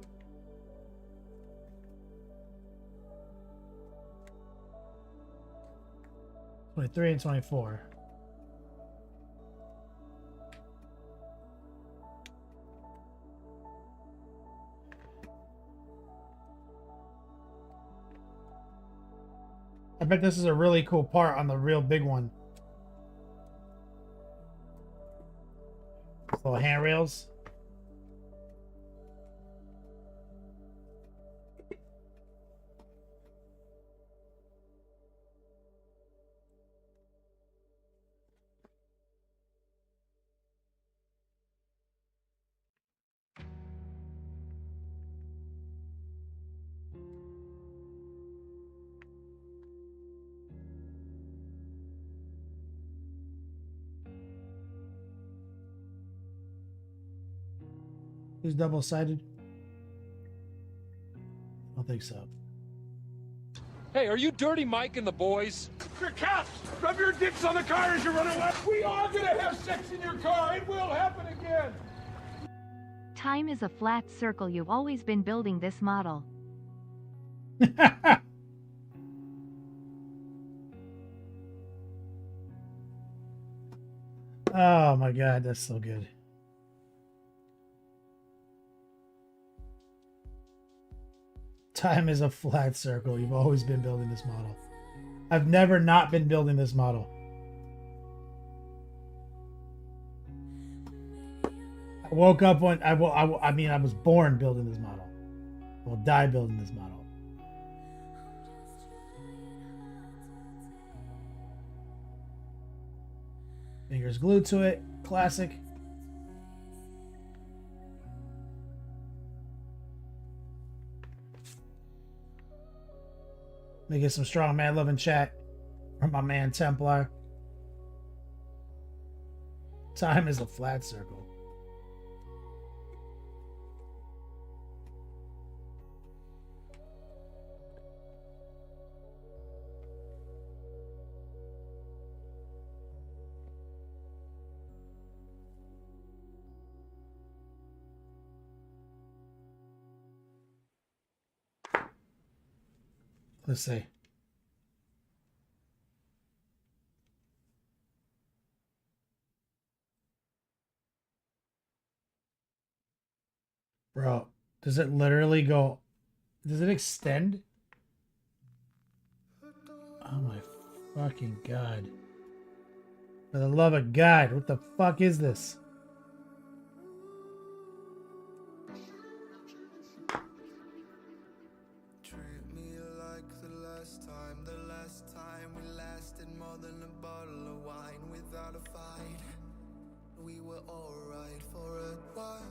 23 and 24. I bet this is a really cool part on the real big one. These little handrails. Is double-sided? I don't think so. Hey, are you Dirty Mike and the boys? Your caps! Rub your dicks on the car as you run away! We are gonna have sex in your car! It will happen again! Time is a flat circle. You've always been building this model. Oh my god, that's so good. Time is a flat circle. You've always been building this model. I've never not been building this model. I woke up when I was born building this model. I will die building this model. Fingers glued to it. Classic. Let me get some strong man love in chat from my man Templar. Time is a flat circle. Let's see. Bro, does it literally go? Does it extend? Oh my fucking god. For the love of God, what the fuck is this? Treat me like the last time we lasted more than a bottle of wine without a fight. We were alright for a while.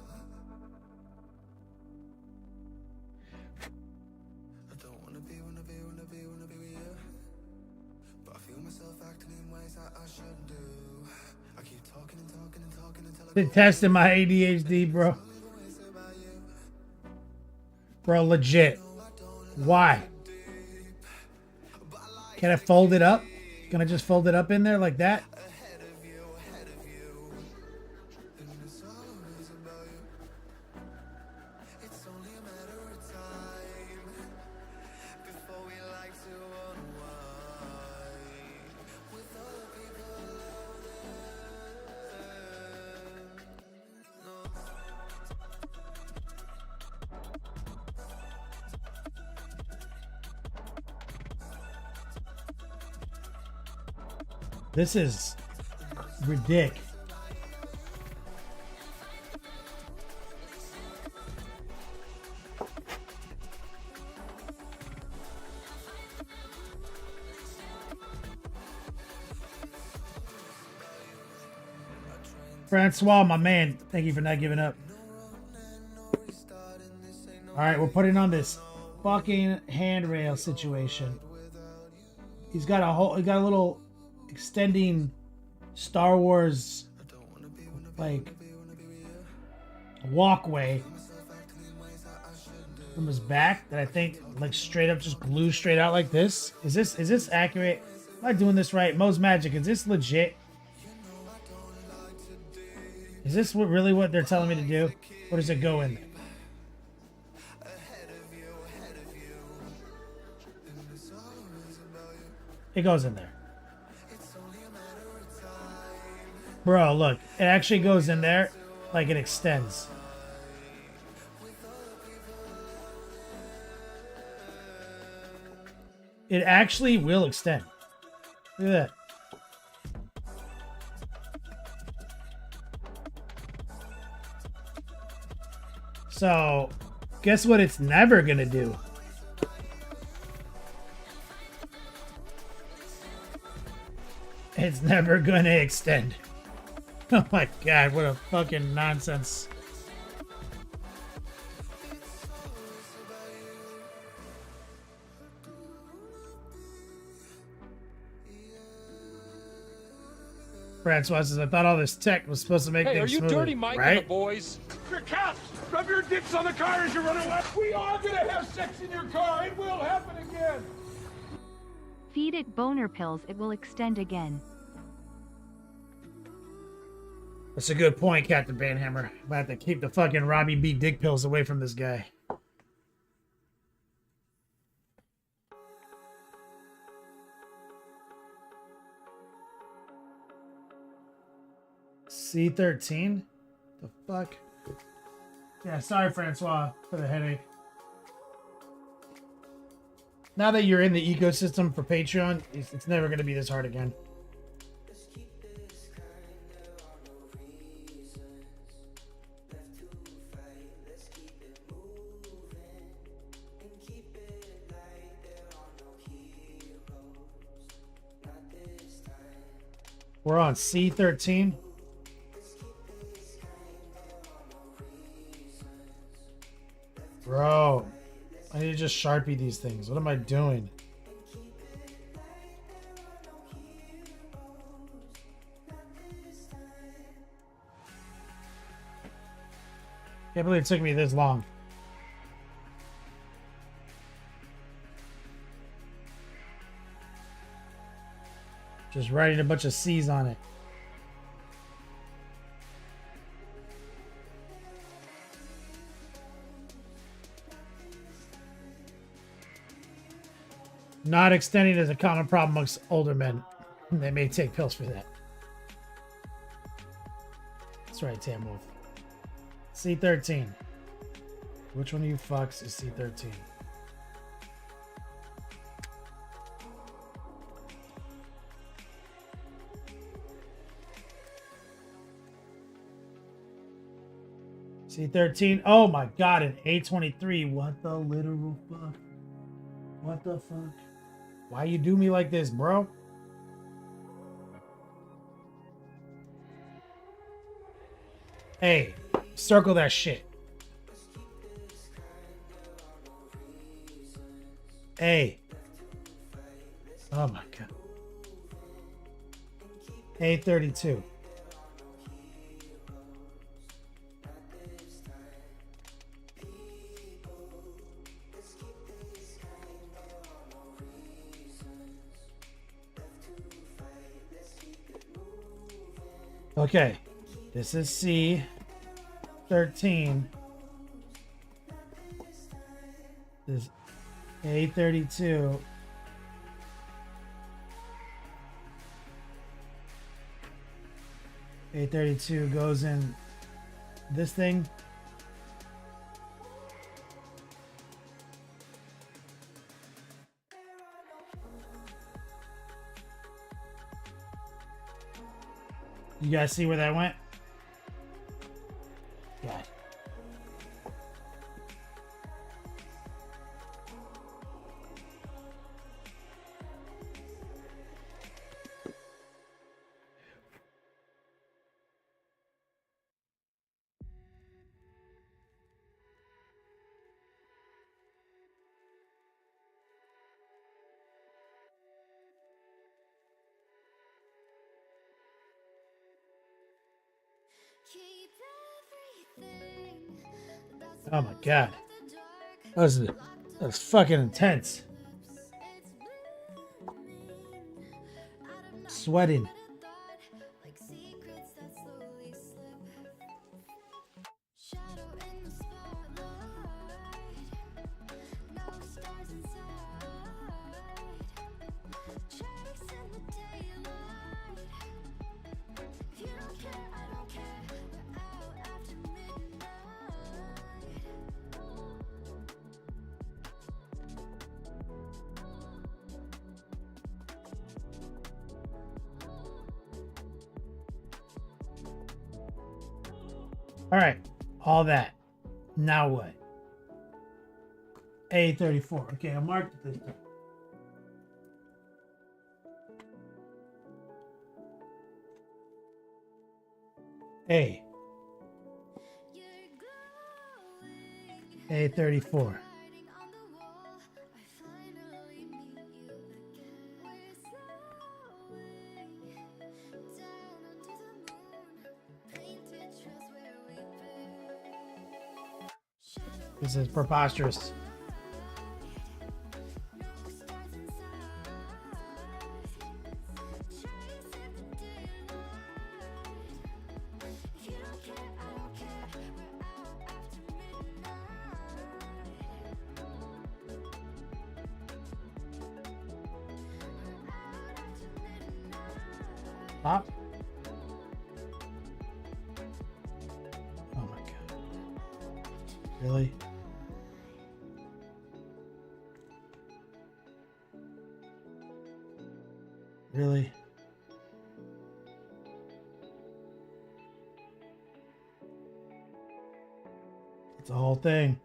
I don't wanna be with you, but I feel myself acting in ways that I shouldn't do. I keep talking until I Been testing my ADHD, bro. Bro, legit. Why? Can I fold it up? Can I just fold it up in there like that? This is ridiculous. Francois, my man, thank you for not giving up. All right, we're putting on this fucking handrail situation. He's got a little extending Star Wars like walkway from his back that I think like straight up just glue straight out like this. Is this accurate? Am I doing this right? Mo's Magic, is this legit? Is this really what they're telling me to do? Or does it go in there? It goes in there. Bro, look. It actually goes in there like it extends. It actually will extend. Look at that. So, guess what it's never gonna do? It's never gonna extend. Oh my god, what a fucking nonsense. Francois says, I thought all this tech was supposed to make Hey, are things you smoother, Dirty Mike right? and the boys? Your cops! Rub your dicks on the car as you run away! We are gonna have sex in your car! It will happen again! Feed it boner pills, it will extend again. That's a good point, Captain Banhammer. I'm about to keep the fucking Robbie B. dick pills away from this guy. C13? The fuck? Yeah, sorry, Francois, for the headache. Now that you're in the ecosystem for Patreon, it's never going to be this hard again. We're on C13. Bro, I need to just Sharpie these things. What am I doing? Can't believe it took me this long. Just writing a bunch of C's on it. Not extending is a common problem amongst older men. They may take pills for that. That's right, Tam Wolf. C13. Which one of you fucks is C13? C13. Oh my god, an A23. What the literal fuck? What the fuck? Why you do me like this, bro? Hey, circle that shit. Hey. Oh my god. A32. Okay, this is C13. This A32. A32 goes in this thing. You guys see where that went? Yeah. Oh my god. That was fucking intense. Sweating. All right, all that. Now what? A34. Okay, I marked it this time. A. A34. This is preposterous. Stop. Oh my god. Really? Really? It's a whole thing.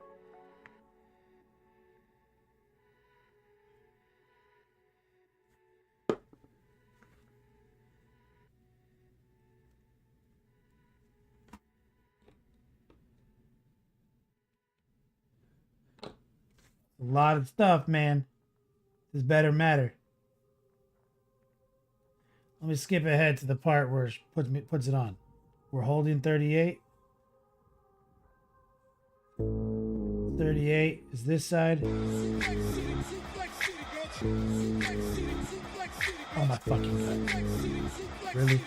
A lot of stuff, man. This better matter. Let me skip ahead to the part where it puts it on. We're holding 38. 38 is this side. Oh my fucking god. Really?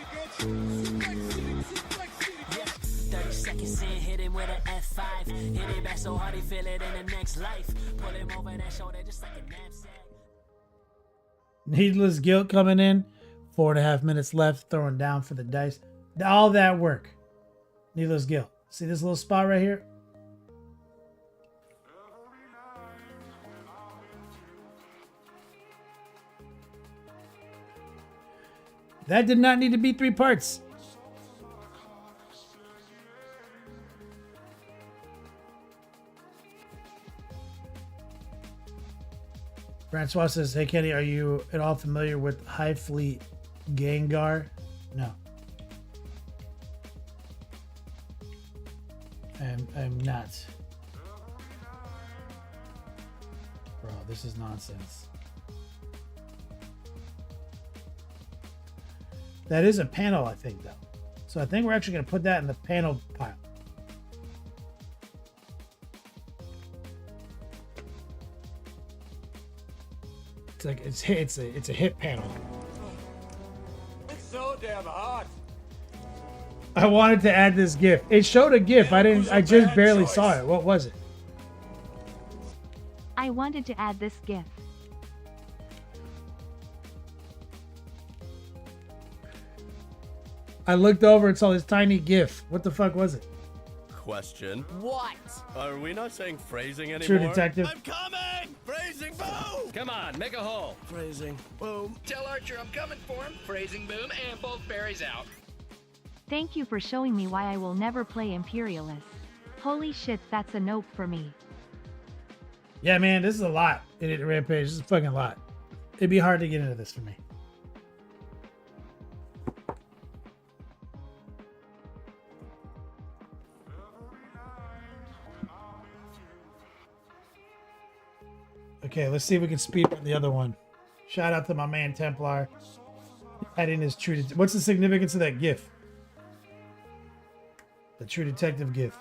30 seconds in, hit him with an F5. Hit it back so hard he feel it in the next life. Pull him over that shoulder just like a knapsack. Needless guilt coming in. 4.5 minutes left. Throwing down for the dice. All that work. Needless guilt. See this little spot right here? That did not need to be 3 parts. Francois says, hey Kenny, are you at all familiar with High Fleet Gengar? No. I'm not. Bro, this is nonsense. That is a panel, I think, though. So I think we're actually going to put that in the panel pile. It's like it's a hit panel. It's so damn hot. I wanted to add this GIF. It showed a GIF. I just barely saw it. What was it? I wanted to add this GIF. I looked over and saw this tiny GIF. What the fuck was it? Question. What? Are we not saying phrasing anymore? True Detective. I'm coming! Phrasing boom! Come on, make a hole. Phrasing boom. Tell Archer I'm coming for him. Phrasing boom and both berries out. Thank you for showing me why I will never play Imperialist. Holy shit, that's a nope for me. Yeah, man, this is a lot. Idiot Rampage. This is a fucking lot. It'd be hard to get into this for me. Okay, let's see if we can speed run the other one. Shout out to my man Templar. Adding his true. What's the significance of that GIF? The True Detective GIF.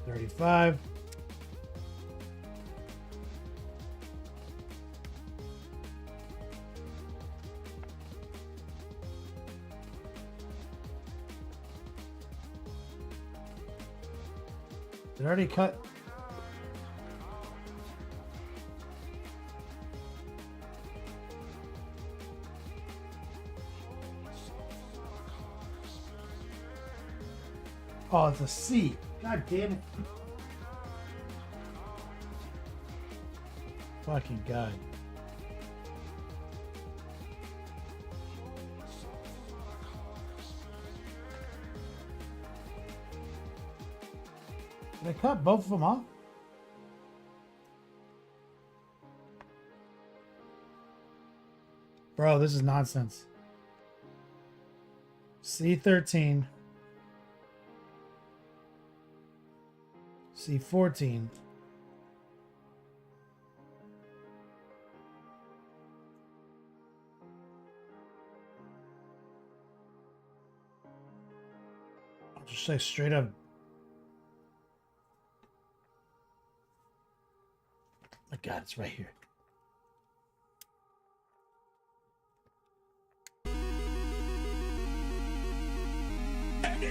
$35. Did it already cut? Oh, it's a C. God damn it. Fucking God. Did I cut both of them off? Bro, this is nonsense. C13. C14. I'll just say straight up. My God, it's right here.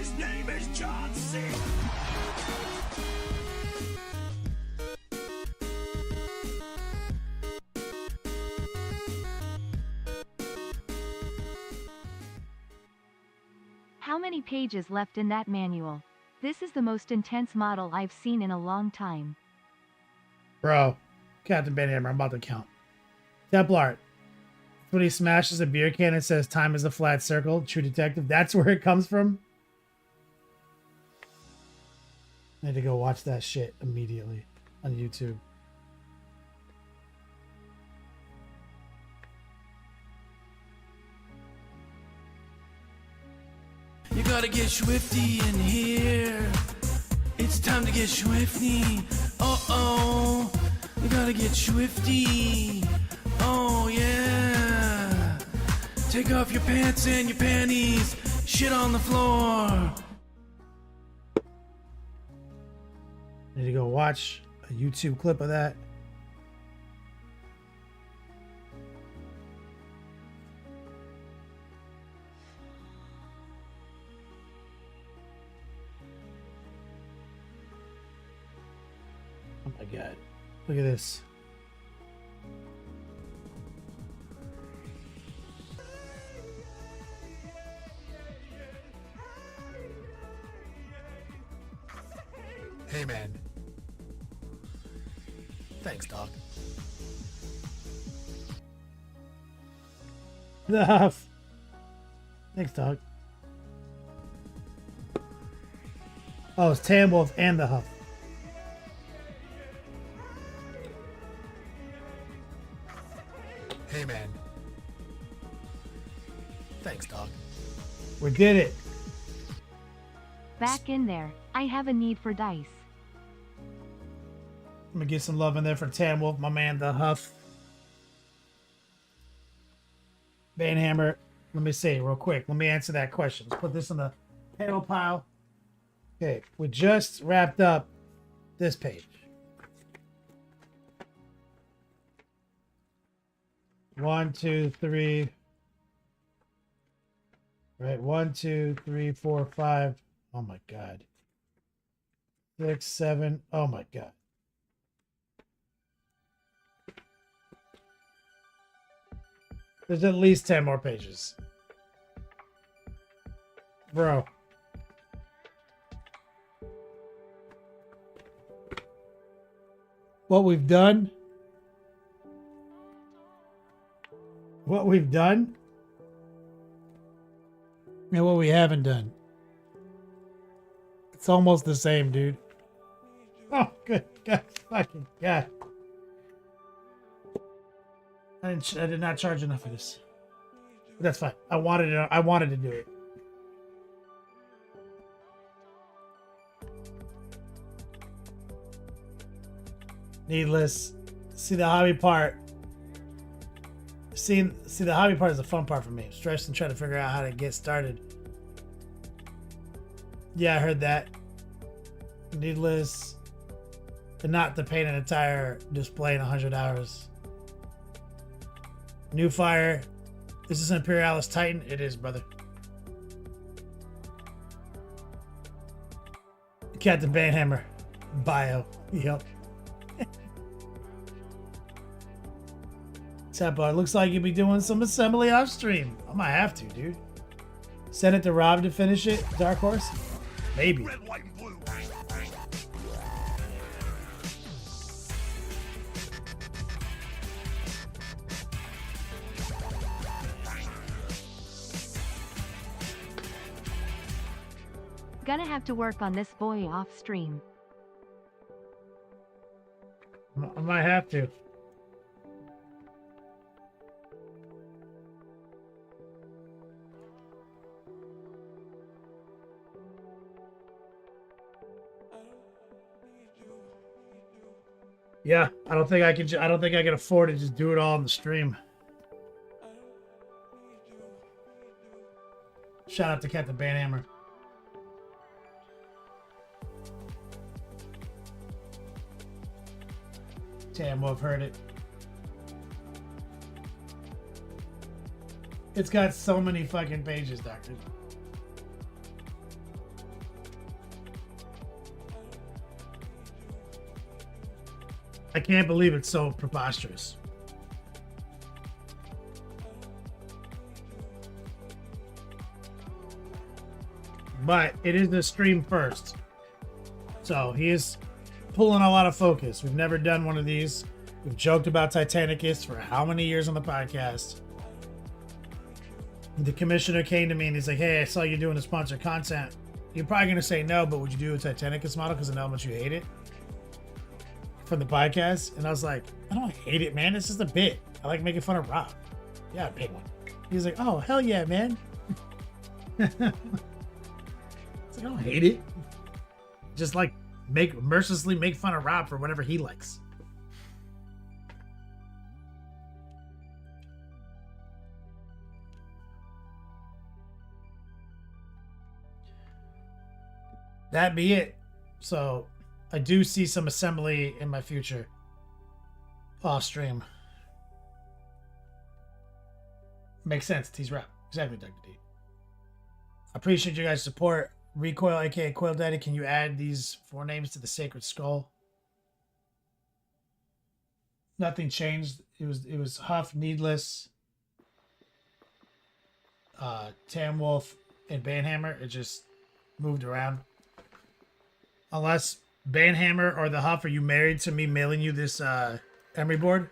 His name is John C. How many pages left in that manual? This is the most intense model I've seen in a long time. Bro, Captain Banhammer, I'm about to count. Templar. When he smashes a beer can and says time is a flat circle, True Detective, that's where it comes from? I need to go watch that shit immediately on YouTube. You gotta get swifty in here. It's time to get swifty. Uh-oh. You gotta get swifty. Oh, yeah. Take off your pants and your panties. Shit on the floor. I need to go watch a YouTube clip of that. Oh my god. Look at this. Hey man. Thanks, dog. The Huff. Thanks, dog. Oh, it's Tan Wolf and the Huff. Hey man. Thanks, dog. We did it. Back in there. I have a need for dice. Let me get some love in there for Tan Wolf, my man, the Huff. Banhammer. Let me see real quick. Let me answer that question. Let's put this in the panel pile. Okay, we just wrapped up this page. 1, 2, 3. Right, 1, 2, 3, 4, 5. Oh my god. 6, 7. Oh my god. There's at least 10 more pages. Bro. What we've done. What we've done. And what we haven't done. It's almost the same, dude. Oh, good God. Fucking God. I did not charge enough for this. But that's fine. I wanted to do it. Needless. See the hobby part. See the hobby part is the fun part for me. I'm stressed and trying to figure out how to get started. Yeah, I heard that. Needless. And not to paint an entire display in 100 hours. New fire. Is this an Imperialis Titan? It is, brother. Captain Banhammer. Bio. Yep. Tempo, it looks like you'll be doing some assembly off stream. I might have to, dude. Send it to Rob to finish it, Dark Horse? Maybe. Red, white, and blue. Gonna have to work on this boy off stream. I might have to. Yeah, I don't think I can afford to just do it all on the stream. Shout out to Captain Banhammer. Damn, Wolf heard it. It's got so many fucking pages, Doctor. I can't believe it's so preposterous. But it is the stream first. So he is pulling a lot of focus. We've never done one of these. We've joked about Titanicus for how many years on the podcast. The commissioner came to me and he's like, hey, I saw you doing the sponsored content. You're probably going to say no, but would you do a Titanicus model because I know how much you hate it? From the podcast. And I was like, I don't hate it, man. It's just a bit. I like making fun of Rob. Yeah, I paid one. He's like, oh, hell yeah, man. It's like, I don't hate it. Just like mercilessly make fun of Rob for whatever he likes. That be it. So I do see some assembly in my future off stream. Makes sense. T's rap. Exactly, Dr. D. I appreciate you guys' support. Recoil, aka Coil Daddy, can you add these 4 names to the Sacred Skull? Nothing changed. It was Huff, Needless, Tam Wolf, and Banhammer. It just moved around. Unless Banhammer or the Huff, are you married to me mailing you this Emery board?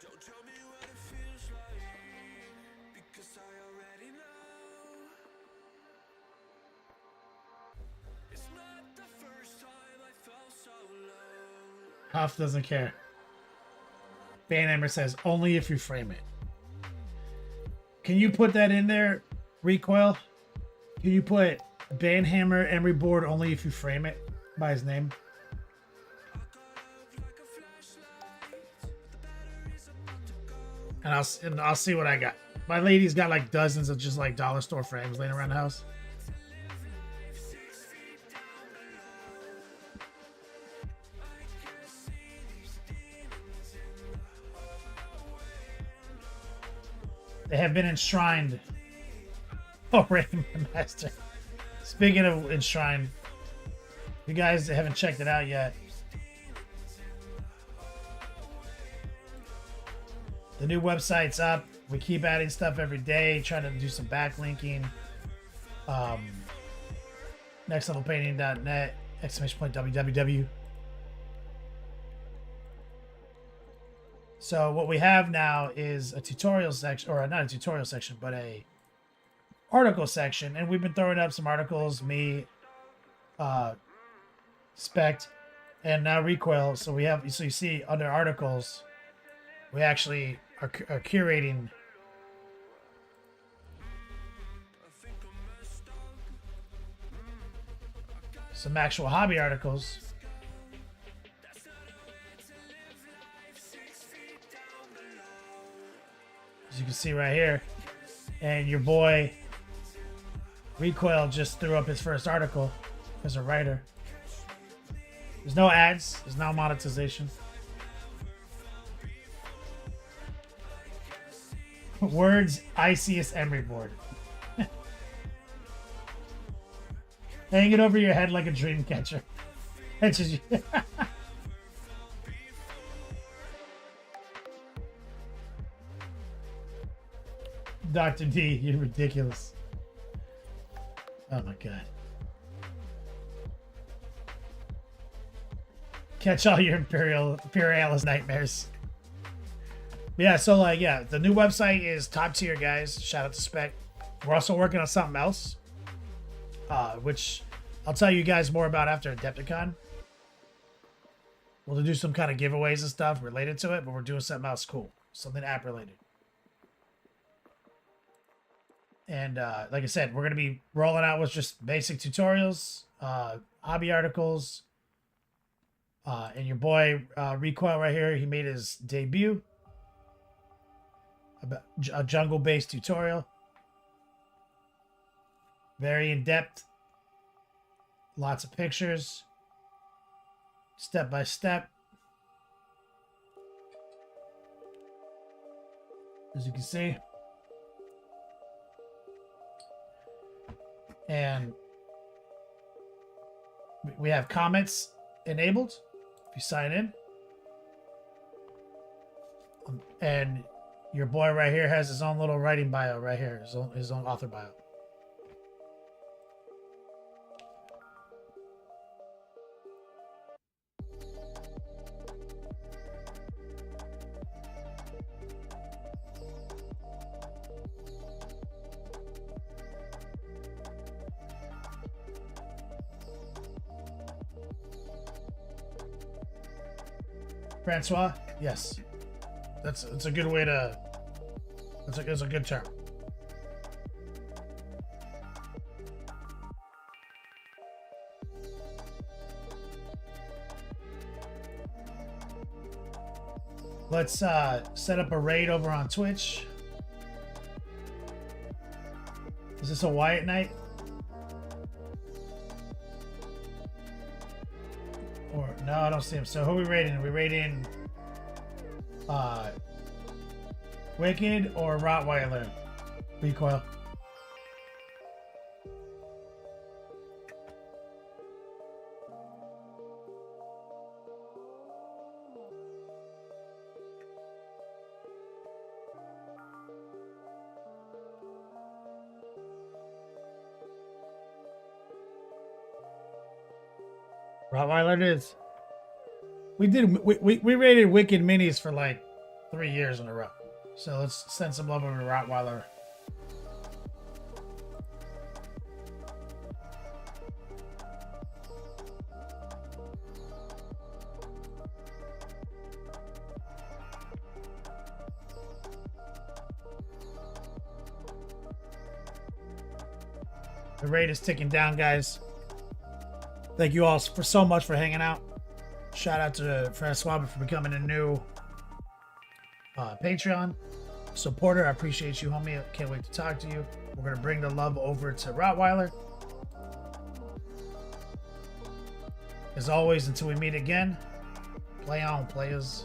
Huff doesn't care. Banhammer says, only if you frame it. Can you put that in there, Recoil? Can you put Banhammer Emery board only if you frame it by his name? And I'll see what I got. My lady's got like dozens of just like dollar store frames laying around the house. They have been enshrined. Oh, Raven Master. Speaking of enshrined, you guys haven't checked it out yet. The new website's up. We keep adding stuff every day, trying to do some backlinking. Nextlevelpainting.net, !www. So what we have now is a tutorial section, or not a tutorial section, but a article section. And we've been throwing up some articles, me, Spect, and now Recoil. So we have, so you see under articles, we actually are curating some actual hobby articles. As you can see right here. And your boy Recoil just threw up his first article as a writer. There's no ads, there's no monetization. Words iciest Emery board. Hang it over your head like a dream catcher. Catches you. Dr. D, you're ridiculous. Oh my god. Catch all your imperialist nightmares. Yeah, so like, yeah, the new website is top tier, guys. Shout out to Spec. We're also working on something else, which I'll tell you guys more about after Adepticon. We'll do some kind of giveaways and stuff related to it, but we're doing something else cool, something app related. And like I said, we're going to be rolling out with just basic tutorials, hobby articles, and your boy Recoil right here, he made his debut. A jungle-based tutorial. Very in-depth. Lots of pictures. Step by step. As you can see. And we have comments enabled if you sign in. And your boy right here has his own little writing bio right here, his own author bio. Francois? Yes. It's a good way to. It's a good term. Let's set up a raid over on Twitch. Is this a Wyatt night? Or no, I don't see him. So who are we raiding? Are we raiding Wicked or Rottweiler? Recoil. Rottweiler it is. We rated Wicked Minis for like 3 years in a row. So let's send some love over to Rottweiler. The raid is ticking down, guys. Thank you all for so much for hanging out. Shout out to Francois for becoming a new Patreon supporter. I appreciate you, homie. I can't wait to talk to you. We're going to bring the love over to Rottweiler. As always, until we meet again, play on, players.